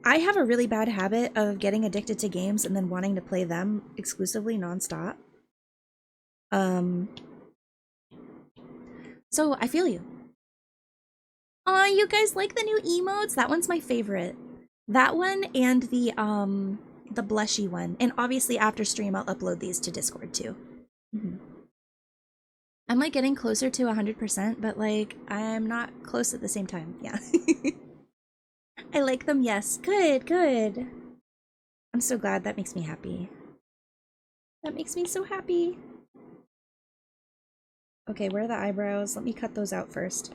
have a really bad habit of getting addicted to games and then wanting to play them exclusively nonstop. So I feel you. Aw, you guys like the new emotes? That one's my favorite. That one and the blushy one. And obviously after stream, I'll upload these to Discord too. I'm like getting closer to 100%, but like I'm not close at the same time. Yeah. I like them, yes. Good, good. I'm so glad. That makes me happy. That makes me so happy. Okay, where are the eyebrows? Let me cut those out first.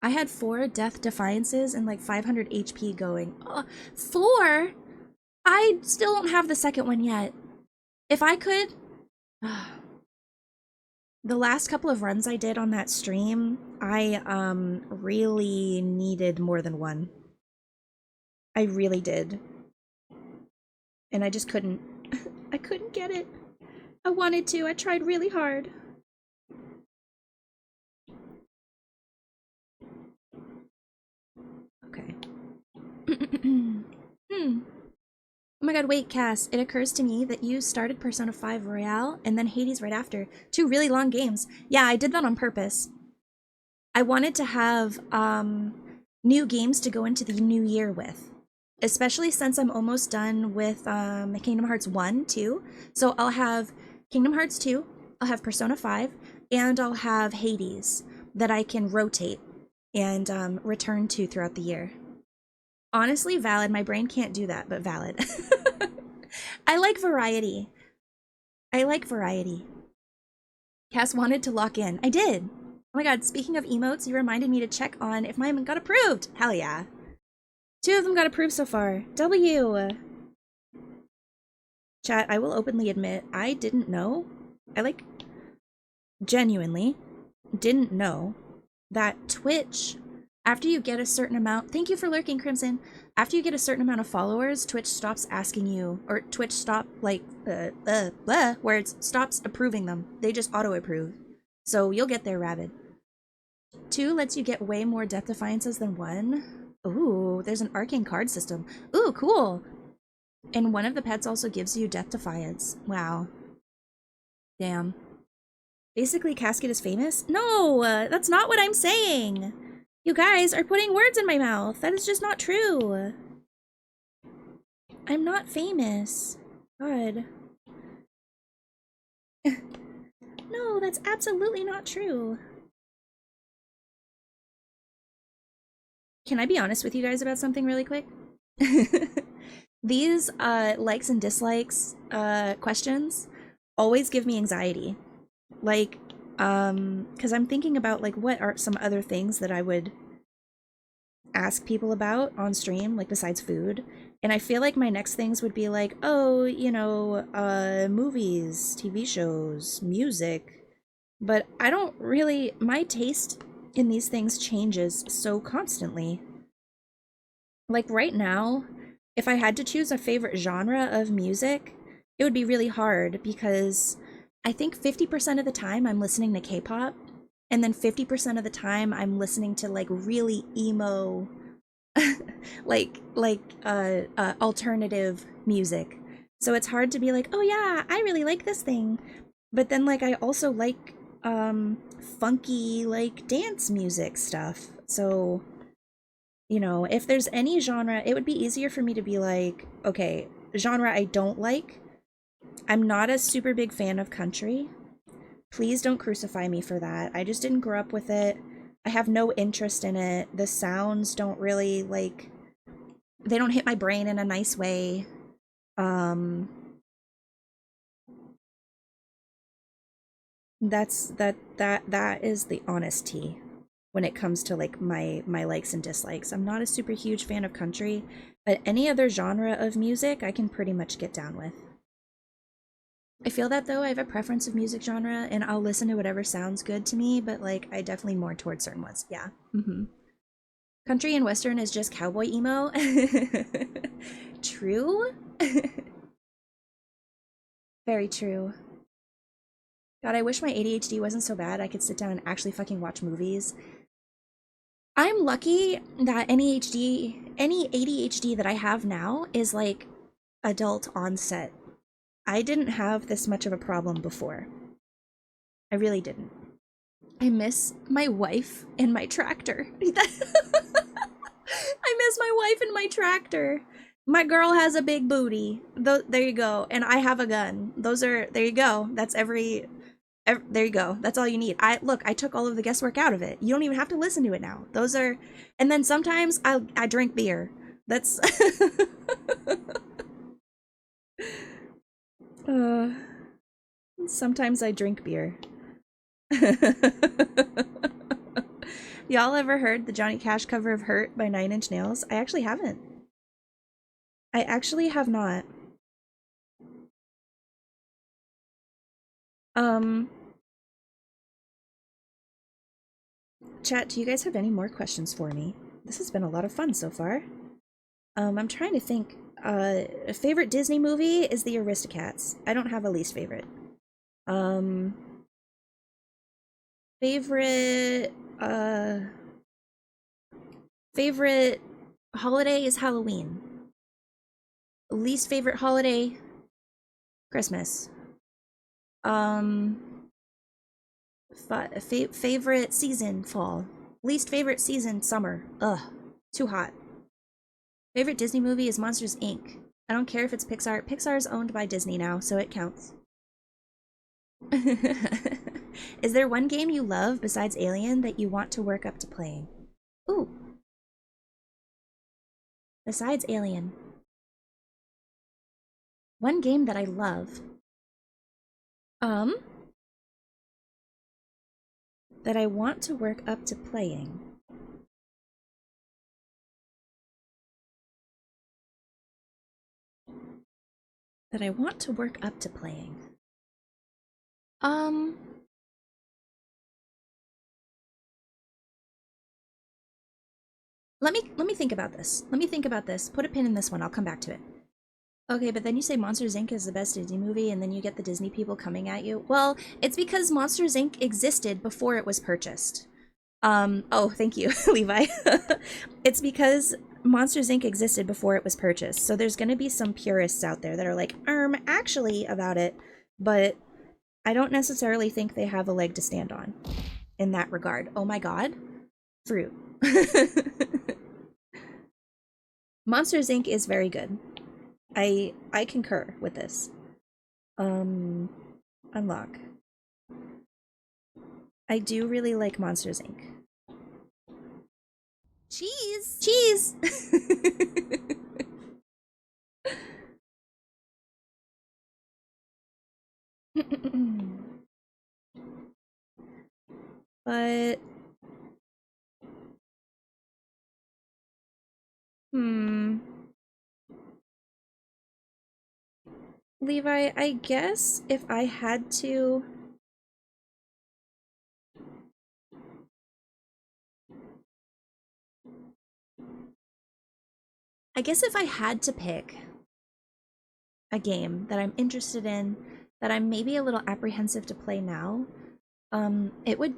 I had 4 Death Defiances and like 500 HP going. 4? I still don't have the second one yet. If I could... The last couple of runs I did on that stream, I really needed more than one. I really did. And I just couldn't. I couldn't get it. I wanted to. I tried really hard. Okay. Oh my god, wait, Cass. It occurs to me that you started Persona 5 Royale and then Hades right after. 2 really long games. Yeah, I did that on purpose. I wanted to have new games to go into the new year with. Especially since I'm almost done with Kingdom Hearts 1, 2. So I'll have Kingdom Hearts 2, I'll have Persona 5, and I'll have Hades that I can rotate and return to throughout the year. Honestly, valid. My brain can't do that, but valid. I like variety. I like variety. Cass wanted to lock in. I did. Oh my god, speaking of emotes, you reminded me to check on if mine got approved. Hell yeah. 2 of them got approved so far. W. Chat, I will openly admit, I didn't know. I genuinely didn't know that Twitch, after you get a certain amount, thank you for lurking, Crimson. After you get a certain amount of followers, Twitch stops asking you, or Twitch stops approving them. They just auto-approve. So you'll get there, Rabid. 2 lets you get way more death defiances than 1. Ooh, there's an arcane card system. Ooh, cool. And one of the pets also gives you death defiance. Wow. Damn. Basically, Casket is famous? No, that's not what I'm saying. You guys are putting words in my mouth. That is just not true. I'm not famous. God. No, that's absolutely not true. Can I be honest with you guys about something really quick? These likes and dislikes questions always give me anxiety. Like, because I'm thinking about, like, what are some other things that I would ask people about on stream, like, besides food. And I feel like my next things would be like, oh, you know, movies, TV shows, music. But I don't really, my taste in these things changes so constantly. Like right now, if I had to choose a favorite genre of music, it would be really hard because I think 50% of the time I'm listening to K-pop, and then 50% of the time I'm listening to like really emo alternative music. So it's hard to be like, oh yeah, I really like this thing. But then like I also like funky like dance music stuff. So, you know, if there's any genre, it would be easier for me to be like, okay, genre I don't like. I'm not a super big fan of country. Please don't crucify me for that. I just didn't grow up with it. I have no interest in it. The sounds don't really like, they don't hit my brain in a nice way. That is the honesty when it comes to like my likes and dislikes. I'm not a super huge fan of country, but any other genre of music I can pretty much get down with. I feel that though I have a preference of music genre and I'll listen to whatever sounds good to me, but like I definitely more towards certain ones. Yeah. Country and western is just cowboy emo. True. Very true. God, I wish my ADHD wasn't so bad I could sit down and actually fucking watch movies. I'm lucky that any ADHD that I have now is like adult onset. I didn't have this much of a problem before. I really didn't. I miss my wife and my tractor. I miss my wife and my tractor. My girl has a big booty. There you go. And I have a gun. There you go. That's there you go. That's all you need. I took all of the guesswork out of it. You don't even have to listen to it now. And then sometimes I drink beer. That's sometimes I drink beer. Y'all ever heard the Johnny Cash cover of Hurt by Nine Inch Nails? I actually haven't. I actually have not. Chat, do you guys have any more questions for me? This has been a lot of fun so far. I'm trying to think. A favorite Disney movie is The Aristocats. I don't have a least favorite. Favorite favorite holiday is Halloween. Least favorite holiday, Christmas. Favorite season, fall. Least favorite season, summer. Ugh, too hot. Favorite Disney movie is Monsters, Inc. I don't care if it's Pixar. Pixar is owned by Disney now, so it counts. Is there one game you love besides Alien that you want to work up to playing? Ooh. Besides Alien. One game that I love. That I want to work up to playing. That I want to work up to playing. Let me think about this. Let me think about this. Put a pin in this one. I'll come back to it. Okay, but then you say Monsters, Inc. is the best Disney movie, and then you get the Disney people coming at you. Well, it's because Monsters, Inc. existed before it was purchased. Oh, thank you, Levi. It's because Monsters Inc. existed before it was purchased, so there's gonna be some purists out there that are like, actually about it, but I don't necessarily think they have a leg to stand on in that regard. Oh my god. Fruit. Monsters Inc. is very good. I concur with this. Unlock. I do really like Monsters Inc. Cheese. Cheese! But hmm. Levi, I guess if I had to pick a game that I'm interested in that I'm maybe a little apprehensive to play now, it would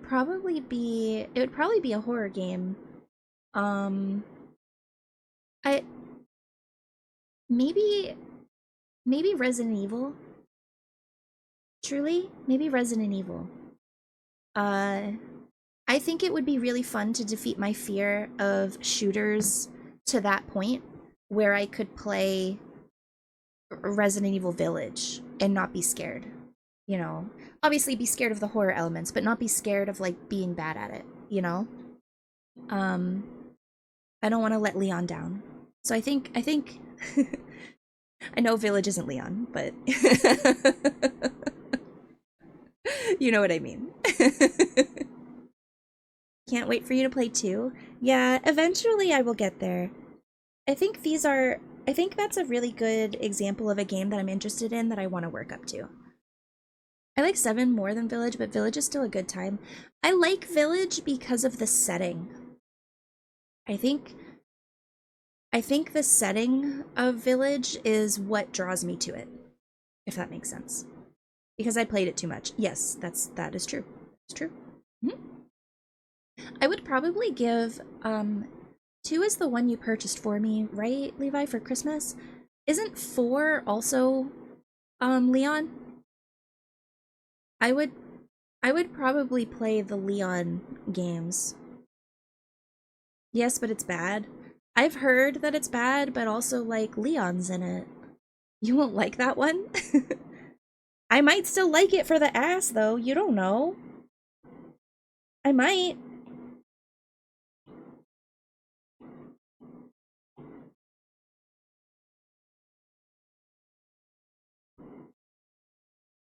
probably be a horror game. Um I maybe Resident Evil. Truly, maybe Resident Evil. Uh I think it would be really fun to defeat my fear of shooters to that point where I could play Resident Evil Village and not be scared. You know, obviously be scared of the horror elements, but not be scared of like being bad at it, you know? Um I don't want to let Leon down. So I think I know Village isn't Leon, but you know what I mean. Can't wait for you to play too. Yeah, eventually I will get there. I think that's a really good example of a game that I'm interested in that I want to work up to. I like 7 more than Village, but Village is still a good time. I like Village because of the setting. I think the setting of Village is what draws me to it, if that makes sense. Because I played it too much. Yes, that is true. It's true. Mm-hmm. I would probably give 2 is the one you purchased for me, right, Levi, for Christmas? Isn't 4 also Leon? I would probably play the Leon games. Yes, but it's bad. I've heard that it's bad, but also like Leon's in it. You won't like that one? I might still like it for the ass though. You don't know. I might.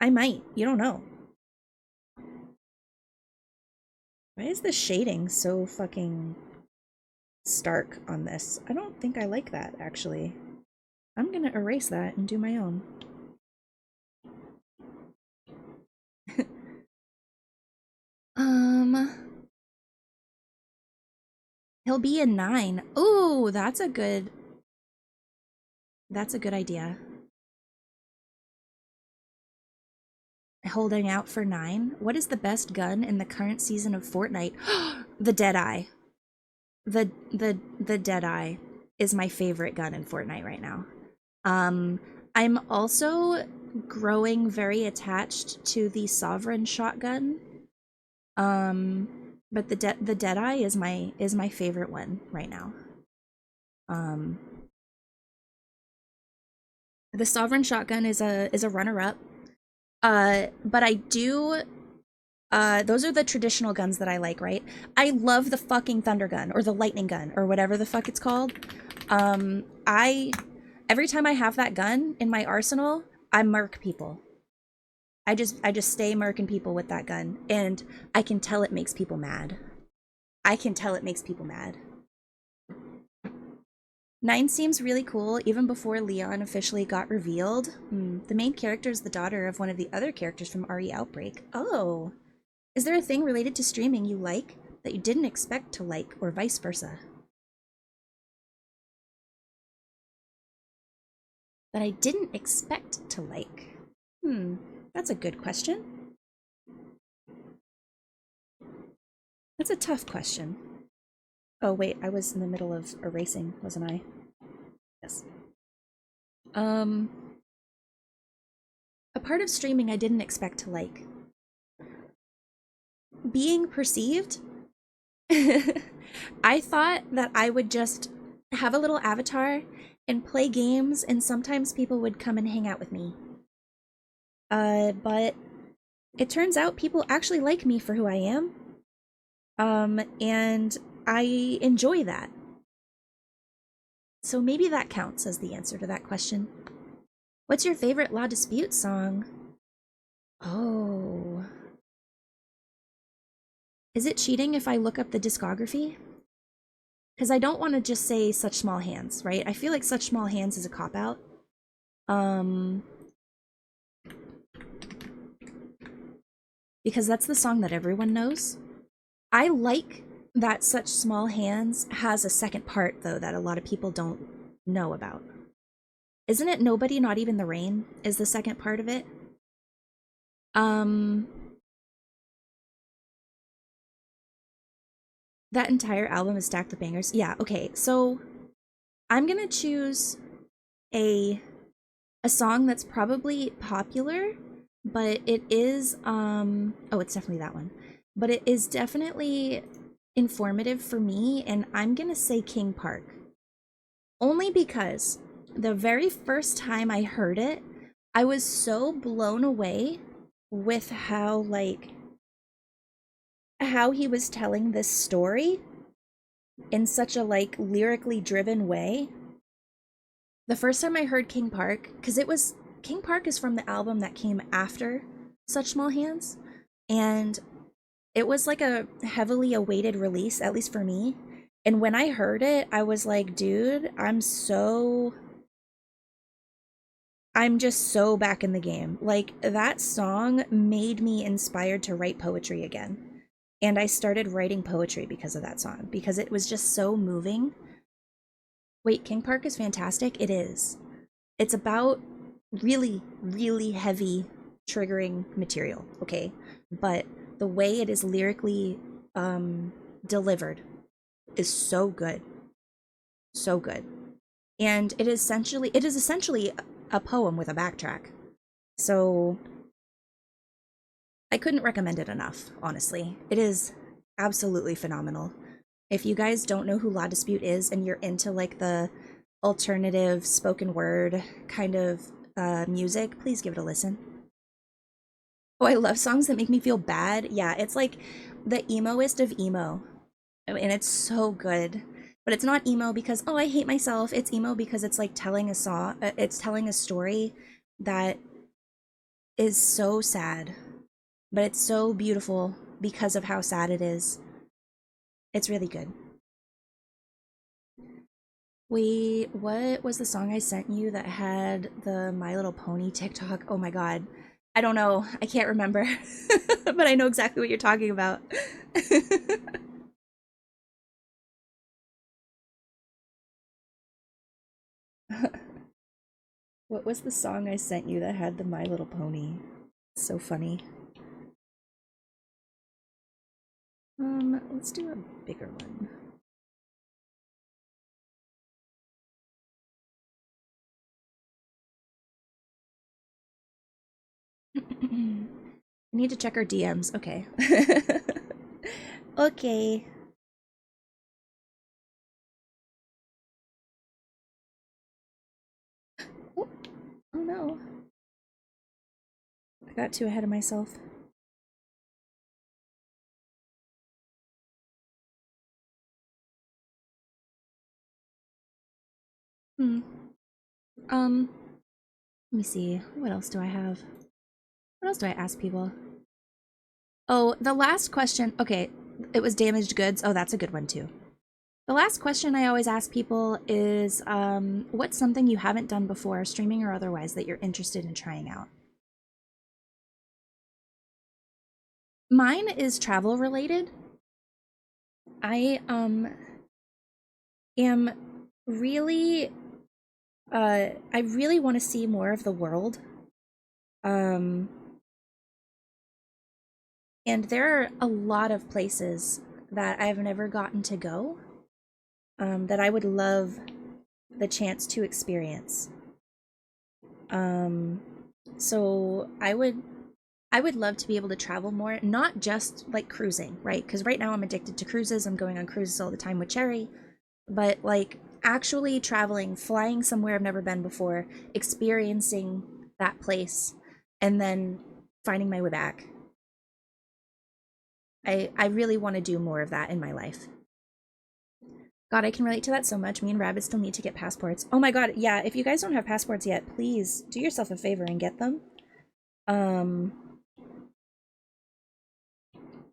I might. You don't know. Why is the shading so fucking stark on this? I don't think I like that, actually. I'm gonna erase that and do my own. He'll be a 9. Ooh, that's a good idea. Holding out for 9. What is the best gun in the current season of Fortnite? The Deadeye. The Deadeye is my favorite gun in Fortnite right now. I'm also growing very attached to the Sovereign shotgun. But the Deadeye is my favorite one right now. The Sovereign shotgun is a runner-up. But I do those are the traditional guns that I like, right? I love the fucking thunder gun or the lightning gun or whatever the fuck it's called. I every time I have that gun in my arsenal, I murk people. I just stay murking people with that gun, and I can tell it makes people mad. 9 seems really cool even before Leon officially got revealed. The main character is the daughter of one of the other characters from RE Outbreak. Oh. Is there a thing related to streaming you like that you didn't expect to like, or vice versa? That I didn't expect to like. That's a good question. That's a tough question. Oh, wait, I was in the middle of erasing, wasn't I? Yes. A part of streaming I didn't expect to like. Being perceived. I thought that I would just have a little avatar and play games, and sometimes people would come and hang out with me. But it turns out people actually like me for who I am. And I enjoy that. So maybe that counts as the answer to that question. What's your favorite La Dispute song? Oh. Is it cheating if I look up the discography? Because I don't want to just say Such Small Hands, right? I feel like Such Small Hands is a cop-out. Because that's the song that everyone knows. I like that Such Small Hands has a second part, though, that a lot of people don't know about. Isn't it Nobody, Not Even the Rain is the second part of it? That entire album is stacked with bangers. Yeah, okay, so I'm gonna choose a song that's probably popular, but it is oh, it's definitely that one. But it is definitely informative for me, and I'm gonna say King Park. Only because the very first time I heard it, I was so blown away with how he was telling this story in such a lyrically driven way. The first time I heard King Park, because King Park is from the album that came after Such Small Hands, and it was like a heavily awaited release, at least for me. And when I heard it, I was like, dude, I'm just so back in the game. Like, that song made me inspired to write poetry again. And I started writing poetry because of that song, because it was just so moving. Wait, King Park is fantastic? It is. It's about really, really heavy, triggering material, okay? But the way it is lyrically delivered is so good. So good. And it is essentially a poem with a backtrack. So I couldn't recommend it enough, honestly. It is absolutely phenomenal. If you guys don't know who La Dispute is and you're into the alternative spoken word kind of music, please give it a listen. Oh, I love songs that make me feel bad. Yeah, it's like the emoist of emo. And it's so good. But it's not emo because, oh, I hate myself. It's emo because it's telling a story that is so sad. But it's so beautiful because of how sad it is. It's really good. Wait, what was the song I sent you that had the My Little Pony TikTok? Oh my god. I don't know. I can't remember. But I know exactly what you're talking about. What was the song I sent you that had the My Little Pony? So funny. Let's do a bigger one. I need to check our DMs. Okay. Okay. Oh, oh no. I got too ahead of myself. Hmm. Let me see. What else do I have? What else do I ask people? Oh, the last question. Okay, it was damaged goods. Oh, that's a good one too. The last question I always ask people is, what's something you haven't done before, streaming or otherwise, that you're interested in trying out? Mine is travel related. I am really I really want to see more of the world. Um and there are a lot of places that I've never gotten to go, that I would love the chance to experience. So I would love to be able to travel more, not just like cruising, right? Because right now I'm addicted to cruises. I'm going on cruises all the time with Cherry, but like actually traveling, flying somewhere I've never been before, experiencing that place, and then finding my way back. I really want to do more of that in my life. God, I can relate to that so much. Me and Rabbit still need to get passports. Oh my god, yeah, if you guys don't have passports yet, please do yourself a favor and get them.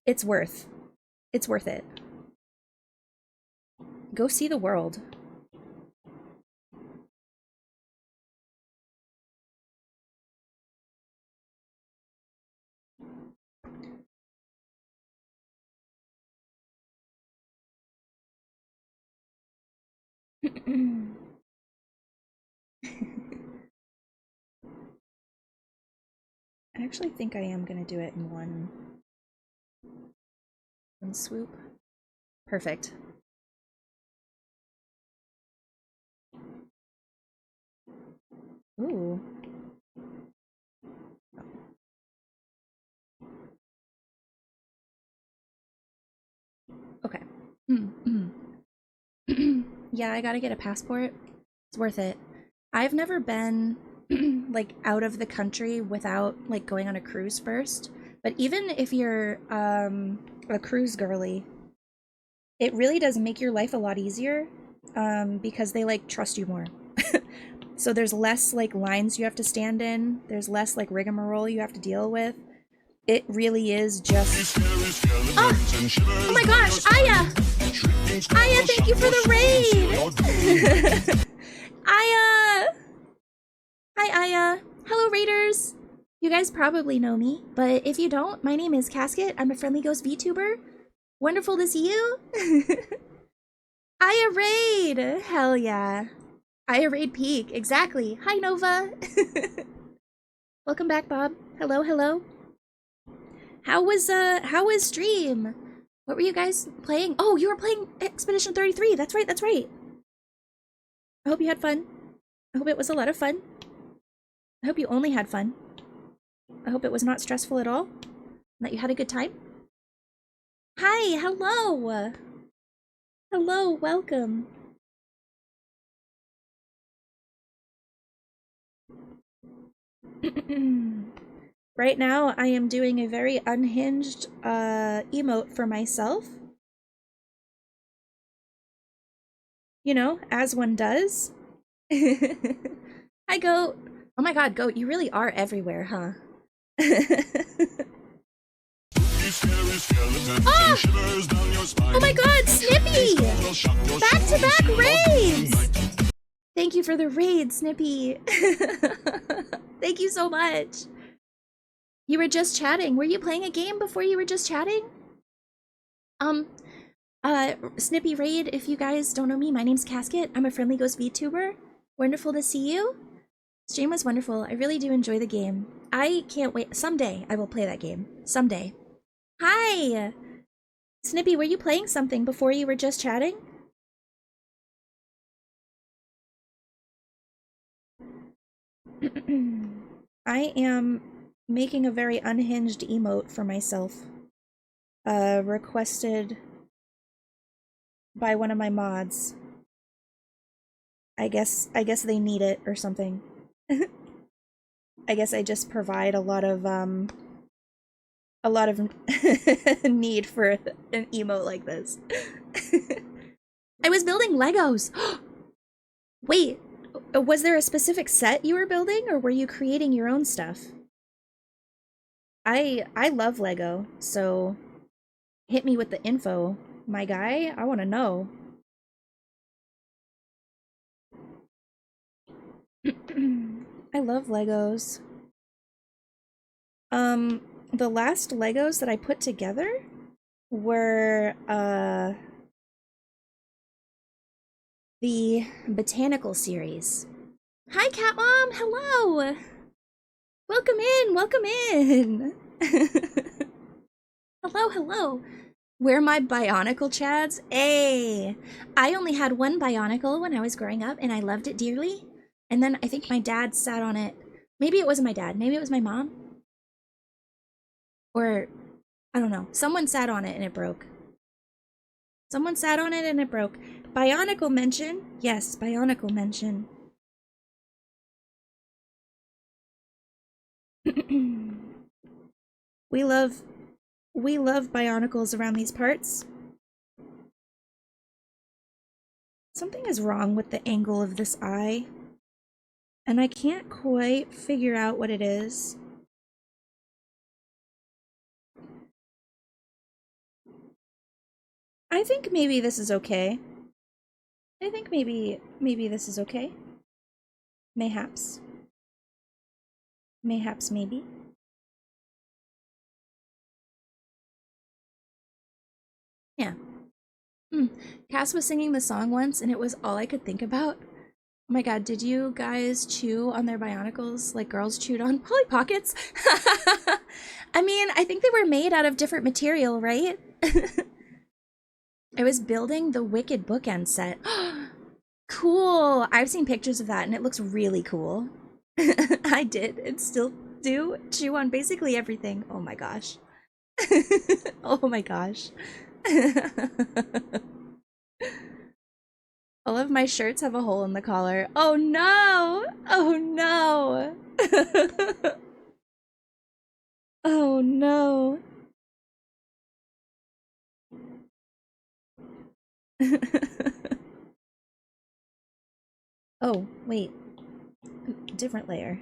It's worth it. Go see the world. I actually think I am gonna do it in one swoop. Perfect. Ooh. Okay. Yeah, I gotta get a passport. It's worth it. I've never been like out of the country without like going on a cruise first. But even if you're a cruise girly, it really does make your life a lot easier because they like trust you more. So there's less like lines you have to stand in. There's less like rigmarole you have to deal with. It really is just. Oh my gosh, Aya! Aya, thank you for the raid! Aya! Hi, Aya. Hello, raiders. You guys probably know me, but if you don't, my name is Casket. I'm a friendly ghost VTuber. Wonderful to see you. Aya raid! Hell yeah. Aya raid peak, exactly. Hi, Nova. Welcome back, Bob. Hello, hello. How was stream? What were you guys playing? Oh, you were playing Expedition 33. That's right, that's right. I hope you had fun. I hope it was a lot of fun. I hope you only had fun. I hope it was not stressful at all. And that you had a good time. Hi, hello. Hello, welcome. Right now, I am doing a very unhinged emote for myself. You know, as one does. Hi, Goat. Oh my god, Goat, you really are everywhere, huh? Oh! Oh my god, Snippy! Back-to-back raids! Thank you for the raid, Snippy. Thank you so much. You were just chatting. Were you playing a game before you were just chatting? Snippy raid, if you guys don't know me, my name's Casket. I'm a friendly ghost VTuber. Wonderful to see you. Stream was wonderful. I really do enjoy the game. I can't wait. Someday I will play that game. Someday. Hi! Snippy, were you playing something before you were just chatting? I am making a very unhinged emote for myself. Requested by one of my mods. I guess they need it or something. I guess I just provide a lot of need for an emote like this. I was building Legos. Wait, was there a specific set you were building, or were you creating your own stuff? I love Lego, so hit me with the info, my guy. I want to know. I love Legos. The last Legos that I put together were the botanical series. Hi, Cat Mom. Hello. Welcome in. Welcome in. Hello, hello. Where my Bionicle Chads? Hey! I only had one Bionicle when I was growing up, and I loved it dearly. And then I think my dad sat on it. Maybe it wasn't my dad. Maybe it was my mom. Or, I don't know. Someone sat on it and it broke. Someone sat on it and it broke. Bionicle mention? Yes, Bionicle mention. We love Bionicles around these parts. Something is wrong with the angle of this eye, and I can't quite figure out what it is. I think maybe this is okay. I think maybe this is okay. Mayhaps. Mayhaps maybe. Yeah. Cass was singing the song once, and it was all I could think about. Oh my god, did you guys chew on their Bionicles like girls chewed on Polly Pockets? I mean, I think they were made out of different material, right? I was building the Wicked Bookend set. Cool! I've seen pictures of that, and it looks really cool. I did, and still do, chew on basically everything. Oh my gosh. Oh my gosh. All of my shirts have a hole in the collar. Oh no! Oh no! Oh no! Oh, wait. Different layer.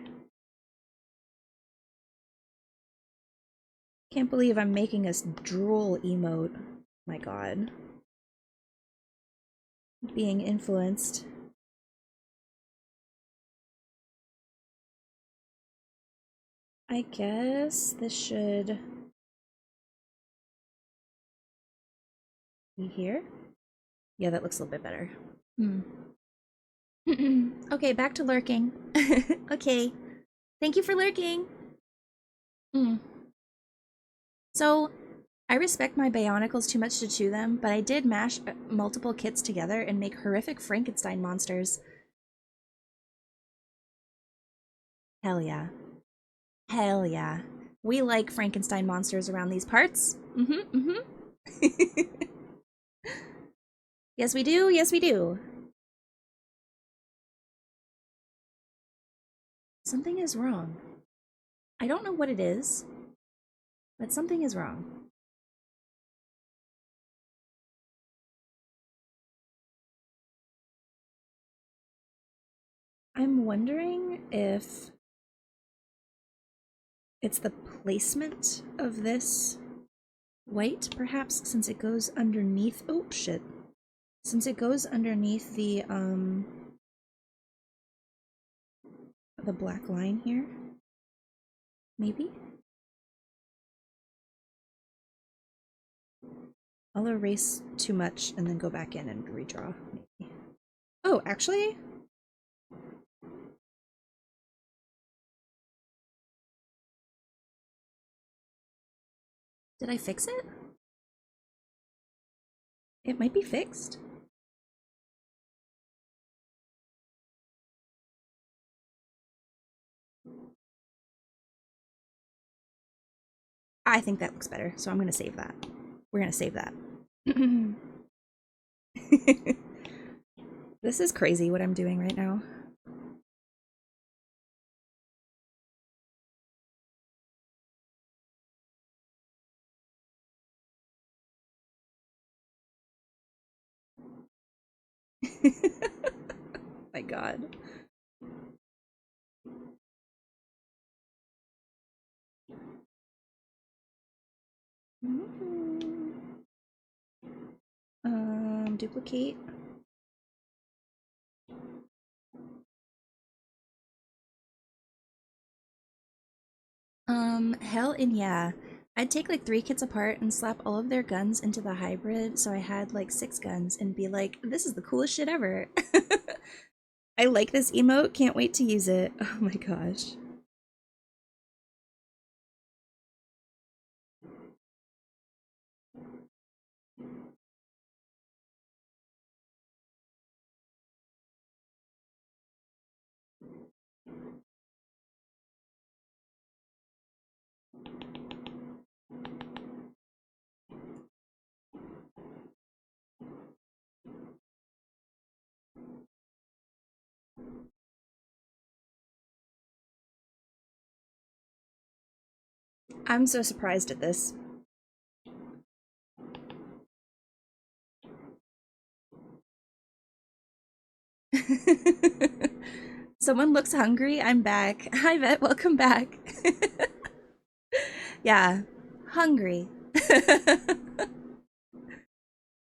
Can't believe I'm making a drool emote. My god. Being influenced. I guess this should be here. Yeah, that looks a little bit better. Okay, back to lurking. Okay. Thank you for lurking. So, I respect my Bionicles too much to chew them, but I did mash multiple kits together and make horrific Frankenstein monsters. Hell yeah. Hell yeah. We like Frankenstein monsters around these parts. Yes, we do. Yes, we do. Something is wrong. I don't know what it is, but something is wrong. I'm wondering if it's the placement of this white, perhaps, since it goes underneath. Oh, shit. Since it goes underneath the black line here. Maybe? I'll erase too much and then go back in and redraw. Maybe. Oh, actually? Did I fix it? It might be fixed. I think that looks better, so I'm going to save that. We're going to save that. This is crazy what I'm doing right now. My god. Duplicate. Hell and yeah. I'd take like 3 kits apart and slap all of their guns into the hybrid so I had like 6 guns and be like, this is the coolest shit ever. I like this emote, can't wait to use it. Oh my gosh. I'm so surprised at this. Someone looks hungry. I'm back. Hi, Vet. Welcome back. Yeah, hungry.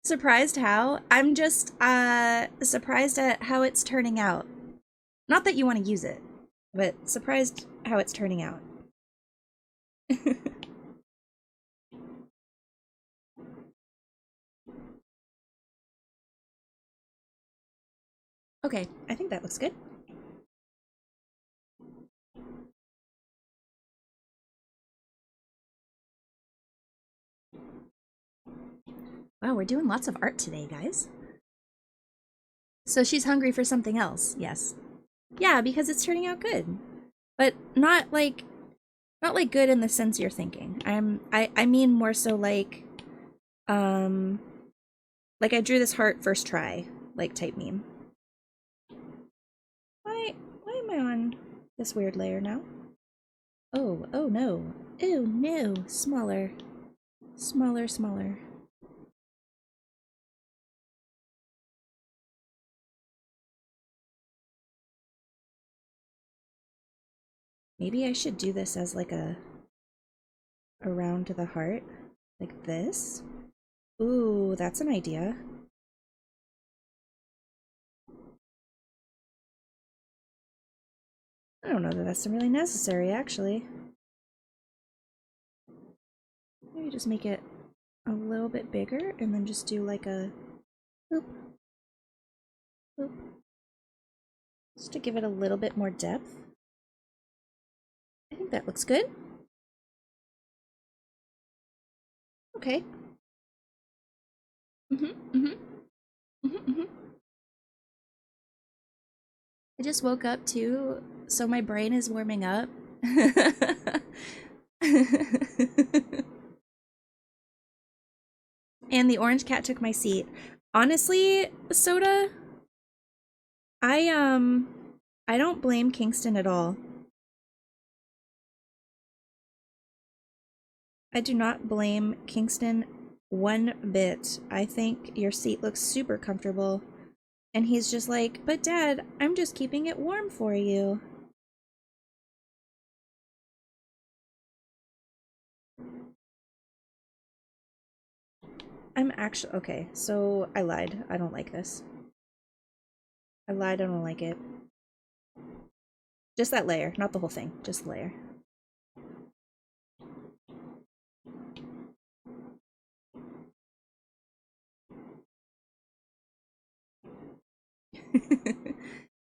Surprised how? I'm just surprised at how it's turning out. Not that you want to use it, but surprised how it's turning out. Okay, I think that looks good. Wow, we're doing lots of art today, guys. So she's hungry for something else, yes. Yeah, because it's turning out good. But not like good in the sense you're thinking. I mean more so like I drew this heart first try, like type meme. Why am I on this weird layer now? Oh no. Oh no, smaller. Smaller. Maybe I should do this as like a around the heart, like this. Ooh, that's an idea. I don't know that that's really necessary, actually. Maybe just make it a little bit bigger and then just do like a boop, boop. Just to give it a little bit more depth. I think that looks good. Okay. I just woke up too, so my brain is warming up. And the orange cat took my seat. Honestly, Soda, I don't blame Kingston at all. I do not blame Kingston one bit. I think your seat looks super comfortable. And he's just like, but Dad, I'm just keeping it warm for you. I'm actually, okay, so I lied. I don't like this. I lied, I don't like it. Just that layer, not the whole thing, just the layer.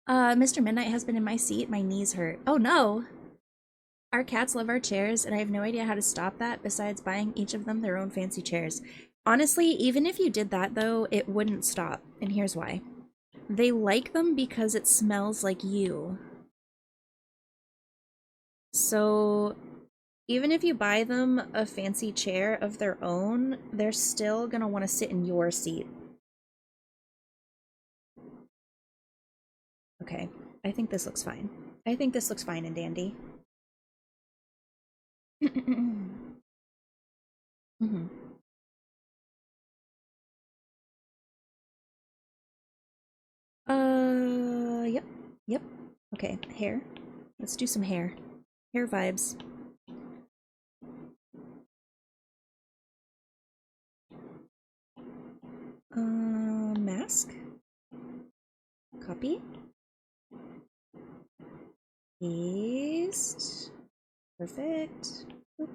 Mr. Midnight has been in my seat. My knees hurt. Oh no! Our cats love our chairs, and I have no idea how to stop that besides buying each of them their own fancy chairs. Honestly, even if you did that though, it wouldn't stop, and here's why. They like them because it smells like you. So, even if you buy them a fancy chair of their own, they're still gonna want to sit in your seat. Okay, I think this looks fine. I think this looks fine and dandy. Mm-hmm. Yep. Yep. Okay, hair. Let's do some hair. Hair vibes. Mask. Copy. Paste. Perfect. Oop.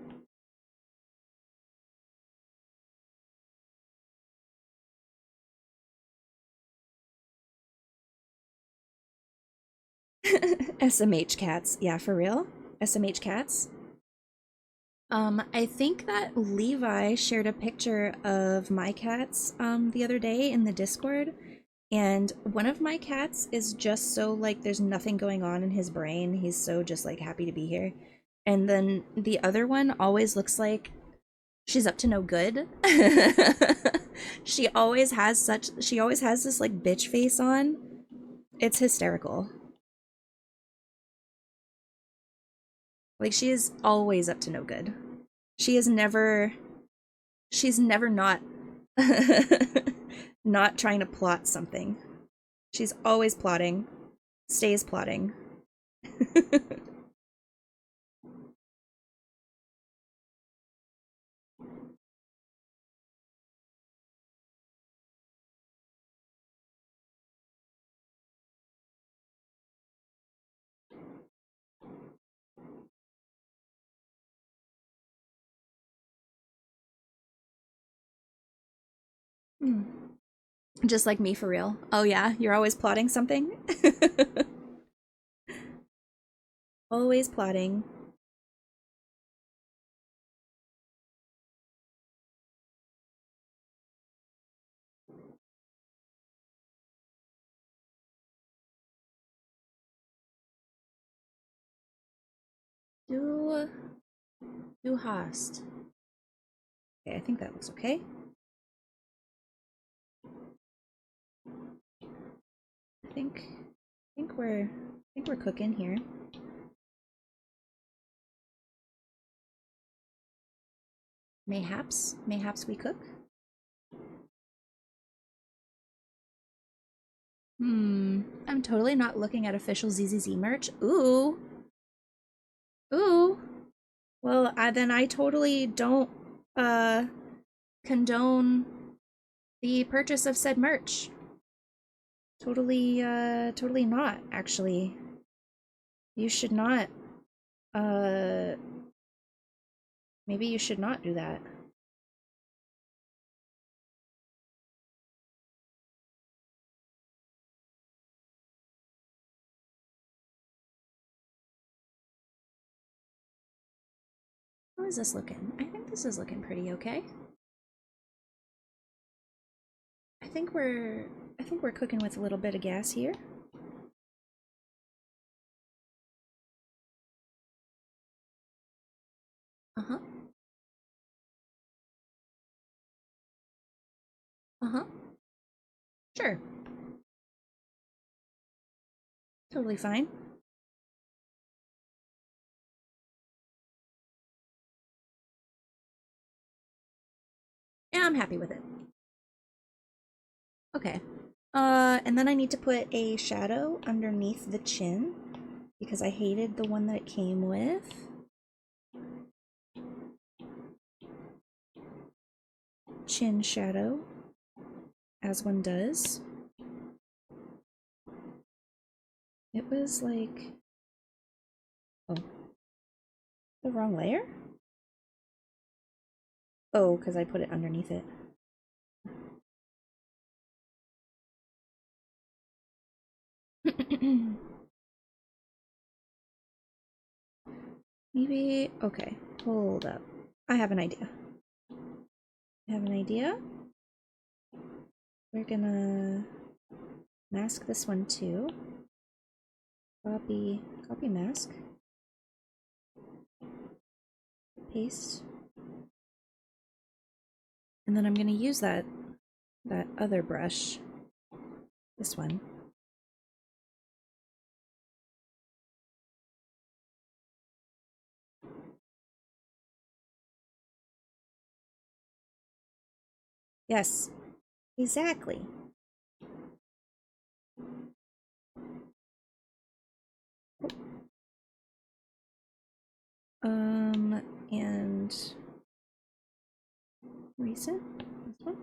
SMH cats. Yeah, for real? SMH cats? I think that Levi shared a picture of my cats the other day in the Discord, and one of my cats is just so like there's nothing going on in his brain. He's so just like happy to be here. And then the other one always looks like she's up to no good. She always has this like bitch face on. It's hysterical. Like she is always up to no good. She's never not not trying to plot something. She's always plotting, stays plotting. Hmm. Just like me for real. Oh yeah, you're always plotting something? Always plotting. Du, du hast. Okay, I think that looks okay. I think we're cooking here. Mayhaps we cook. I'm totally not looking at official ZZZ merch. Ooh. Ooh. Well, then I totally don't condone the purchase of said merch. Totally not, actually. You should not, uh, maybe you should not do that. How is this looking? I think this is looking pretty okay. I think we're cooking with a little bit of gas here. Uh-huh. Uh-huh. Sure. Totally fine. Yeah, I'm happy with it. Okay. And then I need to put a shadow underneath the chin because I hated the one that it came with. Chin shadow, as one does. It was like, oh, the wrong layer? Oh, because I put it underneath it. Maybe, okay, hold up. I have an idea. We're gonna mask this one too. Copy mask. Paste. And then I'm gonna use that other brush. This one. Yes, exactly. And reset this one.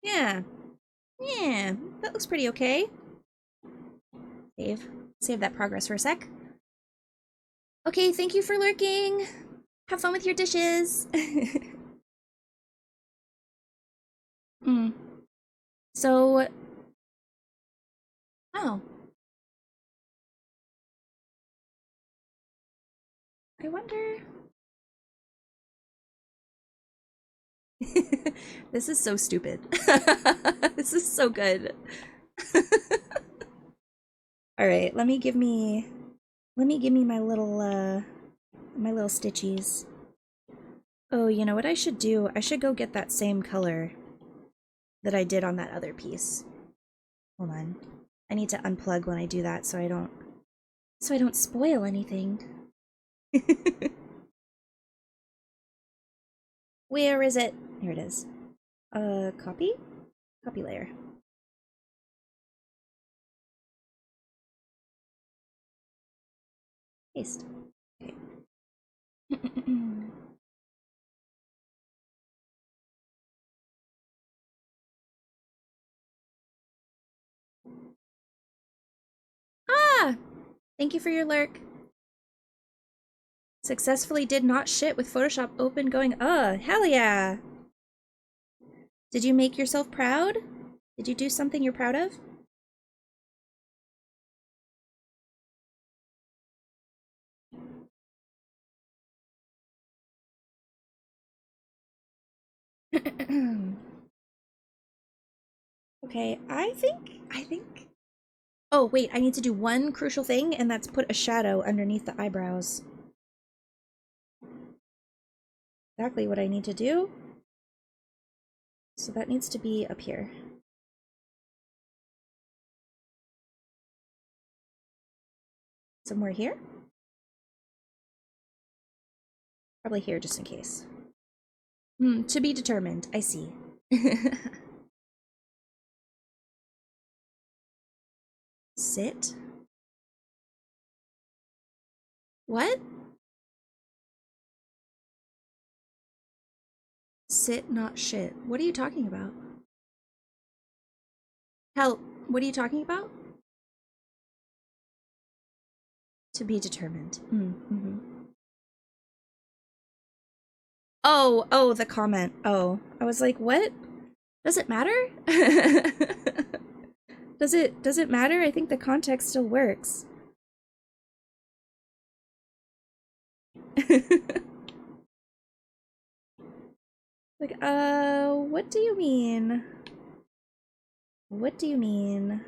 Yeah, that looks pretty okay. Save that progress for a sec. Okay, thank you for lurking. Have fun with your dishes. mm. So, oh, I wonder. This is so stupid. This is so good. All right, let me give me my little stitchies. Oh, you know what I should do? I should go get that same color that I did on that other piece. Hold on. I need to unplug when I do that so I don't spoil anything. Where is it? Here it is. Copy? Copy layer. Paste. Okay. Ah! Thank you for your lurk. Successfully did not shit with Photoshop open going, hell yeah! Did you make yourself proud? Did you do something you're proud of? Okay, I think... Oh, wait, I need to do one crucial thing, and that's put a shadow underneath the eyebrows. Exactly what I need to do. So that needs to be up here. Somewhere here? Probably here, just in case. To be determined. I see. Sit? What? Sit, not shit. What are you talking about? Help. What are you talking about? To be determined. Oh, the comment. Oh, I was like, what? Does it matter? Does it matter? I think the context still works. Like, what do you mean? What do you mean?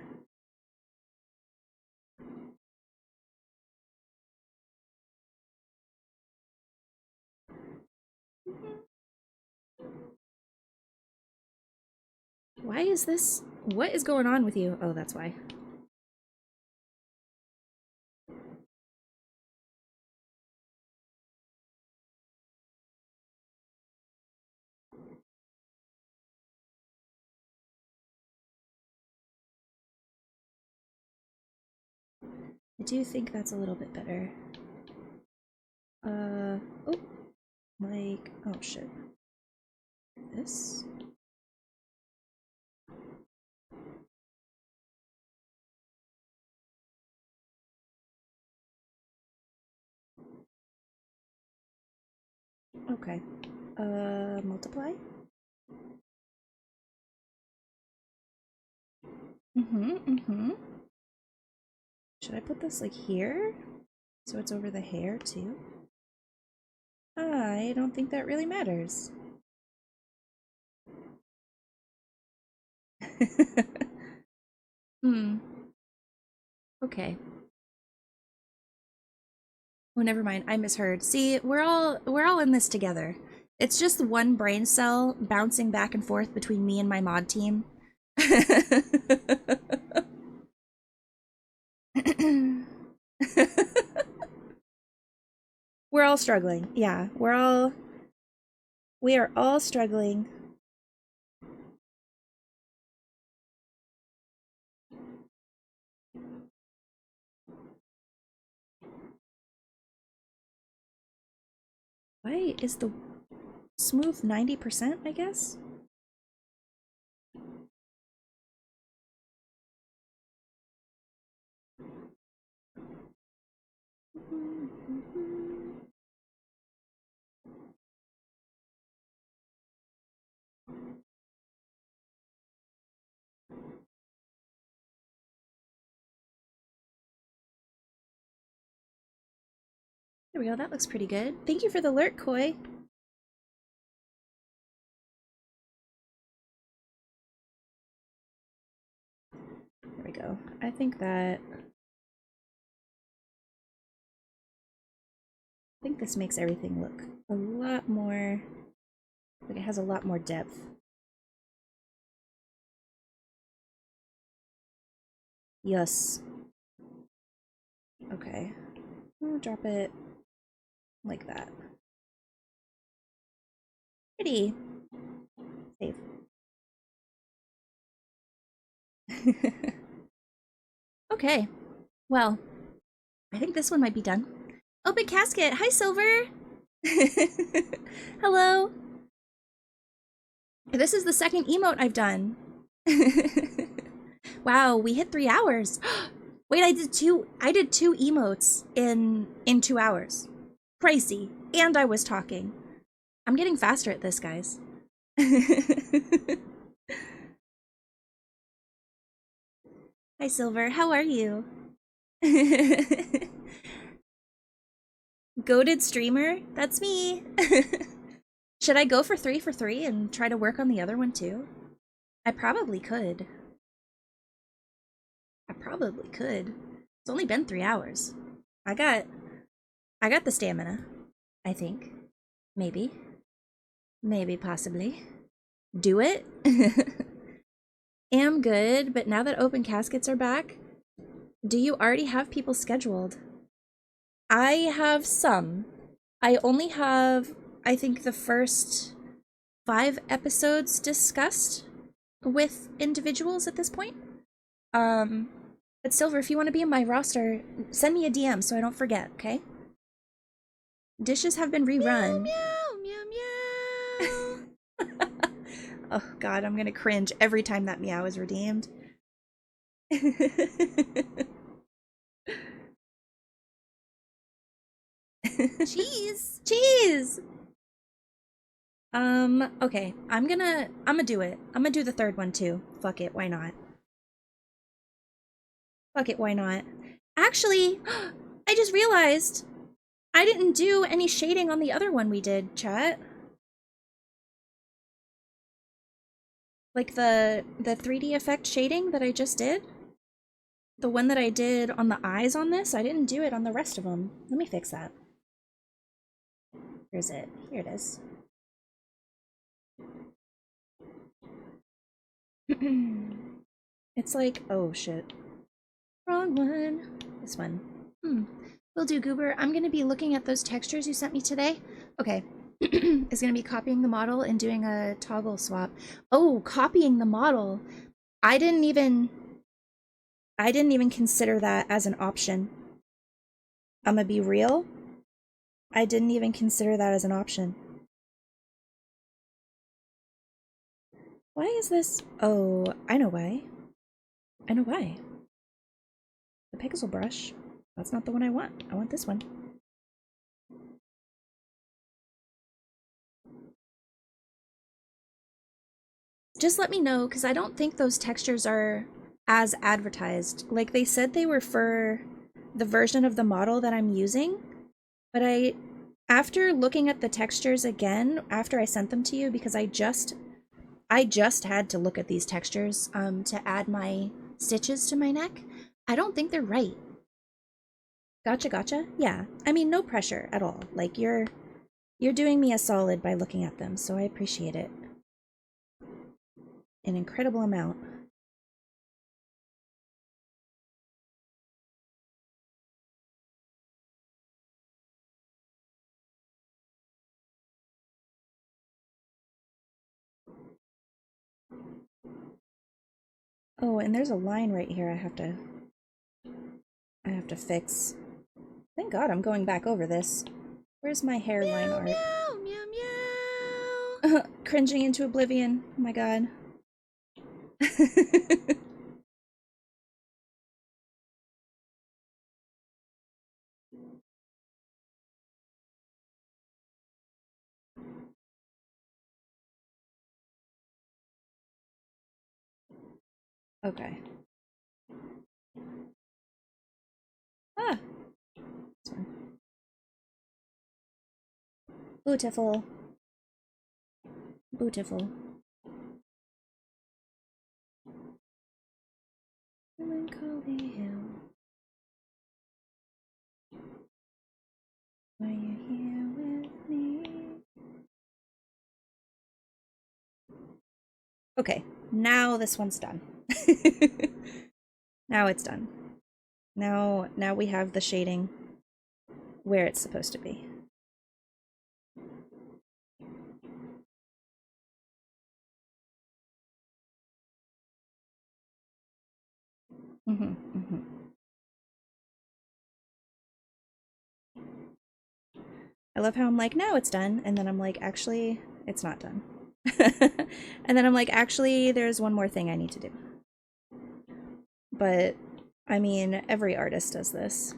Why is this? What is going on with you? Oh, that's why. I do think that's a little bit better. Oh, like, oh shit. This? Okay. Multiply? Should I put this like here? So it's over the hair too? I don't think that really matters. Okay. Oh, never mind. I misheard. See, we're all in this together. It's just one brain cell bouncing back and forth between me and my mod team. We're all struggling. Yeah, we are all struggling. Why is the smooth 90%, I guess? There we go, that looks pretty good. Thank you for the alert, Koi. There we go. I think this makes everything look a lot more, like it has a lot more depth. Yes. Okay. I'll drop it like that. Pretty. Save. Okay. Well, I think this one might be done. Open casket. Hi, Silver. Hello. This is the second emote I've done. Wow, we hit 3 hours. Wait, I did two emotes in 2 hours. Crazy. And I was talking. I'm getting faster at this, guys. Hi, Silver. How are you? Goated streamer? That's me. Should I go for 3 for 3 and try to work on the other one too? I probably could. It's only been 3 hours. I got the stamina, I think. Maybe. Maybe, possibly. Do it? Am good, but now that open caskets are back, do you already have people scheduled? I have some. I only have, I think, the first 5 episodes discussed with individuals at this point. But Silver, if you want to be in my roster, send me a DM so I don't forget, okay? Dishes have been rerun. Meow, meow, meow, meow. Oh god, I'm gonna cringe every time that meow is redeemed. Cheese. Cheese! Okay. I'm gonna do it. I'm gonna do the third one too. Fuck it, why not? Fuck it, why not? Actually, I just realized I didn't do any shading on the other one we did, chat. Like the 3D effect shading that I just did. The one that I did on the eyes on this, I didn't do it on the rest of them. Let me fix that. Where's it? Here it is. It's like, oh shit. Wrong one. This one. Will do, Goober. I'm gonna be looking at those textures you sent me today. Okay. Is gonna be copying the model and doing a toggle swap. Oh, copying the model. I didn't even consider that as an option. I'm gonna be real. I didn't even consider that as an option. Why is this? Oh, I know why. I know why. The pixel brush. That's not the one I want. I want this one. Just let me know, because I don't think those textures are as advertised. Like, they said they were for the version of the model that I'm using, but after looking at the textures again, after I sent them to you, because I just had to look at these textures to add my stitches to my neck, I don't think they're right. Gotcha? Yeah. I mean, no pressure at all. Like, you're doing me a solid by looking at them, so I appreciate it. An incredible amount. Oh, and there's a line right here I have to fix. Thank God I'm going back over this. Where's my hairline art? Meow, meow, meow. Cringing into oblivion. Oh my God. Okay. Ah. This one. Beautiful. Beautiful. Melancholy Hill. Are you here? Okay, now this one's done. Now it's done. Now we have the shading where it's supposed to be. I love how I'm like, now it's done, and then I'm like, actually, it's not done. And then I'm like, actually, there's one more thing I need to do. But, I mean, every artist does this.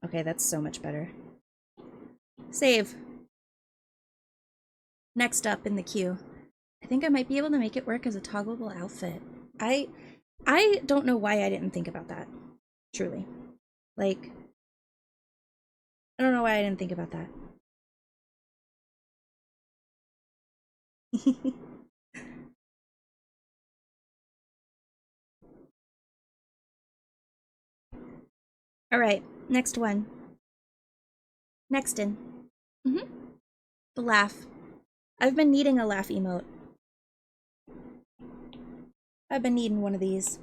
Okay, that's so much better. Save. Next up in the queue. I think I might be able to make it work as a toggleable outfit. I don't know why I didn't think about that. Truly. Like, I don't know why I didn't think about that. Alright, next one. Next in. The laugh. I've been needing a laugh emote. I've been needing one of these.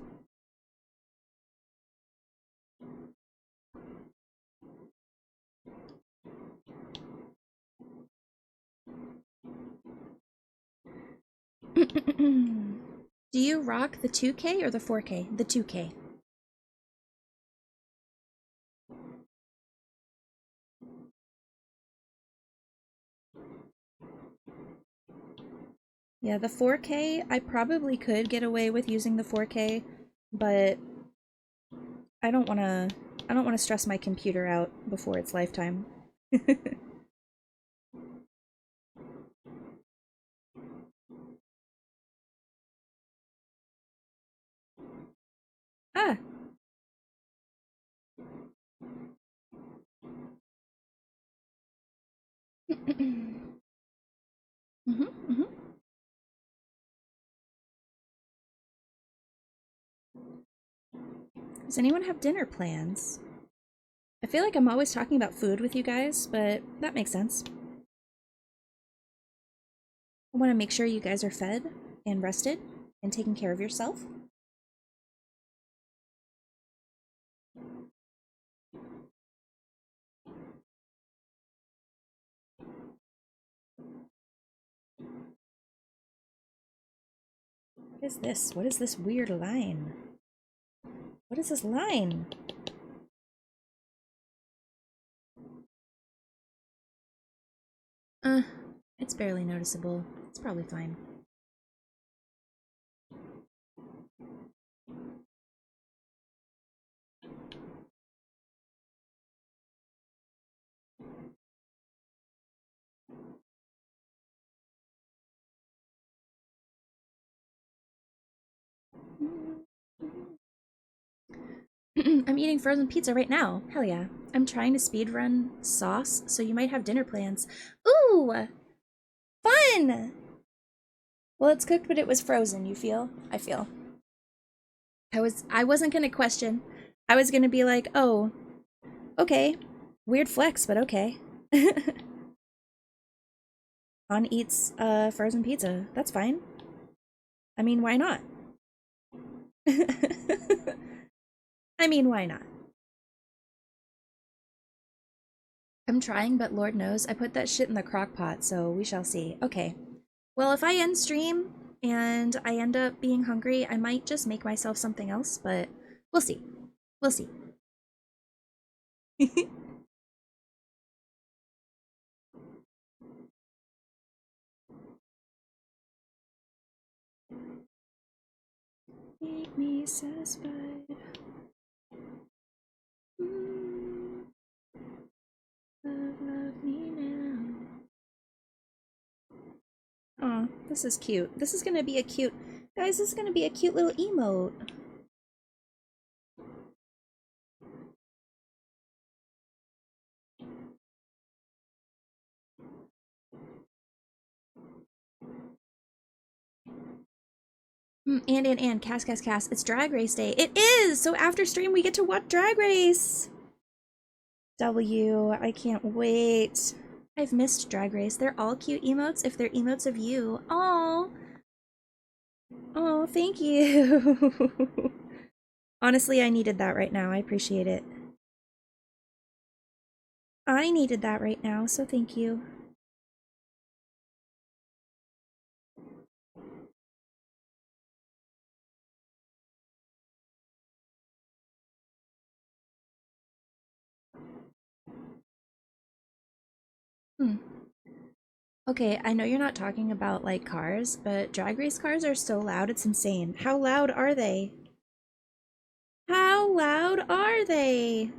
Do you rock the 2K or the 4K? The 2K. Yeah, the 4K, I probably could get away with using the 4K, but I don't want to stress my computer out before its lifetime. Ah. Does anyone have dinner plans? I feel like I'm always talking about food with you guys, but that makes sense. I want to make sure you guys are fed and rested and taking care of yourself. What is this? What is this weird line? What is this line? It's barely noticeable. It's probably fine. I'm eating frozen pizza right now. Hell yeah. I'm trying to speedrun sauce, so you might have dinner plans. Ooh! Fun! Well, it's cooked, but it was frozen, you feel? I feel. I wasn't gonna question. I was gonna be like, oh, okay. Weird flex, but okay. On eats frozen pizza. That's fine. I mean, why not? I mean, why not? I'm trying, but Lord knows, I put that shit in the crock pot, so we shall see. Okay. Well, if I end stream and I end up being hungry, I might just make myself something else, but we'll see. We'll see. Make me satisfied. Love me now. Aw, this is cute. This is gonna be a cute... Guys, this is gonna be a cute little emote. And, Casket. It's Drag Race Day. It is! So after stream, we get to watch Drag Race! W, I can't wait. I've missed Drag Race. They're all cute emotes if they're emotes of you. Oh, oh, thank you. Honestly, I needed that right now. I appreciate it. I needed that right now, so thank you. Hmm. Okay, I know you're not talking about like cars, but drag race cars are so loud, it's insane. How loud are they? How loud are they?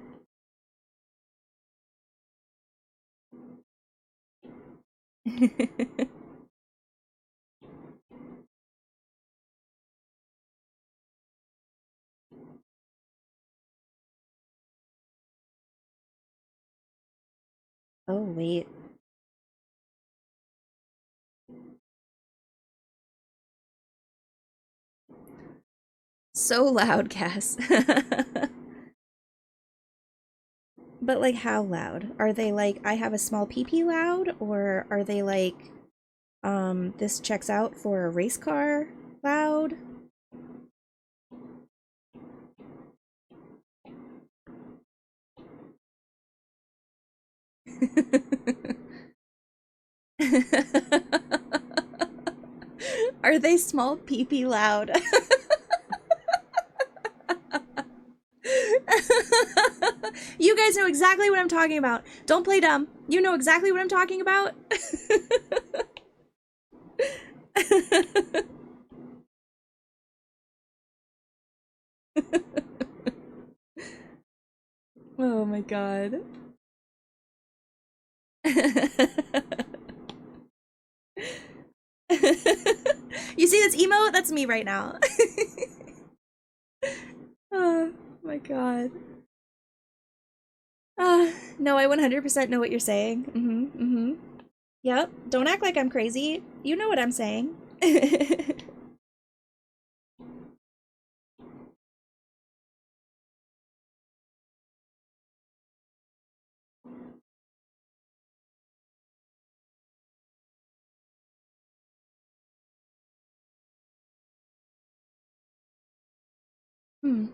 Oh, wait. So loud, Cass. But like how loud? Are they like I have a small pee-pee loud, or are they like this checks out for a race car loud? Are they small pee-pee loud? You guys know exactly what I'm talking about. Don't play dumb. You know exactly what I'm talking about. Oh my god. You see this emote? That's me right now. Oh my god. No, I 100% know what you're saying. Yep. Don't act like I'm crazy. You know what I'm saying.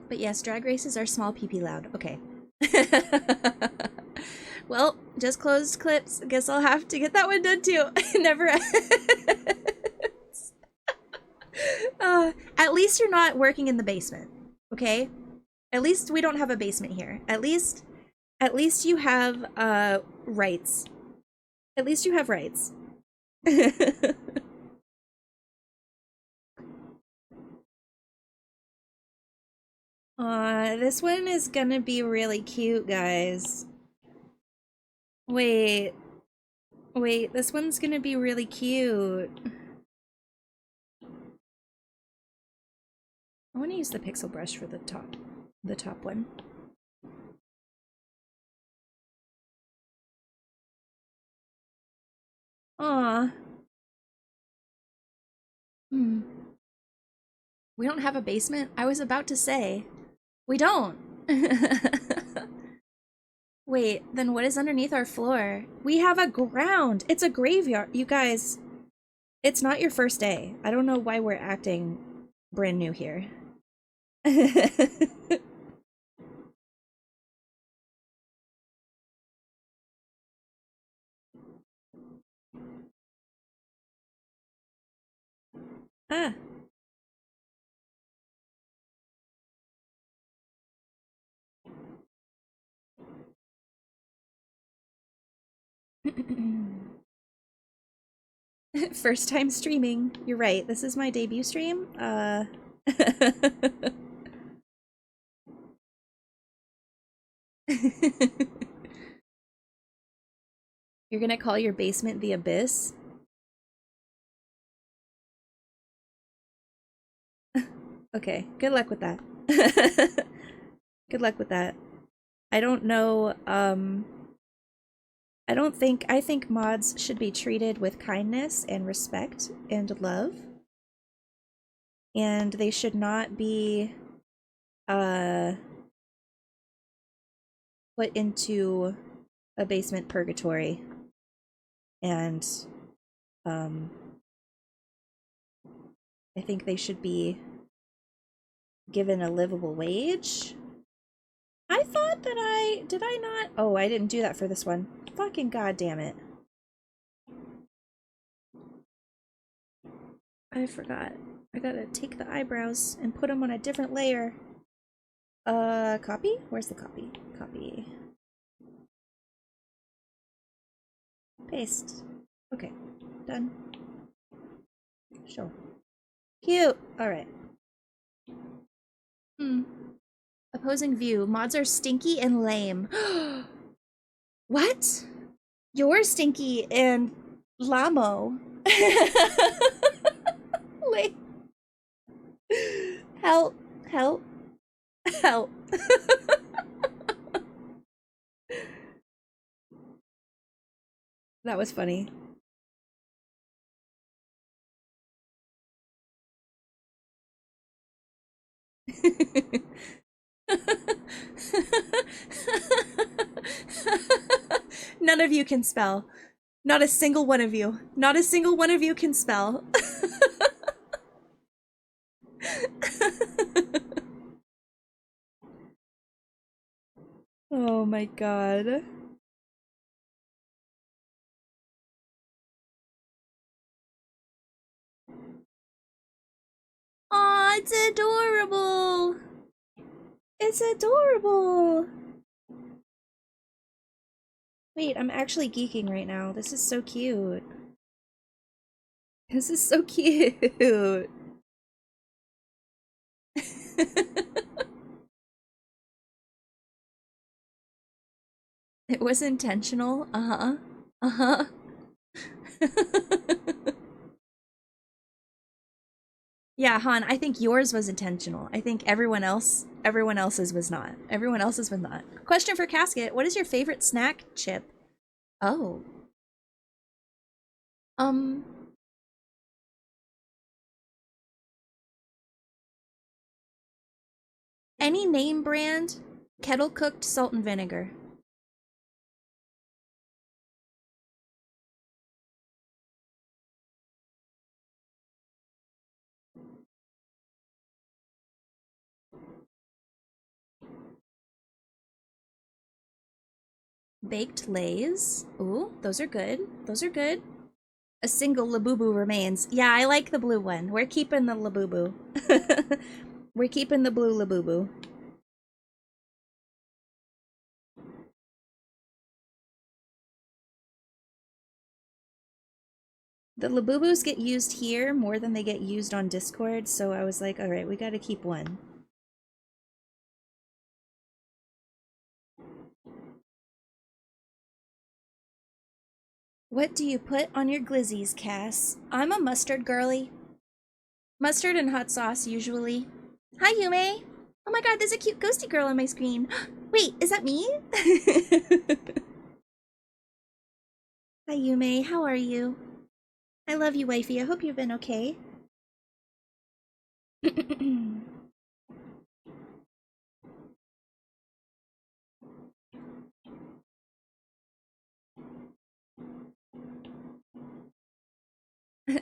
But yes, drag races are small pee loud. Okay. Well, just closed clips. Guess I'll have to get that one done too. Never ends. At least you're not working in the basement, okay? At least we don't have a basement here. At least you have rights. At least you have rights. This one is gonna be really cute, guys. Wait, wait, this one's gonna be really cute. I want to use the pixel brush for the top one. Aw. Hmm. We don't have a basement? I was about to say. We don't. Wait, then what is underneath our floor? We have a ground. It's a graveyard. You guys, it's not your first day. I don't know why we're acting brand new here. Ah. First time streaming. You're right. This is my debut stream. You're gonna call your basement the abyss? Okay, good luck with that. Good luck with that. I don't know, I think mods should be treated with kindness and respect and love. And they should not be, what put into a basement purgatory. And I think they should be given a livable wage. I thought that did I not? Oh, I didn't do that for this one. Fucking goddamn it. I forgot. I gotta take the eyebrows and put them on a different layer. Copy? Where's the copy? Copy. Paste. Okay. Done. Show. Cute! Alright. Opposing view. Mods are stinky and lame. What? You're stinky and lamo. Lame. Help. Help. Help. That was funny. None of you can spell. Not a single one of you. Not a single one of you can spell. Oh my god. Aw, it's adorable. It's adorable. Wait, I'm actually geeking right now. This is so cute. This is so cute. It was intentional. Uh-huh. Uh-huh. Yeah, Han, I think yours was intentional. I think everyone else's was not. Everyone else's was not. Question for Casket, what is your favorite snack chip? Oh. Any name brand, kettle cooked salt and vinegar. Baked Lays. Ooh, those are good. Those are good. A single Labubu remains. Yeah, I like the blue one. We're keeping the Labubu. We're keeping the blue Labubu. The Labubus get used here more than they get used on Discord, so I was like, alright, we gotta keep one. What do you put on your glizzies, Cass? I'm a mustard girly. Mustard and hot sauce, usually. Hi, Yume! Oh my god, there's a cute ghosty girl on my screen. Wait, is that me? Hi, Yume. How are you? I love you, wifey. I hope you've been okay.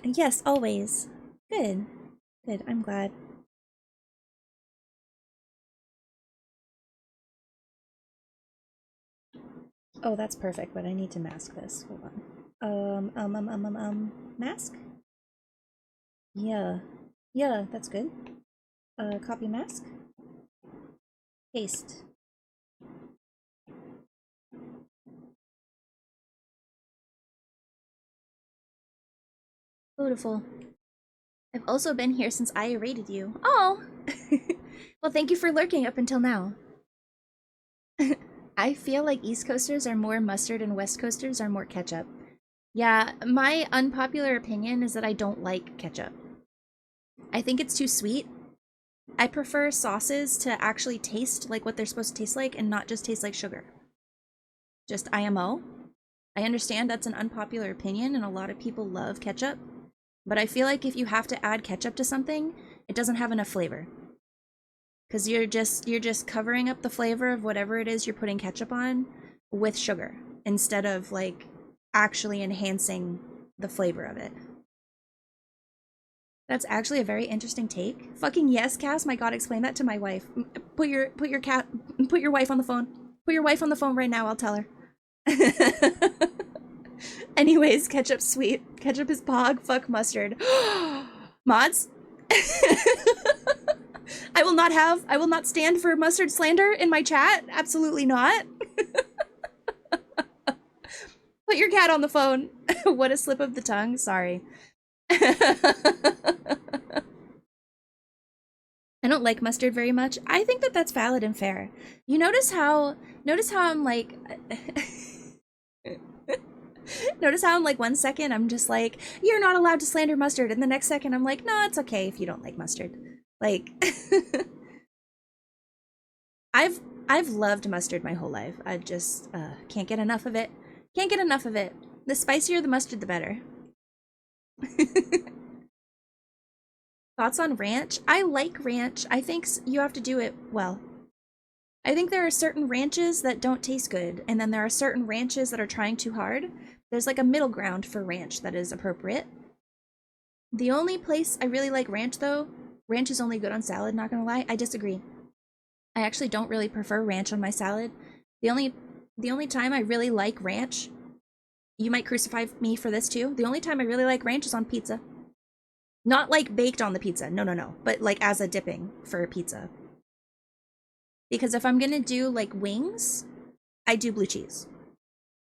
Yes, always. Good. Good, I'm glad. Oh, that's perfect, but I need to mask this. Hold on. Mask? Yeah. Yeah, that's good. Copy mask. Paste. Beautiful. I've also been here since I raided you. Oh! Well, thank you for lurking up until now. I feel like East Coasters are more mustard and West Coasters are more ketchup. Yeah, my unpopular opinion is that I don't like ketchup. I think it's too sweet. I prefer sauces to actually taste like what they're supposed to taste like and not just taste like sugar. Just IMO. I understand that's an unpopular opinion and a lot of people love ketchup, but I feel like if you have to add ketchup to something, it doesn't have enough flavor. because you're just covering up the flavor of whatever it is you're putting ketchup on with sugar instead of like actually enhancing the flavor of it. That's actually a very interesting take. Fucking yes, Cass. My God, explain that to my wife. Put your wife on the phone. Put your wife on the phone right now. I'll tell her. Anyways, ketchup's sweet. Ketchup is pog. Fuck mustard. Mods? I will not stand for mustard slander in my chat. Absolutely not. Put your cat on the phone. What a slip of the tongue. Sorry. I don't like mustard very much. I think that that's valid and fair. You notice how I'm like notice how I'm like 1 second I'm just like, you're not allowed to slander mustard, and the next second I'm like, no, it's okay if you don't like mustard. Like I've loved mustard my whole life. I just can't get enough of it. Can't get enough of it. The spicier the mustard, the better. Thoughts on ranch? I like ranch. I think you have to do it well. I think there are certain ranches that don't taste good, and then there are certain ranches that are trying too hard. There's like a middle ground for ranch that is appropriate. The only place I really like ranch, though, ranch is only good on salad, not gonna lie. I disagree. I actually don't really prefer ranch on my salad. The only time I really like ranch, you might crucify me for this too, the only time I really like ranch is on pizza. Not like baked on the pizza, no, but like as a dipping for a pizza. Because if I'm gonna do like wings, I do blue cheese.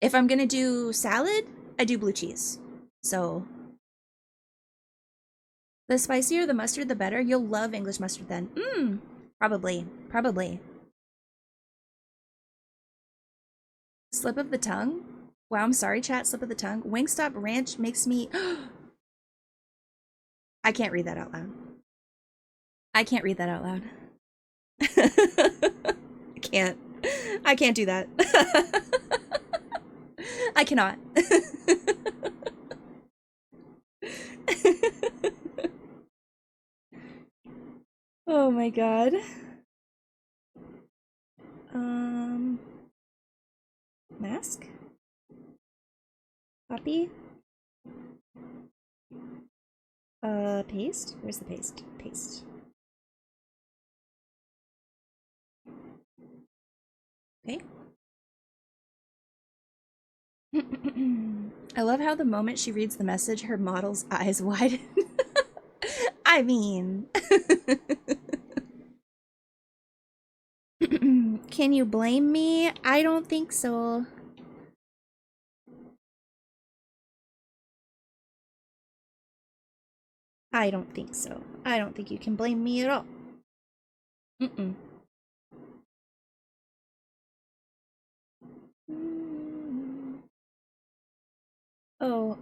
If I'm gonna do salad, I do blue cheese. So, the spicier the mustard, the better. You'll love English mustard then. Probably. Slip of the tongue? Wow, I'm sorry, chat, slip of the tongue. Wingstop ranch makes me... I can't read that out loud. I can't read that out loud. I can't do that. I cannot. Oh my God. Mask? Copy? Paste? Where's the paste? Paste. Okay. I love how the moment she reads the message, her model's eyes widen. I mean... Can you blame me? I don't think so. I don't think so. I don't think you can blame me at all. Oh,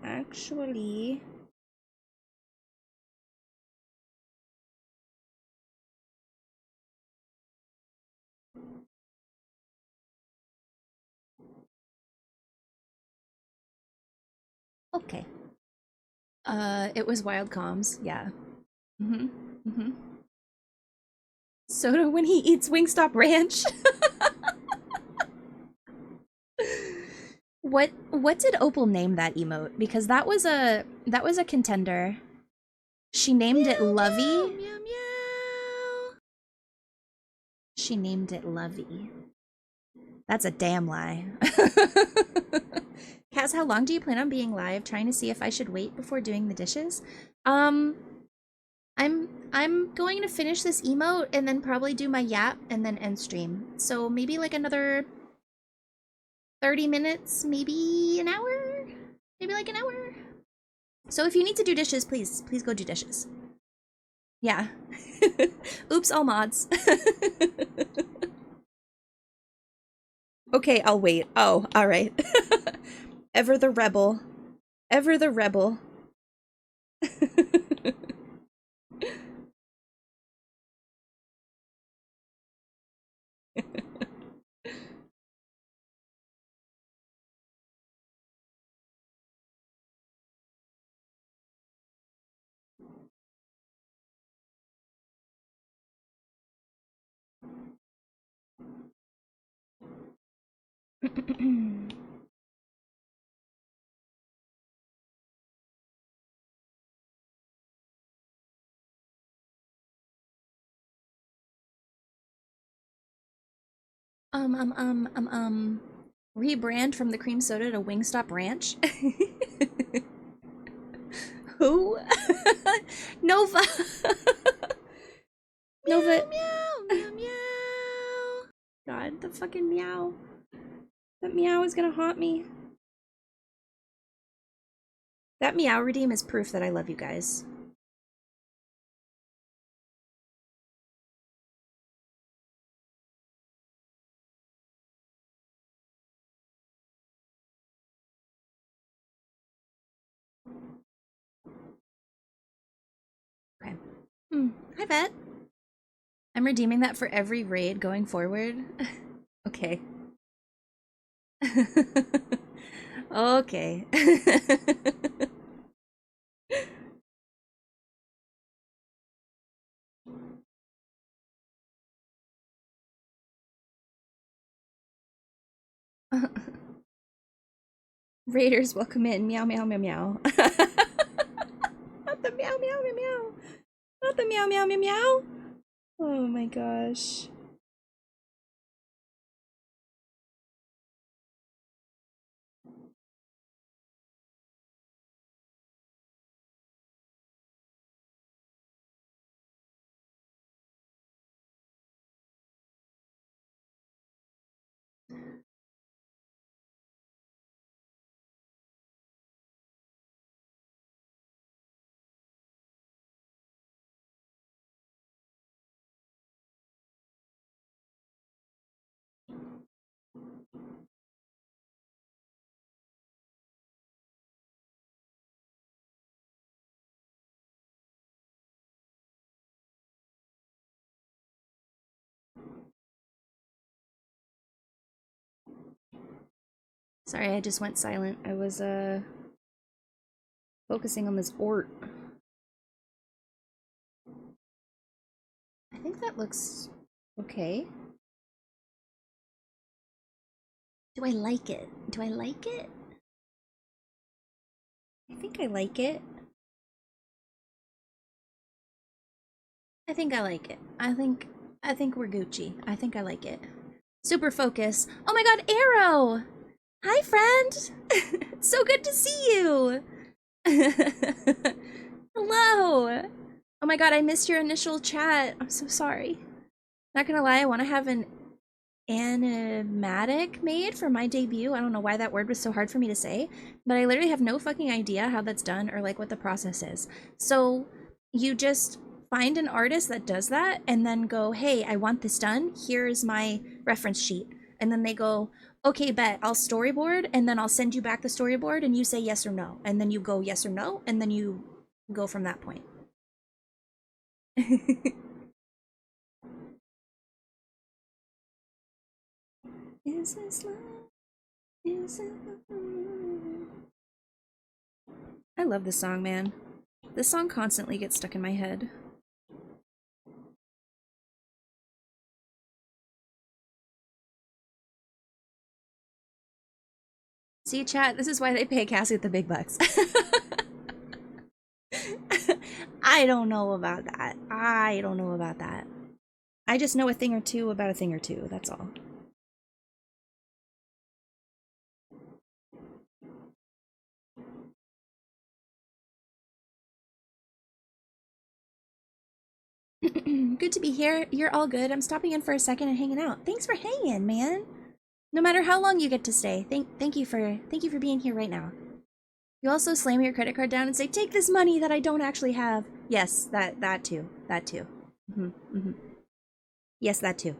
actually... Okay. It was wild comms, yeah. Soda when he eats Wingstop Ranch. What did Opal name that emote? Because that was a contender. She named it Lovey. Meow, meow. She named it Lovey. That's a damn lie. Kaz, how long do you plan on being live? Trying to see if I should wait before doing the dishes. I'm going to finish this emote and then probably do my yap and then end stream. So maybe like another 30 minutes, maybe an hour? Maybe like an hour? So if you need to do dishes, please go do dishes. Yeah. Oops, all mods. Okay, I'll wait. Oh, alright. Ever the rebel. Ever the rebel. Rebrand from the cream soda to Wingstop Ranch. Who? Nova. Nova. Meow, meow, meow. God, the fucking meow. That meow is gonna haunt me. That meow redeem is proof that I love you guys. Okay. Hi, Vet. I'm redeeming that for every raid going forward. Okay. Okay. Raiders, welcome in. Meow, meow, meow, meow. Not the meow, meow, meow, meow. Not the meow, meow, meow, meow. Oh my gosh. Sorry, I just went silent. I was, focusing on this ort. I think that looks okay. Do I like it? Do I like it? I think I like it. I think I like it. I think we're Gucci. I think I like it. Super focus. Oh my god, Arrow! Hi, friend! So good to see you! Hello! Oh my god, I missed your initial chat. I'm so sorry. Not gonna lie, I want to have an animatic made for my debut. I don't know why that word was so hard for me to say, but I literally have no fucking idea how that's done or like what the process is. So you just find an artist that does that and then go, hey, I want this done. Here's my reference sheet. And then they go, okay, bet, I'll storyboard, and then I'll send you back the storyboard and you say yes or no. And then you go yes or no, and then you go from that point. Is this love? Is it love? I love this song, man. This song constantly gets stuck in my head. See, chat, this is why they pay Casket the big bucks. I don't know about that. I don't know about that. I just know a thing or two about a thing or two, that's all. Good to be here. You're all good. I'm stopping in for a second and hanging out. Thanks for hanging, man. No matter how long you get to stay. Thank you for being here right now. You also slam your credit card down and say, "Take this money that I don't actually have." Yes, that too. That too. Yes, that too.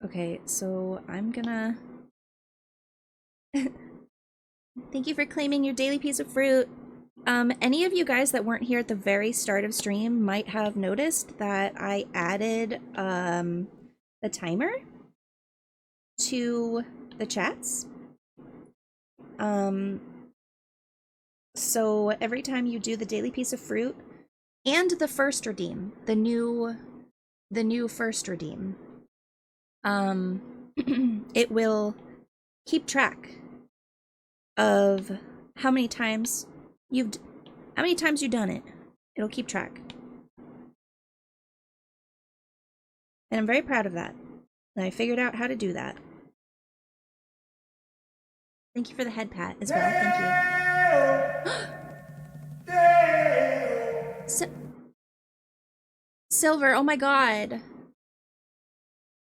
Okay, so I'm gonna thank you for claiming your daily piece of fruit. Any of you guys that weren't here at the very start of stream might have noticed that I added the timer to the chats. So every time you do the daily piece of fruit and the first redeem, the new first redeem, it will keep track of how many times you've done it. It'll keep track. And I'm very proud of that. And I figured out how to do that. Thank you for the head pat as well. Thank you. Silver, oh my god.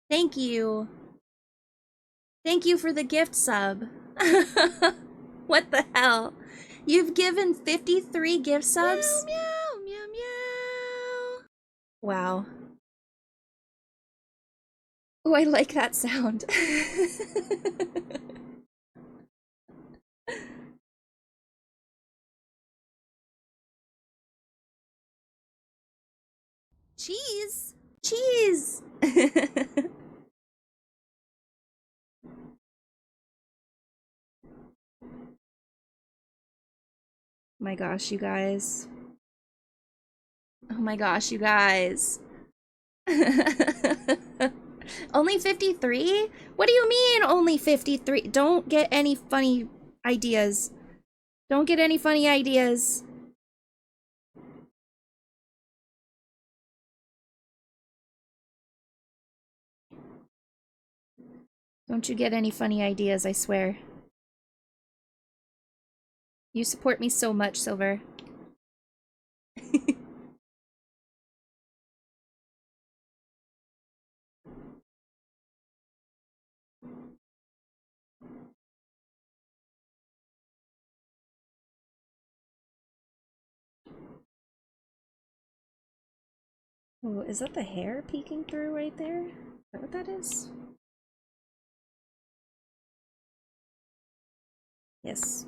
Thank you. Thank you for the gift sub. What the hell? You've given 53 gift subs? Meow, meow, meow, meow. Wow. Oh, I like that sound. Cheese. Cheese! My gosh, you guys. Oh my gosh, you guys. Only 53? What do you mean only 53? Don't get any funny ideas. Don't get any funny ideas. Don't you get any funny ideas, I swear. You support me so much, Silver. Oh, is that the hair peeking through right there? Is that what that is? Yes.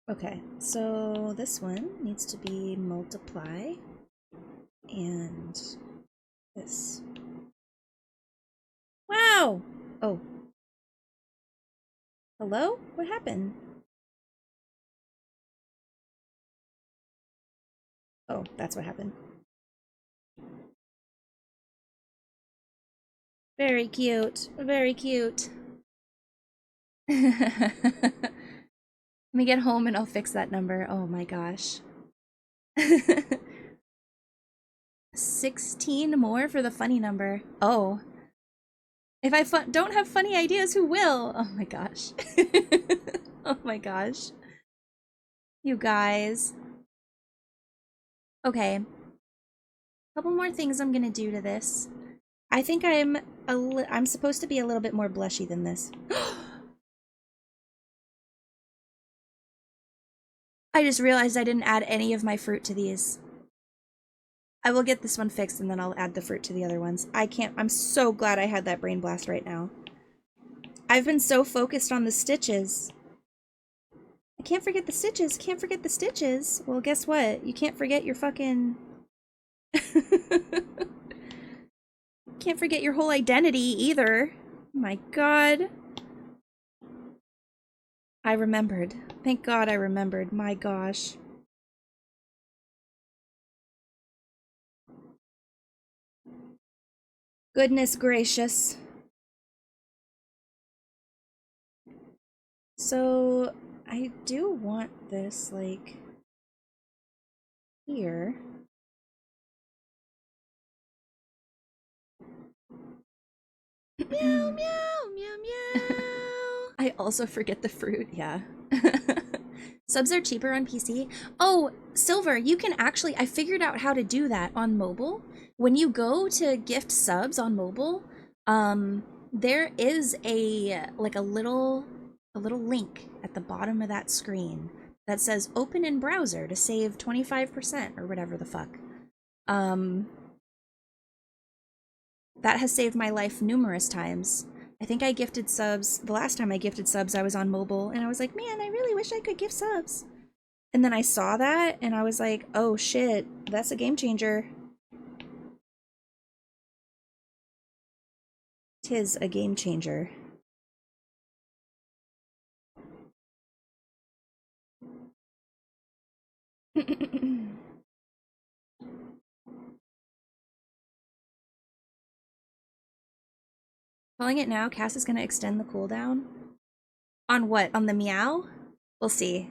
Okay, so this one needs to be multiply, and this. Wow! Oh. Hello? What happened? Oh, that's what happened. Very cute. Very cute. Let me get home and I'll fix that number. Oh my gosh. 16 more for the funny number. Oh. If I don't have funny ideas, who will? Oh my gosh. Oh my gosh. You guys. Okay. Couple more things I'm gonna do to this. I think I'm supposed to be a little bit more blushy than this. I just realized I didn't add any of my fruit to these. I will get this one fixed and then I'll add the fruit to the other ones. I'm so glad I had that brain blast right now. I've been so focused on the stitches. I can't forget the stitches, can't forget the stitches. Well, guess what? You can't forget your fucking... Can't forget your whole identity either. My god. I remembered. Thank God I remembered. My gosh. Goodness gracious. So, I do want this, like, here. Meow, meow, meow, meow. I also forget the fruit, yeah. Subs are cheaper on PC. Oh, Silver, you can actually, I figured out how to do that on mobile. When you go to gift subs on mobile, there is a little link at the bottom of that screen that says open in browser to save 25% or whatever the fuck. That has saved my life numerous times. I think I gifted subs, the last time I gifted subs I was on mobile, and I was like, man, I really wish I could gift subs. And then I saw that, and I was like, oh shit, that's a game changer. 'Tis a game changer. Calling it now, Cass is gonna extend the cooldown. On what? On the meow? We'll see.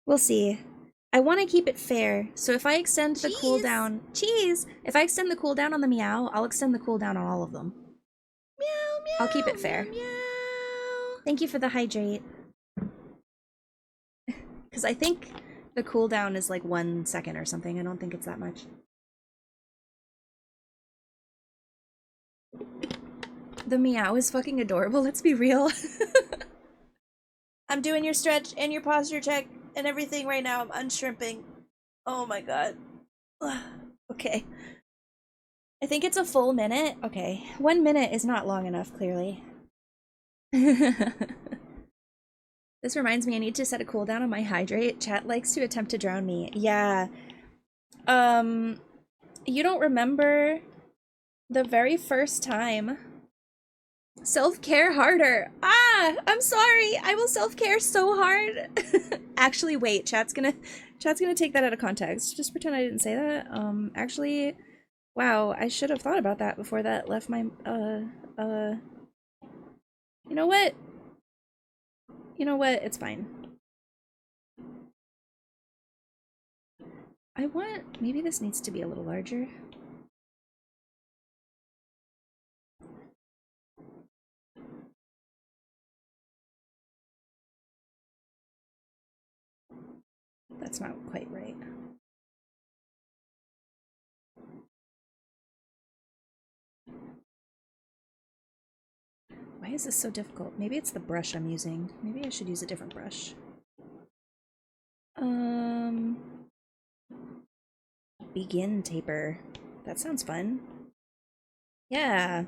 We'll see. I want to keep it fair, so if I extend the cooldown... Cheese! If I extend the cooldown on the meow, I'll extend the cooldown on all of them. Meow, meow. I'll keep it fair. Meow, meow. Thank you for the hydrate. Because I think the cooldown is like 1 second or something. I don't think it's that much. The meow is fucking adorable, let's be real. I'm doing your stretch and your posture check and everything right now. I'm unshrimping. Oh my god. Okay. I think it's a full minute. Okay. 1 minute is not long enough, clearly. This reminds me, I need to set a cooldown on my hydrate. Chat likes to attempt to drown me. Yeah. You don't remember the very first time. Self-care harder. Ah, I'm sorry. I will self-care so hard. Actually, wait. Chat's gonna take that out of context. Just pretend I didn't say that. Actually, wow. I should have thought about that before that left my. You know what? You know what? It's fine. I want. Maybe this needs to be a little larger. That's not quite right. Why is this so difficult? Maybe it's the brush I'm using. Maybe I should use a different brush. Begin taper. That sounds fun. Yeah.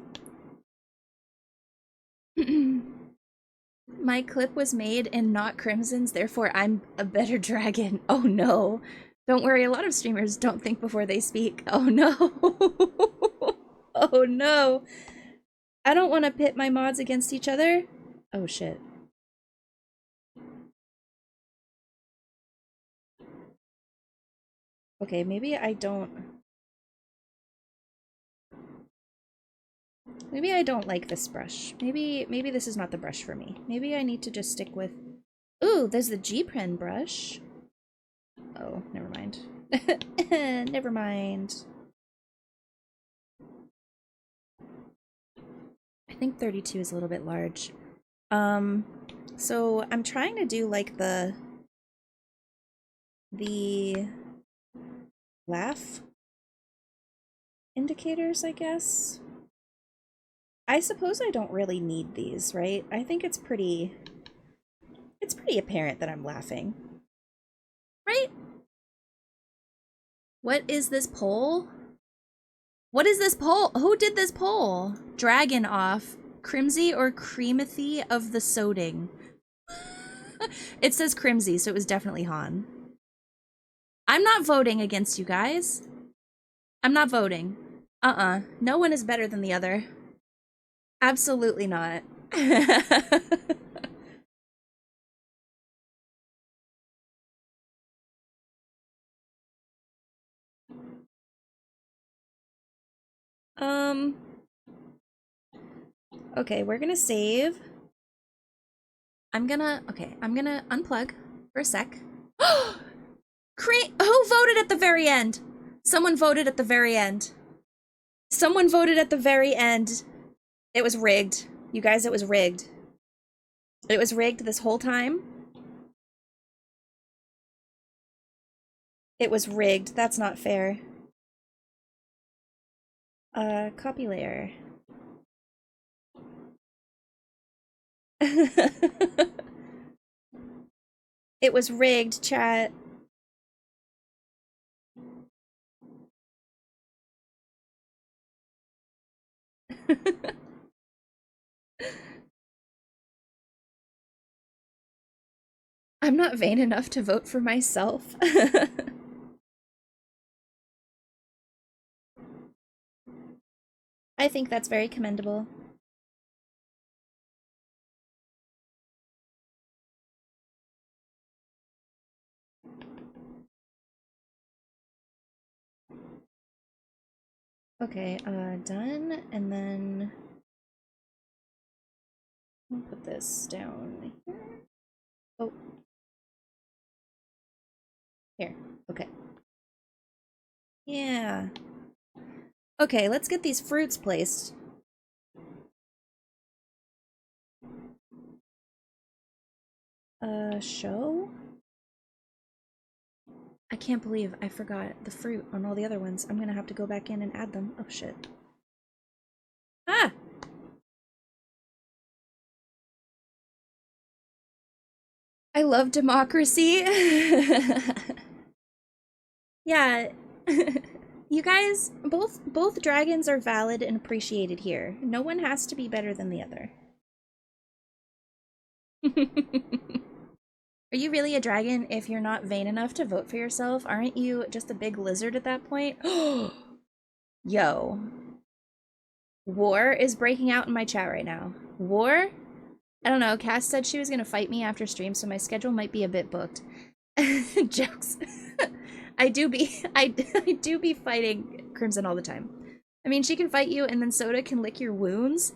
My clip was made in not Crimson's, therefore I'm a better dragon. Oh no. Don't worry, a lot of streamers don't think before they speak. Oh no. Oh no. I don't want to pit my mods against each other. Oh shit. Okay, maybe I don't... Maybe I don't like this brush. Maybe this is not the brush for me. Maybe I need to just stick with... Ooh, there's the G-Pen brush. Oh, never mind. Never mind. I think 32 is a little bit large. So I'm trying to do like the laugh indicators, I guess. I suppose I don't really need these, right? I think it's pretty apparent that I'm laughing. Right? What is this poll? What is this poll? Who did this poll? Dragon off. Crimsy or Creamathy of the Soding? It says Crimsy, so it was definitely Han. I'm not voting against you guys. I'm not voting. No one is better than the other. Absolutely not. Okay, we're gonna save. I'm gonna unplug for a sec. Who voted at the very end? Someone voted at the very end. Someone voted at the very end. It was rigged. You guys, it was rigged. It was rigged this whole time. It was rigged. That's not fair. Copy layer. It was rigged, chat. I'm not vain enough to vote for myself. I think that's very commendable. Okay, done, and then I'll put this down here. Oh. Here. Okay. Yeah. Okay, let's get these fruits placed. Show? I can't believe I forgot the fruit on all the other ones. I'm gonna have to go back in and add them. Oh, shit. Ah! I love democracy. Yeah. You guys, both dragons are valid and appreciated here. No one has to be better than the other. Are you really a dragon if you're not vain enough to vote for yourself? Aren't you just a big lizard at that point? Yo. War is breaking out in my chat right now. War? I don't know. Cass said she was gonna fight me after stream, so my schedule might be a bit booked. Jokes. I do be fighting Crimson all the time. I mean, she can fight you, and then Soda can lick your wounds.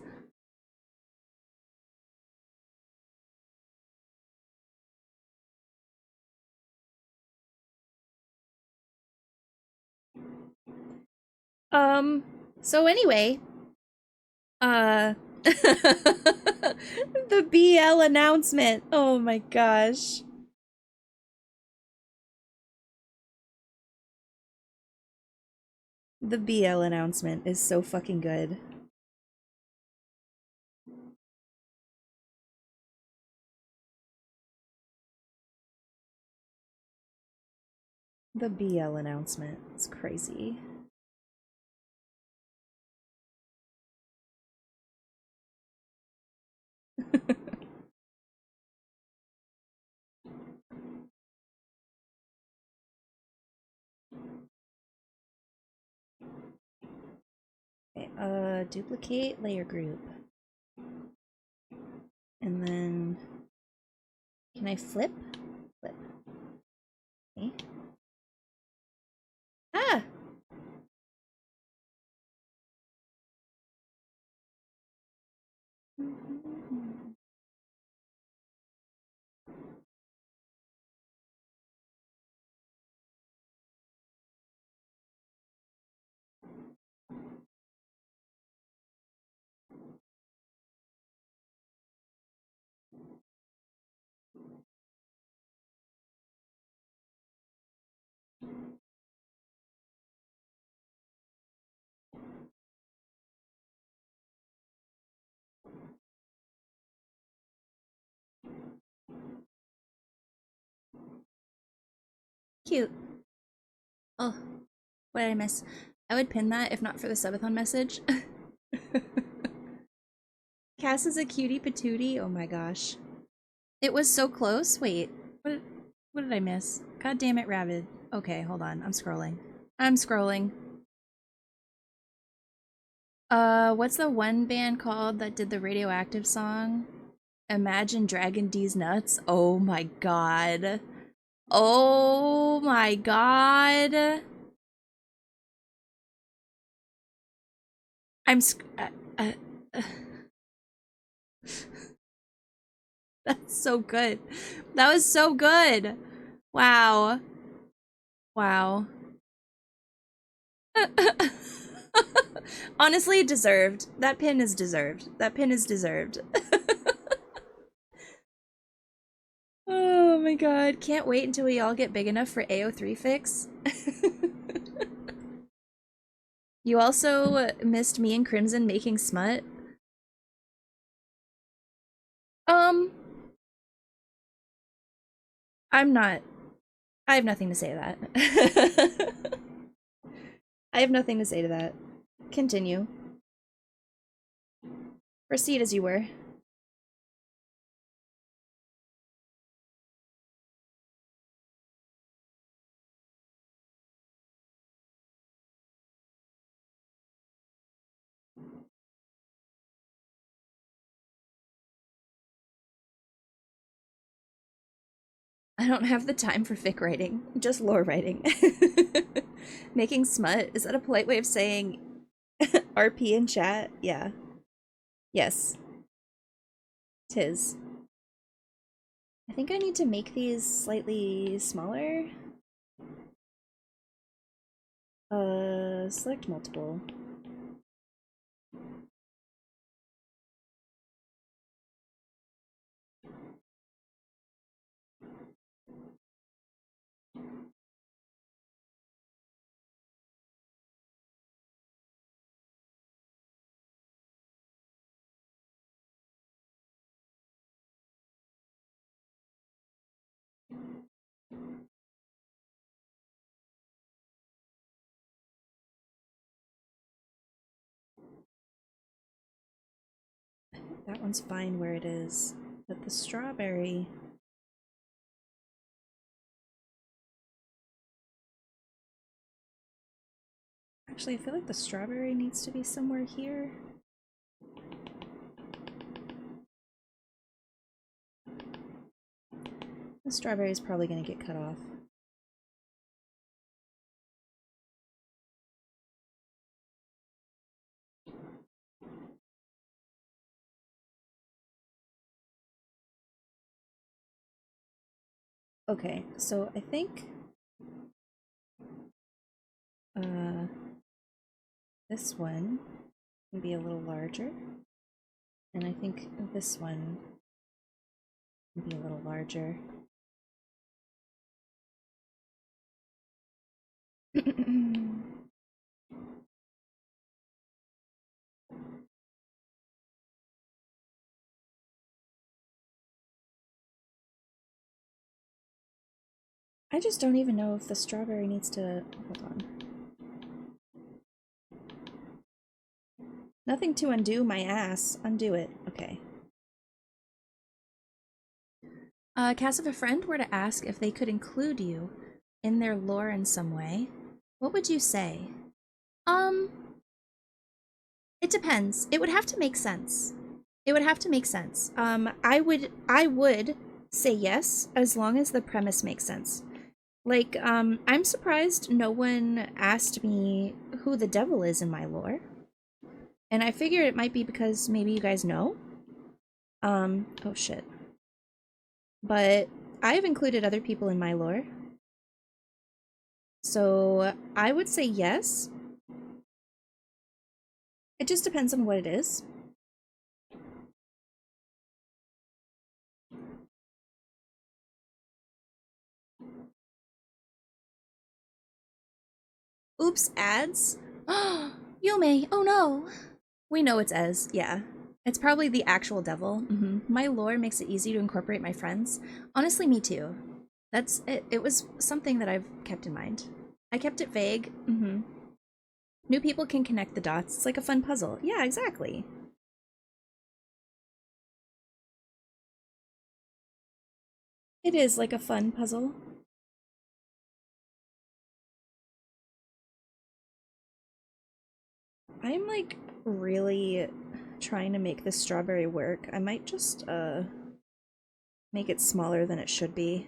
So anyway, the BL announcement. Oh my gosh. The BL announcement is so fucking good. The BL announcement. It's crazy. Okay, duplicate layer group. And then can I flip? Flip. Okay. Ah! Cute. Oh, what did I miss? I would pin that if not for the subathon message. Cass is a cutie patootie. Oh my gosh. It was so close. Wait, what did I miss? God damn it, Rabbit. Okay, hold on. I'm scrolling. I'm scrolling. What's the one band called that did the radioactive song? Imagine Dragon D's Nuts. Oh my god. Oh my god. I'm uh, uh, that's so good. That was so good. Wow. Wow. Honestly, deserved. That pin is deserved. That pin is deserved. Oh my god. Can't wait until we all get big enough for AO3 fix. You also missed me and Crimson making smut. Um, I'm not. I have nothing to say to that. I have nothing to say to that. Continue. Proceed as you were. I don't have the time for fic writing, just lore writing. Making smut? Is that a polite way of saying RP in chat? Yeah. Yes. Tis. I think I need to make these slightly smaller. Select multiple. That one's fine where it is, but the strawberry... Actually, I feel like the strawberry needs to be somewhere here. The strawberry is probably going to get cut off. Okay, so I think this one can be a little larger, and I think this one can be a little larger. I just don't even know if the strawberry needs to... Hold on. Nothing to undo my ass. Undo it. Okay. Cass, if a friend were to ask if they could include you in their lore in some way, what would you say? It depends. It would have to make sense. It would have to make sense. I would say yes, as long as the premise makes sense. Like, I'm surprised no one asked me who the devil is in my lore. And I figure it might be because maybe you guys know. Oh shit. But I've included other people in my lore. So I would say yes. It just depends on what it is. Oops, ads? Yume, oh no! We know it's Ez, yeah. It's probably the actual devil. My lore makes it easy to incorporate my friends. Honestly, me too. That's it. It was something that I've kept in mind. I kept it vague. New people can connect the dots. It's like a fun puzzle. Yeah, exactly. It is like a fun puzzle. I'm like really trying to make this strawberry work. I might just make it smaller than it should be.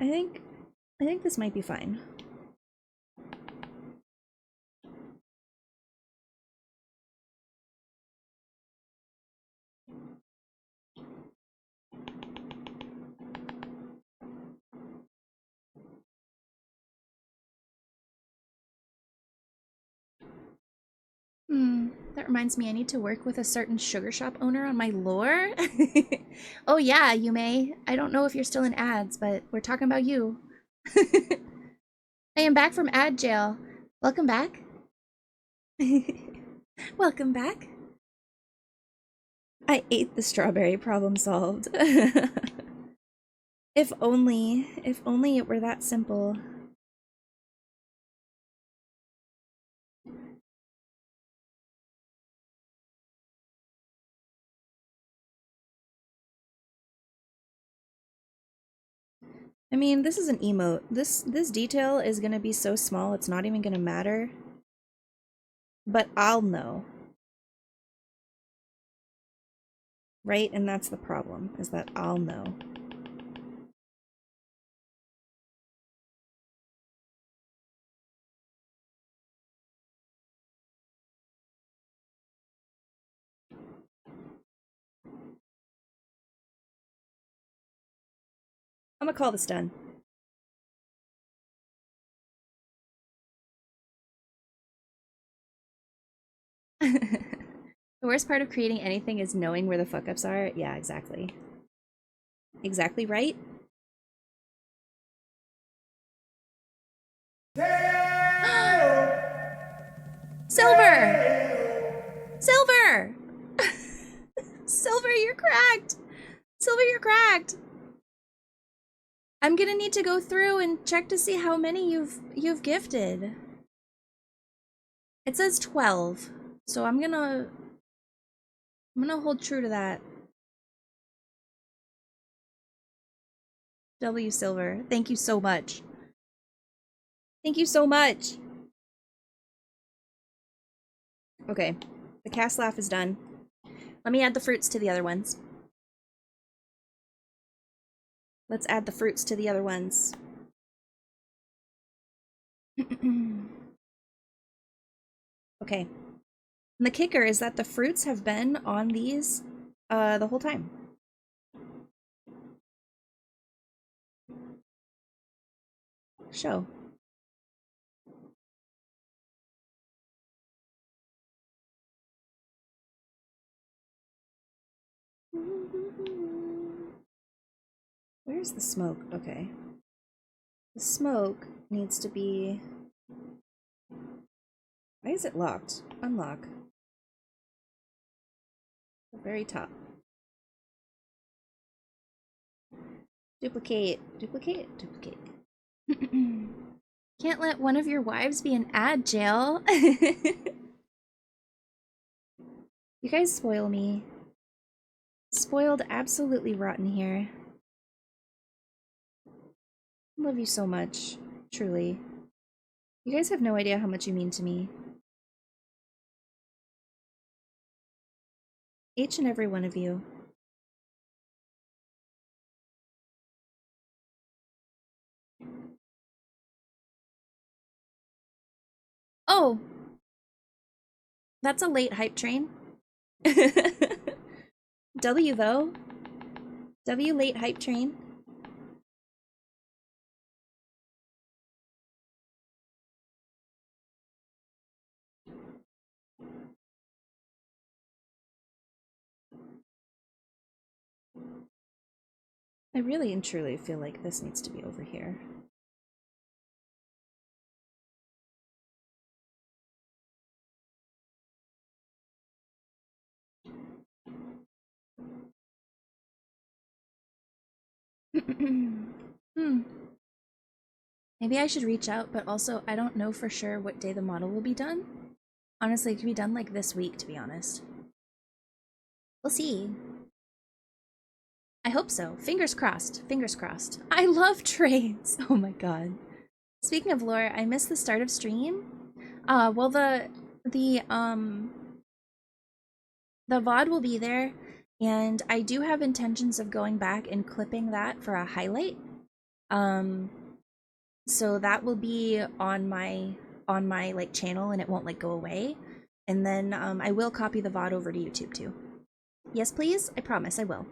I think this might be fine. That reminds me, I need to work with a certain sugar shop owner on my lore. Oh yeah, you may. I don't know if you're still in ads, but we're talking about you. I am back from ad jail. Welcome back. Welcome back. I ate the strawberry, problem solved. If only it were that simple. I mean, this is an emote. This detail is gonna be so small it's not even gonna matter. But I'll know. Right? And that's the problem, is that I'll know. I'm gonna call this done. The worst part of creating anything is knowing where the fuck-ups are. Yeah, exactly. Exactly right. Silver! Silver! Silver, you're cracked! Silver, you're cracked! I'm gonna need to go through and check to see how many you've gifted. It says 12, so I'm gonna hold true to that. W Silver, thank you so much. Thank you so much. Okay, the cast laugh is done. Let me add the fruits to the other ones. Let's add the fruits to the other ones. Okay. And the kicker is that the fruits have been on these the whole time. Show. Where's the smoke? Okay. The smoke needs to be... Why is it locked? Unlock. The very top. Duplicate. Duplicate. Duplicate. Can't let one of your wives be an ad, Jail. You guys spoil me. Spoiled absolutely rotten here. Love you so much. Truly. You guys have no idea how much you mean to me. Each and every one of you. Oh! That's a late hype train. W though. W late hype train. I really and truly feel like this needs to be over here. Maybe I should reach out, but also I don't know for sure what day the model will be done. Honestly, it could be done like this week, to be honest. We'll see. I hope so. Fingers crossed. Fingers crossed. I love trains. Oh my god. Speaking of lore, I missed the start of stream. Well the VOD will be there, and I do have intentions of going back and clipping that for a highlight. So that will be on my like channel, and it won't like go away. And then I will copy the VOD over to YouTube too. Yes, please? I promise I will.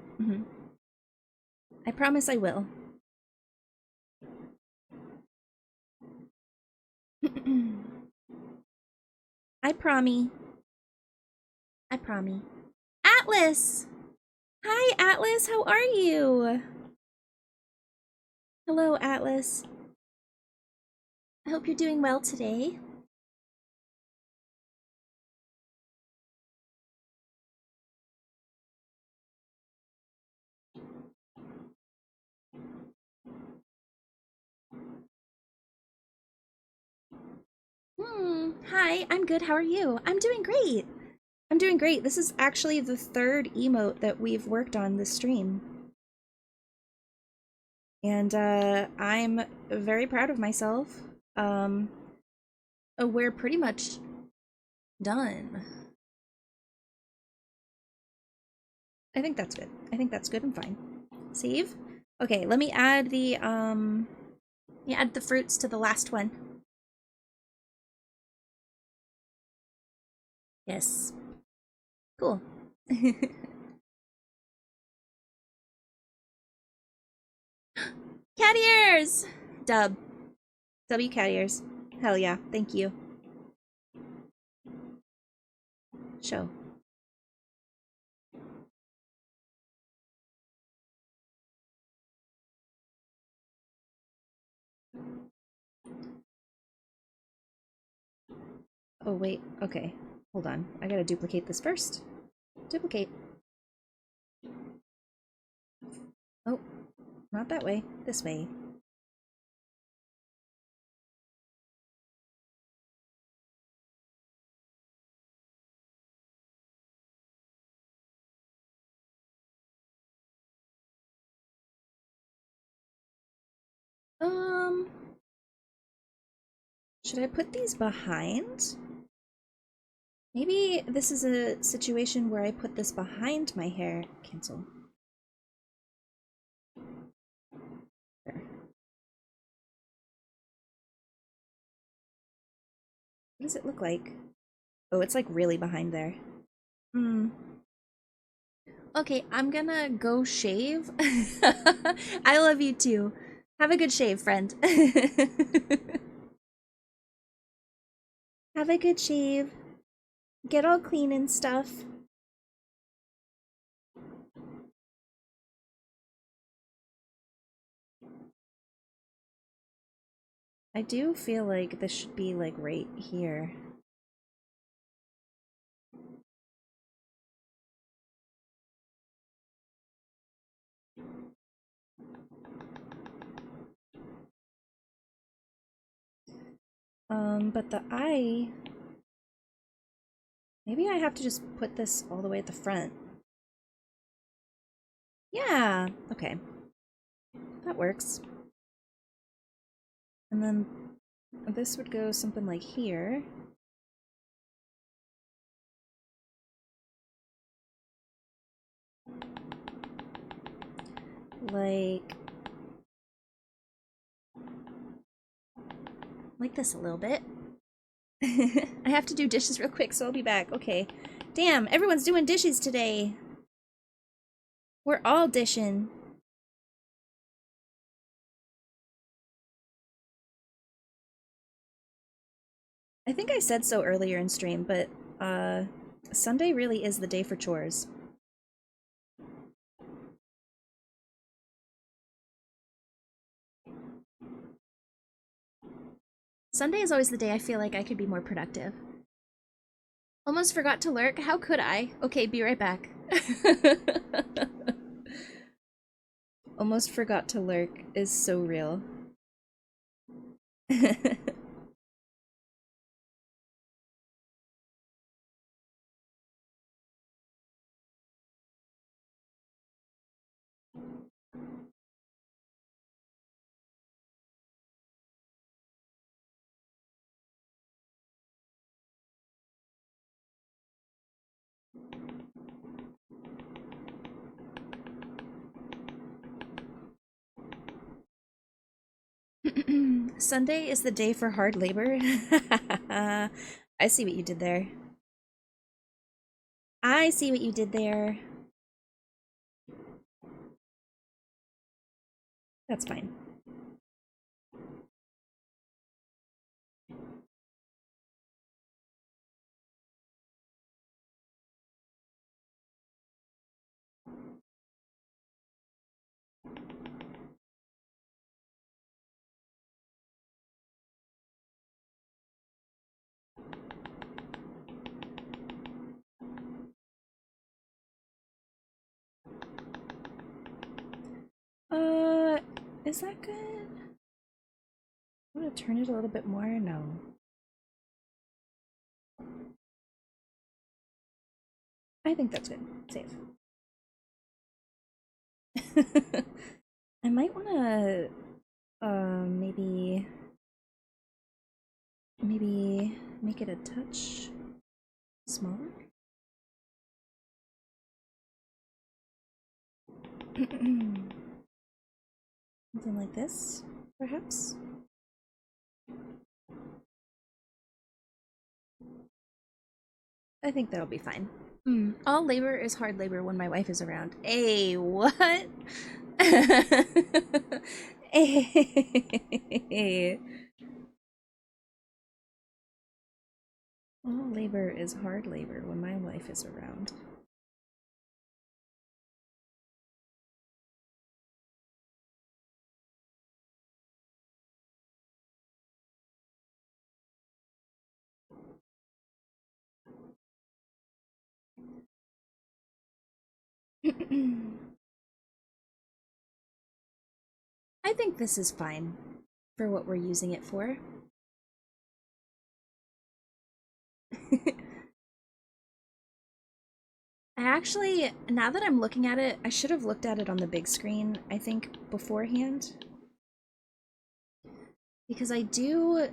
I promise I will. I promise. I promise. Atlas! Hi, Atlas, how are you? Hello, Atlas. I hope you're doing well today. Hi, I'm good. How are you? I'm doing great. I'm doing great. This is actually the third emote that we've worked on this stream. And I'm very proud of myself. We're pretty much done. I think that's good. I think that's good and fine. Save. Okay, let me add the fruits to the last one. Yes. Cool. cat ears! Dub. W cat ears. Hell yeah, thank you. Show. Oh, wait. Okay. Hold on. I gotta duplicate this first. Duplicate. Oh, not that way. This way. Should I put these behind? Maybe this is a situation where I put this behind my hair. Cancel. There. What does it look like? Oh, it's like really behind there. Hmm. Okay, I'm gonna go shave. I love you too. Have a good shave, friend. Have a good shave. Get all clean and stuff. I do feel like this should be like right here. But the eye... Maybe I have to just put this all the way at the front. Yeah, okay. That works. And then this would go something like here. Like this a little bit. I have to do dishes real quick, so I'll be back. Okay. Damn, everyone's doing dishes today. We're all dishing. I think I said so earlier in stream, but Sunday really is the day for chores. Sunday is always the day I feel like I could be more productive. Almost forgot to lurk. How could I? Okay, be right back. Almost forgot to lurk is so real. Sunday is the day for hard labor. I see what you did there. I see what you did there. That's fine. Is that good? I'm gonna turn it a little bit more. No. I think that's good. Save. I might wanna maybe make it a touch smaller. Something like this, perhaps? I think that'll be fine. All labor is hard labor when my wife is around. Hey, what? All labor is hard labor when my wife is around. I think this is fine for what we're using it for. I actually, now that I'm looking at it, I should have looked at it on the big screen, I think, beforehand. Because I do,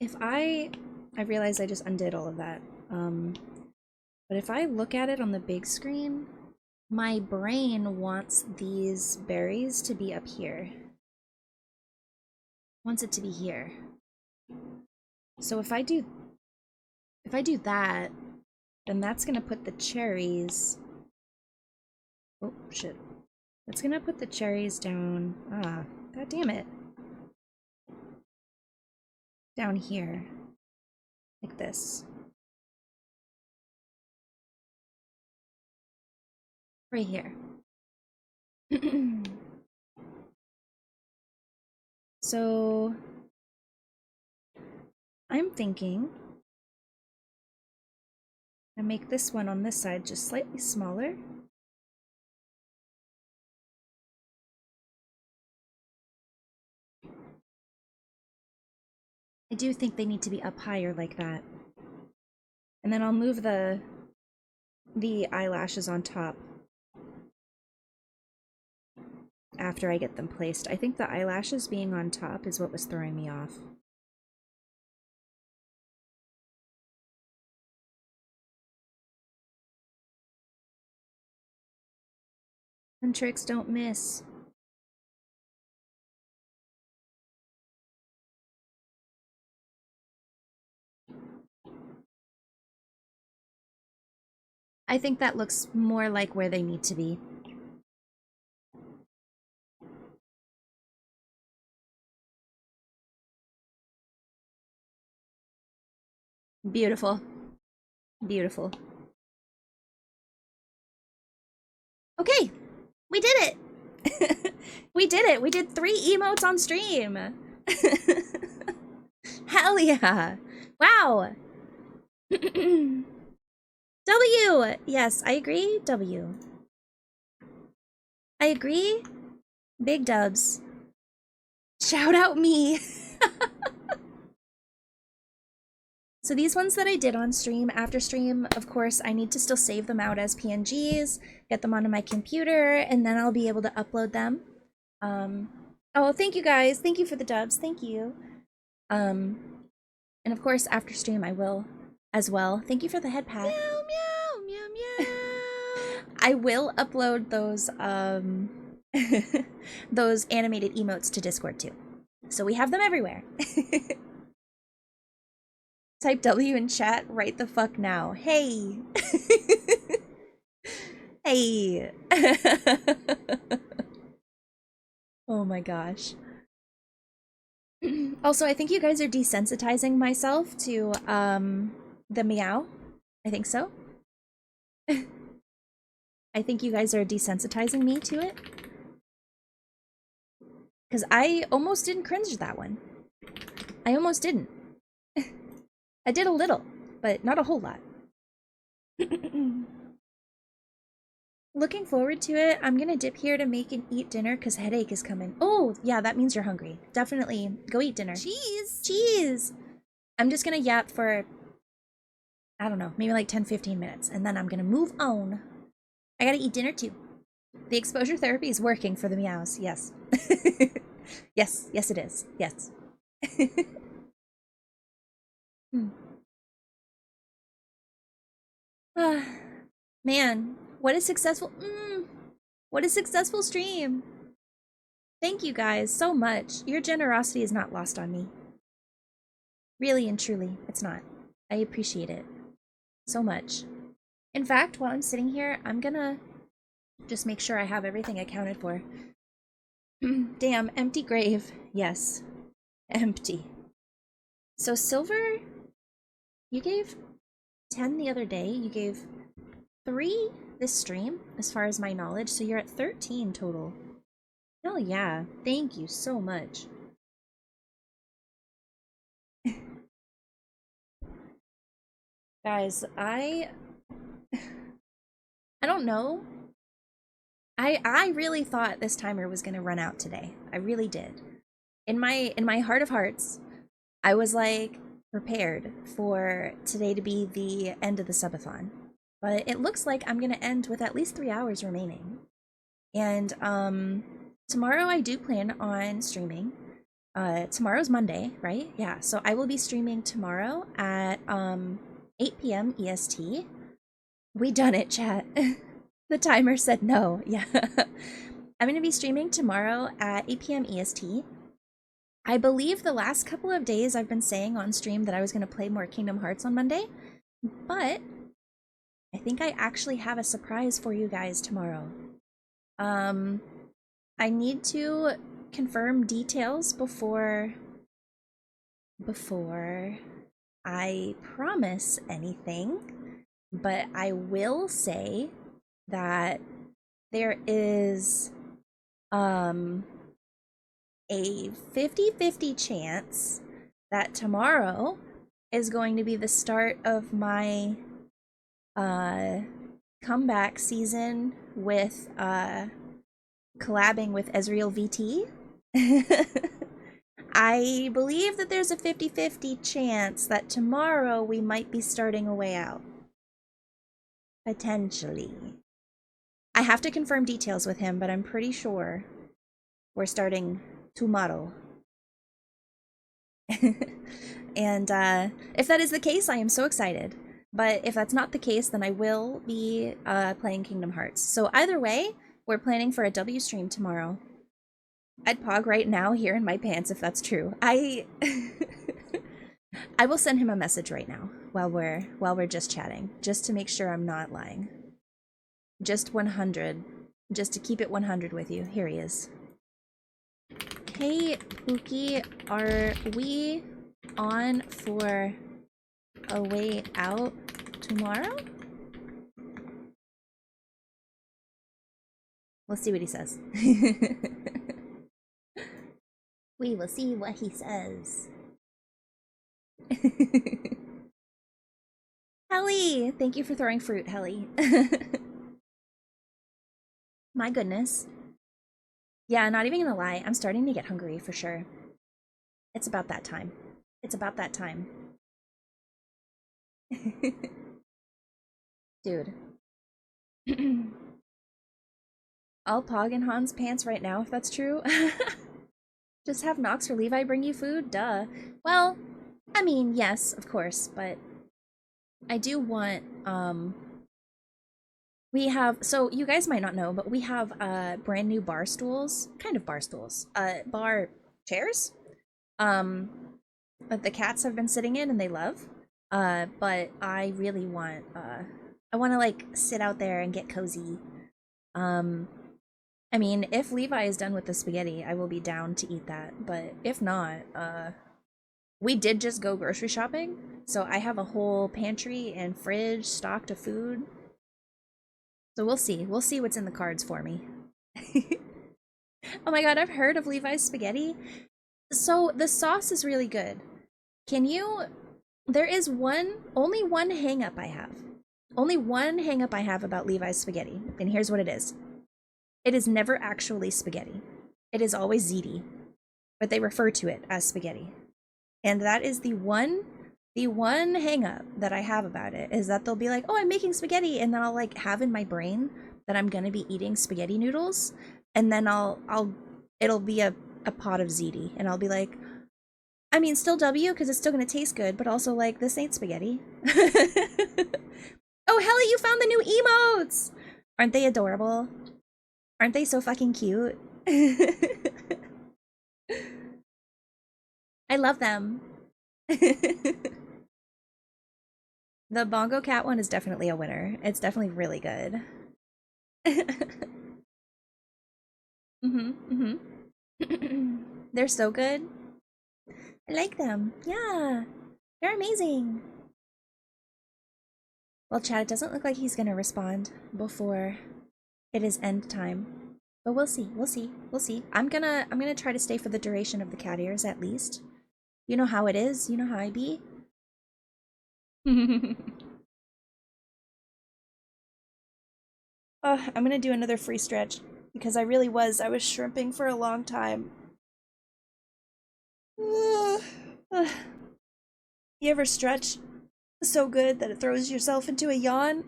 if I realize I just undid all of that. But if I look at it on the big screen, my brain wants these berries to be up here. Wants it to be here. So if I do that, then that's gonna put the cherries. Oh shit. That's gonna put the cherries down. Ah, god damn it. Down here. Like this. Right here. So I'm thinking I make this one on this side just slightly smaller. I do think they need to be up higher like that. And then I'll move the eyelashes on top after I get them placed. I think the eyelashes being on top is what was throwing me off. And tricks don't miss. I think that looks more like where they need to be. Beautiful. Beautiful. Okay, we did it! We did it! We did 3 emotes on stream! Hell yeah! Wow! W! Yes, I agree. W. I agree. Big dubs. Shout out me! So these ones that I did on stream, after stream, of course, I need to still save them out as PNGs, get them onto my computer, and then I'll be able to upload them. Oh, thank you guys. Thank you for the dubs. Thank you. And of course, after stream, I will as well. Thank you for the head pat. Meow, meow, meow, meow. I will upload those, those animated emotes to Discord too. So we have them everywhere. Type W in chat right the fuck now. Hey! Hey! Oh my gosh. Also, I think you guys are desensitizing myself to the meow. I think so. I think you guys are desensitizing me to it. Because I almost didn't cringe that one. I almost didn't. I did a little, but not a whole lot. Looking forward to it. I'm gonna dip here to make and eat dinner because headache is coming. Oh, yeah, that means you're hungry. Definitely go eat dinner. Cheese. Cheese! I'm just gonna yap for, I don't know, maybe like 10-15 minutes, and then I'm gonna move on. I gotta eat dinner too. The exposure therapy is working for the meows, yes. Yes, yes it is, yes. Man, what a successful, what a successful stream. Thank you guys so much. Your generosity is not lost on me. Really and truly, it's not. I appreciate it so much. In fact, while I'm sitting here, I'm gonna just make sure I have everything accounted for. Damn, empty grave. Yes. Empty. So Silver, you gave 10 the other day. You gave 3 this stream, as far as my knowledge, so you're at 13 total. Hell yeah. Thank you so much. Guys, I don't know. I really thought this timer was gonna run out today. I really did. In my heart of hearts, I was like prepared for today to be the end of the subathon. But it looks like I'm gonna end with at least 3 hours remaining. And tomorrow I do plan on streaming. Tomorrow's Monday, right? Yeah, so I will be streaming tomorrow at 8 p.m. EST. We done it, chat. The timer said no. Yeah. I'm going to be streaming tomorrow at 8 p.m. EST. I believe the last couple of days I've been saying on stream that I was going to play more Kingdom Hearts on Monday, but I think I actually have a surprise for you guys tomorrow. I need to confirm details before I promise anything, but I will say that there is a 50-50 chance that tomorrow is going to be the start of my comeback season with collabing with Ezreal VT. I believe that there's a 50-50 chance that tomorrow we might be starting a way out. Potentially. I have to confirm details with him, but I'm pretty sure we're starting tomorrow. And if that is the case, I am so excited. But if that's not the case, then I will be playing Kingdom Hearts. So either way, we're planning for a W stream tomorrow. I'd pog right now here in my pants if that's true. I will send him a message right now while we're just chatting, just to make sure I'm not lying. Just 100. Just to keep it 100 with you. Here he is. Hey, Pookie, are we on for a way out tomorrow? We'll see what he says. We will see what he says. Helly! Thank you for throwing fruit, Helly. My goodness. Yeah, not even gonna lie, I'm starting to get hungry for sure. It's about that time. It's about that time. Dude. I'll pog in Han's pants right now if that's true. Just have Nox or Levi bring you food? Duh. Well, I mean, yes, of course, but I do want, we have, so you guys might not know, but we have brand new bar stools, kind of bar stools, bar chairs, that the cats have been sitting in and they love. But I really want, I want to like sit out there and get cozy. I mean, if Levi is done with the spaghetti, I will be down to eat that, but if not, we did just go grocery shopping, so I have a whole pantry and fridge stocked of food. So we'll see. We'll see what's in the cards for me. Oh my god, I've heard of Levi's spaghetti. So the sauce is really good. There is only one hang up I have. Only one hang up I have about Levi's spaghetti, and here's what it is. It is never actually spaghetti. It is always ziti, but they refer to it as spaghetti. And that is the one hang up that I have about it, is that they'll be like, oh, I'm making spaghetti, and then I'll like have in my brain that I'm gonna be eating spaghetti noodles, and then it'll be a pot of ziti, and I'll be like, I mean, still W, because it's still gonna taste good, but also like, this ain't spaghetti. Oh, Helly, you found the new emotes! Aren't they adorable? Aren't they so fucking cute? I love them. The Bongo Cat one is definitely a winner. It's definitely really good. They're so good. I like them. Yeah, they're amazing. Well, Chad, it doesn't look like he's gonna respond before it is end time. But we'll see. We'll see. We'll see. I'm gonna try to stay for the duration of the cat ears at least. You know how it is. You know how I be. I'm gonna do another free stretch because I was shrimping for a long time. You ever stretch so good that it throws yourself into a yawn?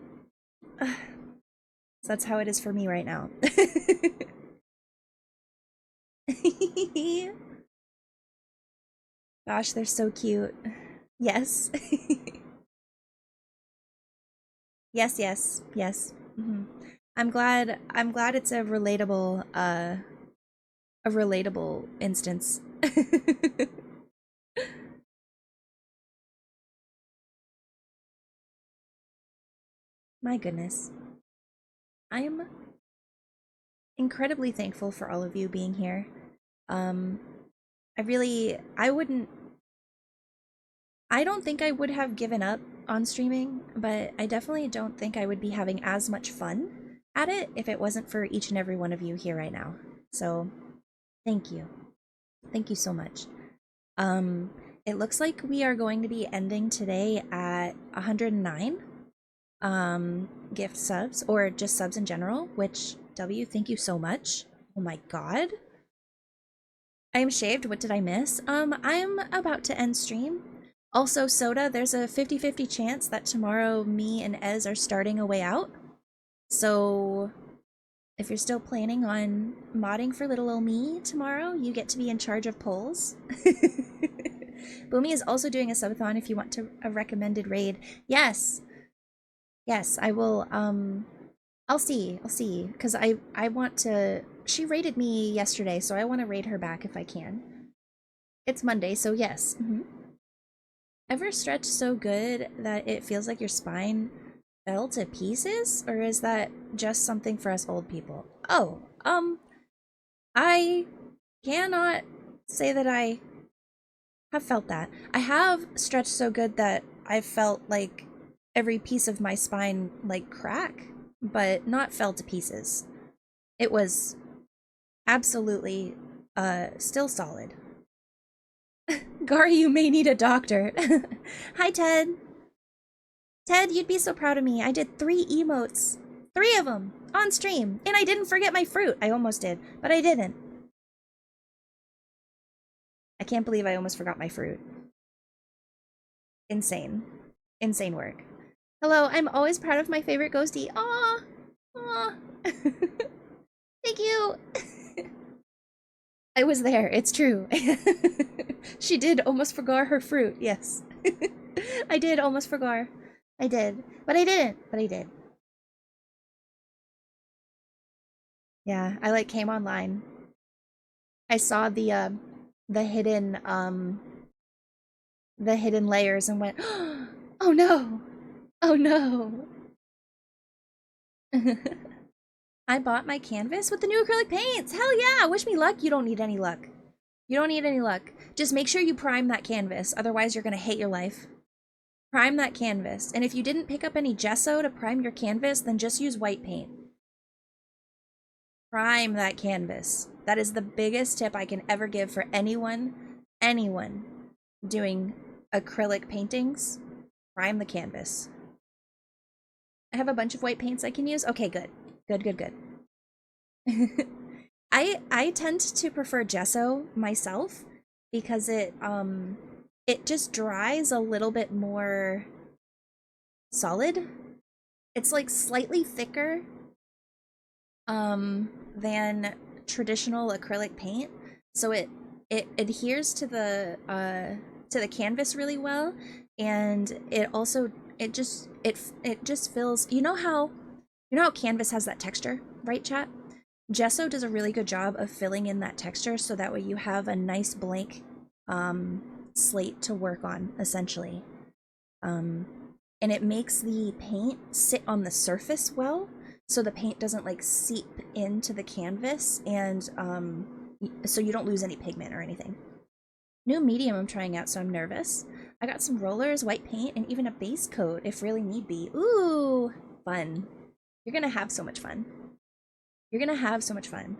So that's how it is for me right now. Gosh, they're so cute. Yes. Yes, yes, yes. I'm glad it's a relatable instance. My goodness. I am incredibly thankful for all of you being here. Um, I don't think I would have given up on streaming, but I definitely don't think I would be having as much fun at it if it wasn't for each and every one of you here right now. So, thank you. Thank you so much. Um, it looks like we are going to be ending today at 109 gift subs or just subs in general, which W, thank you so much. Oh my god. I am shaved. What did I miss? I'm about to end stream. Also, Soda, there's a 50-50 chance that tomorrow me and Ez are starting a way out. So if you're still planning on modding for little ol' me tomorrow, you get to be in charge of polls. Boomy is also doing a subathon if you want to a recommended raid. Yes. Yes, I will I'll see, because I want to. She raided me yesterday, so I want to raid her back if I can. It's Monday, so yes. Ever stretch so good that it feels like your spine fell to pieces, or is that just something for us old people? Oh, I cannot say that I have felt that. I have stretched so good that I've felt like every piece of my spine like crack, but not fell to pieces. It was absolutely still solid. Gary, you may need a doctor. Hi, Ted. Ted, you'd be so proud of me. I did 3 emotes. 3 of them on stream. And I didn't forget my fruit. I almost did, but I didn't. I can't believe I almost forgot my fruit. Insane. Insane work. Hello, I'm always proud of my favorite ghostie. Aw. Aw. Thank you. I was there. It's true. She did almost forgot her fruit. Yes. I did almost forgot. I did. But I didn't. But I did. Yeah, I like came online. I saw the hidden the hidden layers and went, "Oh no. Oh no." I bought my canvas with the new acrylic paints. Hell yeah! Wish me luck. You don't need any luck. You don't need any luck. Just make sure you prime that canvas. Otherwise, you're going to hate your life. Prime that canvas. And if you didn't pick up any gesso to prime your canvas, then just use white paint. Prime that canvas. That is the biggest tip I can ever give for anyone doing acrylic paintings. Prime the canvas. I have a bunch of white paints I can use. Okay, good. Good. I tend to prefer gesso myself because it just dries a little bit more solid. It's like slightly thicker than traditional acrylic paint, so it adheres to the canvas really well, and it also it just feels, you know how canvas has that texture, right, chat? Gesso does a really good job of filling in that texture so that way you have a nice blank slate to work on, essentially. And it makes the paint sit on the surface well, so the paint doesn't like seep into the canvas and so you don't lose any pigment or anything. New medium I'm trying out, so I'm nervous. I got some rollers, white paint, and even a base coat if really need be. Ooh, fun. You're gonna have so much fun. You're gonna have so much fun.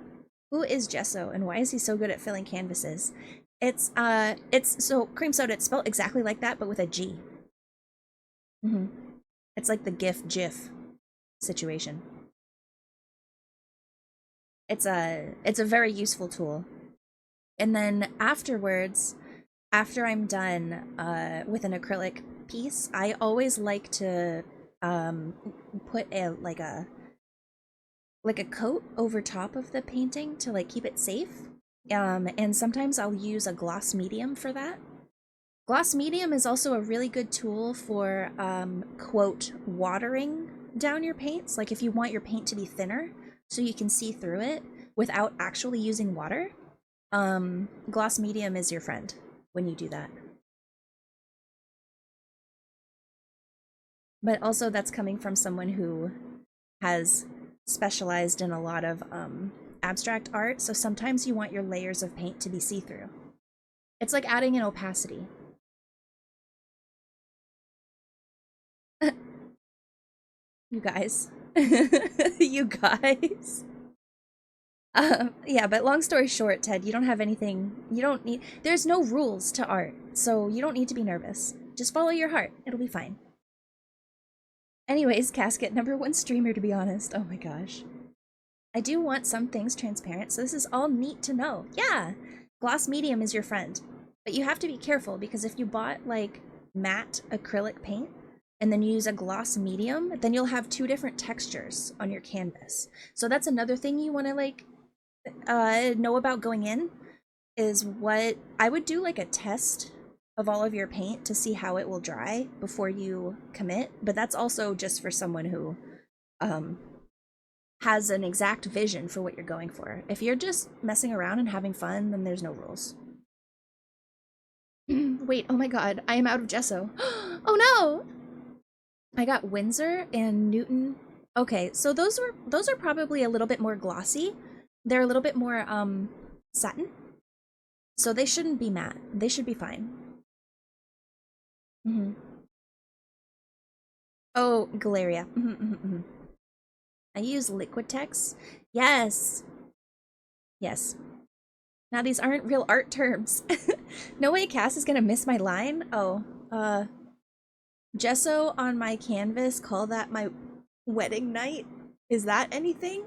Who is Gesso, and why is he so good at filling canvases? It's so cream soda, it's spelled exactly like that, but with a G. It's like the GIF situation. It's a very useful tool. And then afterwards, after I'm done with an acrylic piece, I always like to put like a coat over top of the painting to like keep it safe. And sometimes I'll use a gloss medium for that. Gloss medium is also a really good tool for quote watering down your paints. Like if you want your paint to be thinner so you can see through it without actually using water, gloss medium is your friend when you do that. But also that's coming from someone who has specialized in a lot of abstract art, so sometimes you want your layers of paint to be see-through. It's like adding an opacity. You guys. You guys. Yeah, but long story short, Ted, you don't have anything, there's no rules to art, so you don't need to be nervous. Just follow your heart, it'll be fine. Anyways, Casket, #1 streamer to be honest, oh my gosh. I do want some things transparent, so this is all neat to know. Yeah, gloss medium is your friend, but you have to be careful because if you bought like matte acrylic paint and then you use a gloss medium, then you'll have two different textures on your canvas. So that's another thing you want to like know about going in, is what I would do, like a test of all of your paint to see how it will dry before you commit, but that's also just for someone who has an exact vision for what you're going for. If you're just messing around and having fun, then there's no rules. Wait, oh my god, I am out of gesso. Oh no! I got Windsor and Newton. Okay, so those are probably a little bit more glossy. They're a little bit more satin. So they shouldn't be matte. They should be fine. Oh, Galeria. I use Liquitex. Yes. Yes. Now these aren't real art terms. No way Cass is gonna miss my line? Oh, gesso on my canvas, call that my wedding night? Is that anything?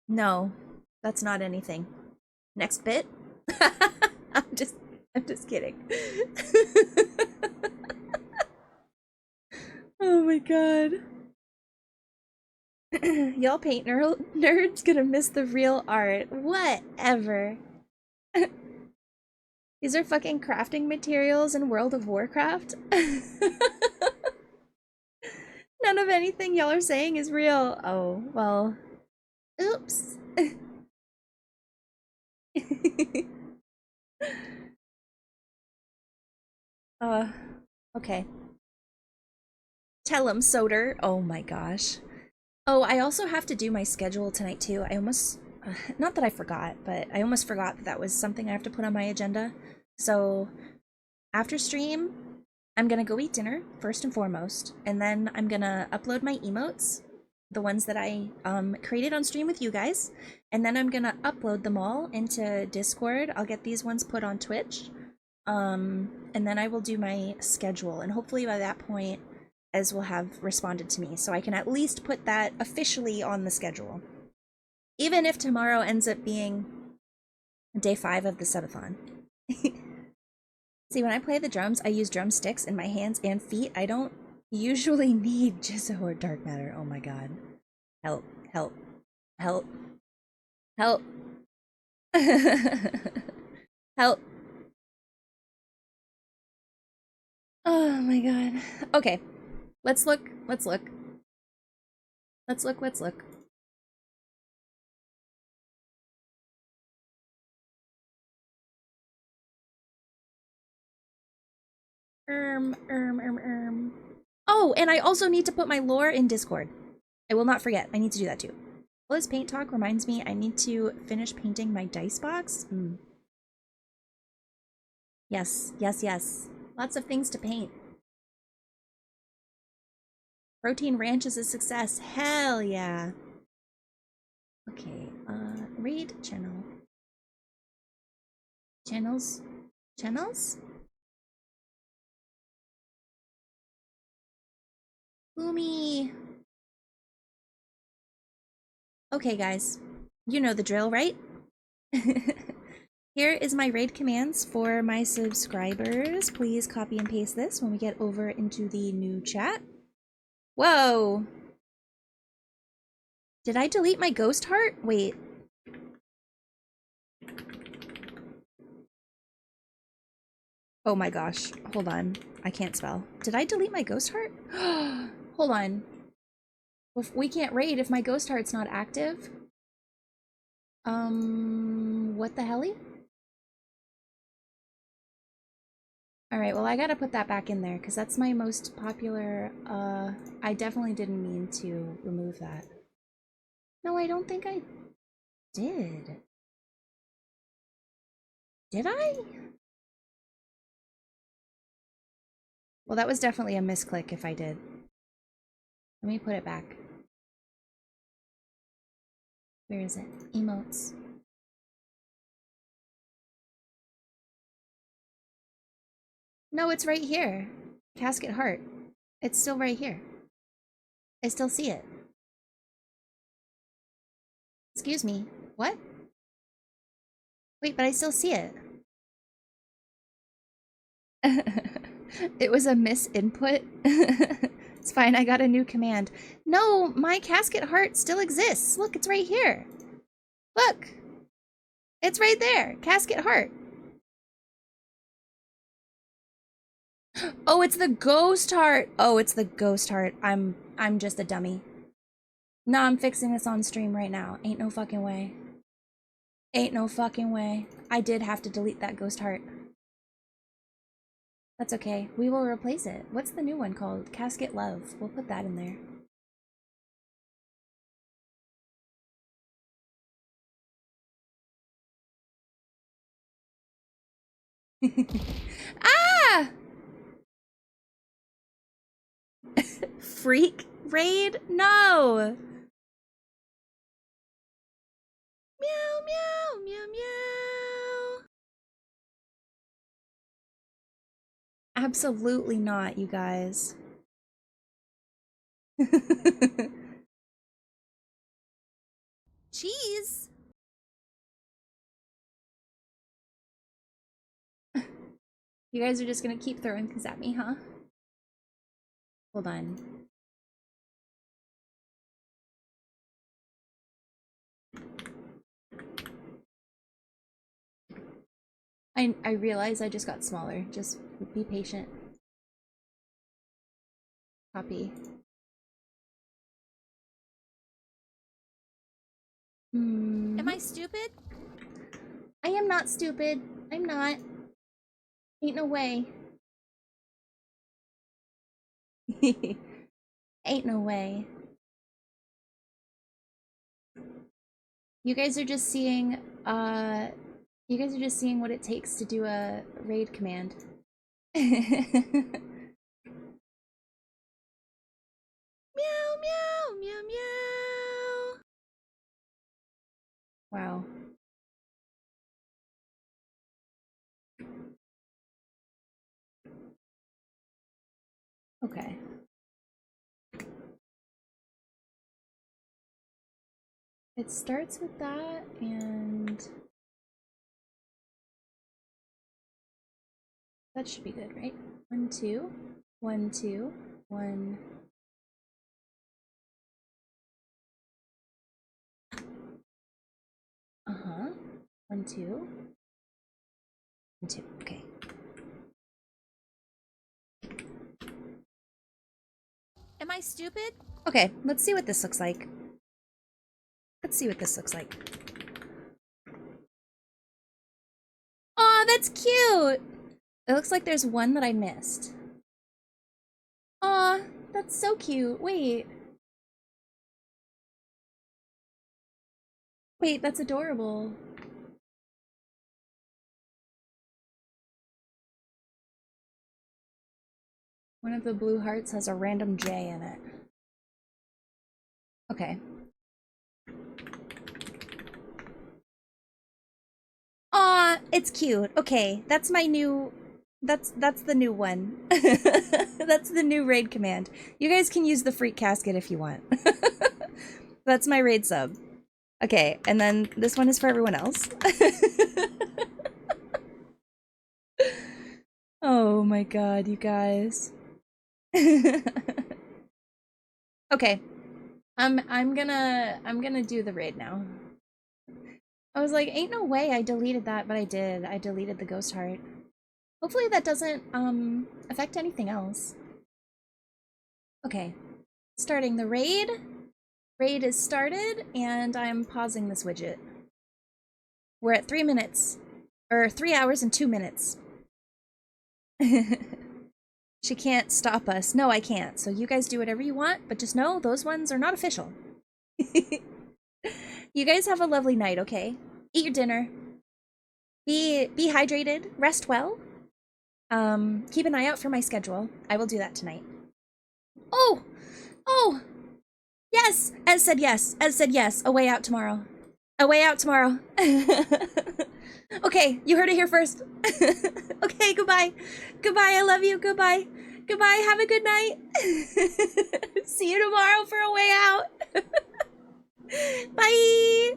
No, that's not anything. Next bit? I'm just kidding. Oh my god. Y'all paint nerds gonna miss the real art. Whatever. These are fucking crafting materials in World of Warcraft. None of anything y'all are saying is real. Oh, well. Oops. Okay. Tell him, Soder. Oh my gosh. Oh, I also have to do my schedule tonight too. I almost, not that I forgot, but I almost forgot that that was something I have to put on my agenda. So after stream, I'm gonna go eat dinner first and foremost, and then I'm gonna upload my emotes, the ones that I created on stream with you guys, and then I'm gonna upload them all into Discord. I'll get these ones put on Twitch, and then I will do my schedule, and hopefully by that point, Ez will have responded to me, so I can at least put that officially on the schedule. Even if tomorrow ends up being day 5 of the Subathon. See, when I play the drums, I use drumsticks in my hands and feet. I don't usually need gesso or dark matter. Oh my god. Help, help, help, help. Help. Oh my god. Okay. Let's look. Let's look. Let's look. Let's look. Oh, and I also need to put my lore in Discord. I will not forget. I need to do that too. All this paint talk reminds me I need to finish painting my dice box. Yes, yes, yes. Lots of things to paint. Protein Ranch is a success. Hell yeah. Okay, raid channel. Channels? Channels? Boomy. Okay, guys. You know the drill, right? Here is my raid commands for my subscribers. Please copy and paste this when we get over into the new chat. Whoa! Did I delete my ghost heart? Wait. Oh my gosh. Hold on. I can't spell. Did I delete my ghost heart? Hold on. We can't raid if my ghost heart's not active. What the helly? Alright, well I gotta put that back in there, because that's my most popular, I definitely didn't mean to remove that. No, I don't think I did. Did I? Well, that was definitely a misclick if I did. Let me put it back. Where is it? Emotes. No, it's right here. Casket heart. It's still right here. I still see it. Excuse me. What? Wait, but I still see it. It was a misinput. It's fine, I got a new command. No, my casket heart still exists. Look, it's right here. Look. It's right there. Casket heart. Oh, it's the ghost heart. Oh, it's the ghost heart. I'm just a dummy. No, I'm fixing this on stream right now. Ain't no fucking way. Ain't no fucking way. I did have to delete that ghost heart. That's okay. We will replace it. What's the new one called? Casket Love. We'll put that in there. Ah! Freak raid? No! Meow, meow, meow, meow. Absolutely not, you guys. Cheese. You guys are just gonna keep throwing things at me, huh? Hold on. I realize I just got smaller. Just be patient. Copy. Am I stupid? I am not stupid. I'm not. Ain't no way. Ain't no way. You guys are just seeing, you guys are just seeing what it takes to do a raid command. Meow, meow, meow, meow. Wow. Okay. It starts with that, and that should be good, right? 1, 2, 1, 2, 1. Uh-huh. 1, 2. 1, 2. Okay. Am I stupid? Okay, let's see what this looks like. Let's see what this looks like. Aw, that's cute! It looks like there's one that I missed. Aw, that's so cute. Wait. Wait, that's adorable. One of the blue hearts has a random J in it. Okay. Aw, it's cute. Okay, that's my new... That's the new one. That's the new raid command. You guys can use the FruitsCasket if you want. That's my raid sub. Okay, and then this one is for everyone else. Oh my god, you guys. Okay. I'm gonna do the raid now. I was like, ain't no way I deleted that, but I did. I deleted the ghost heart. Hopefully that doesn't affect anything else. Okay. Starting the raid. Raid is started, and I'm pausing this widget. We're at 3 minutes. Or 3 hours and 2 minutes. She can't stop us. No, I can't. So you guys do whatever you want, but just know those ones are not official. You guys have a lovely night, okay? Eat your dinner. Be hydrated. Rest well. Keep an eye out for my schedule. I will do that tonight. Oh! Oh! Yes! Ez said yes. Ez said yes. A way out tomorrow. A way out tomorrow. Okay, you heard it here first. Okay, goodbye. Goodbye, I love you. Goodbye. Goodbye, have a good night. See you tomorrow for a way out. Bye!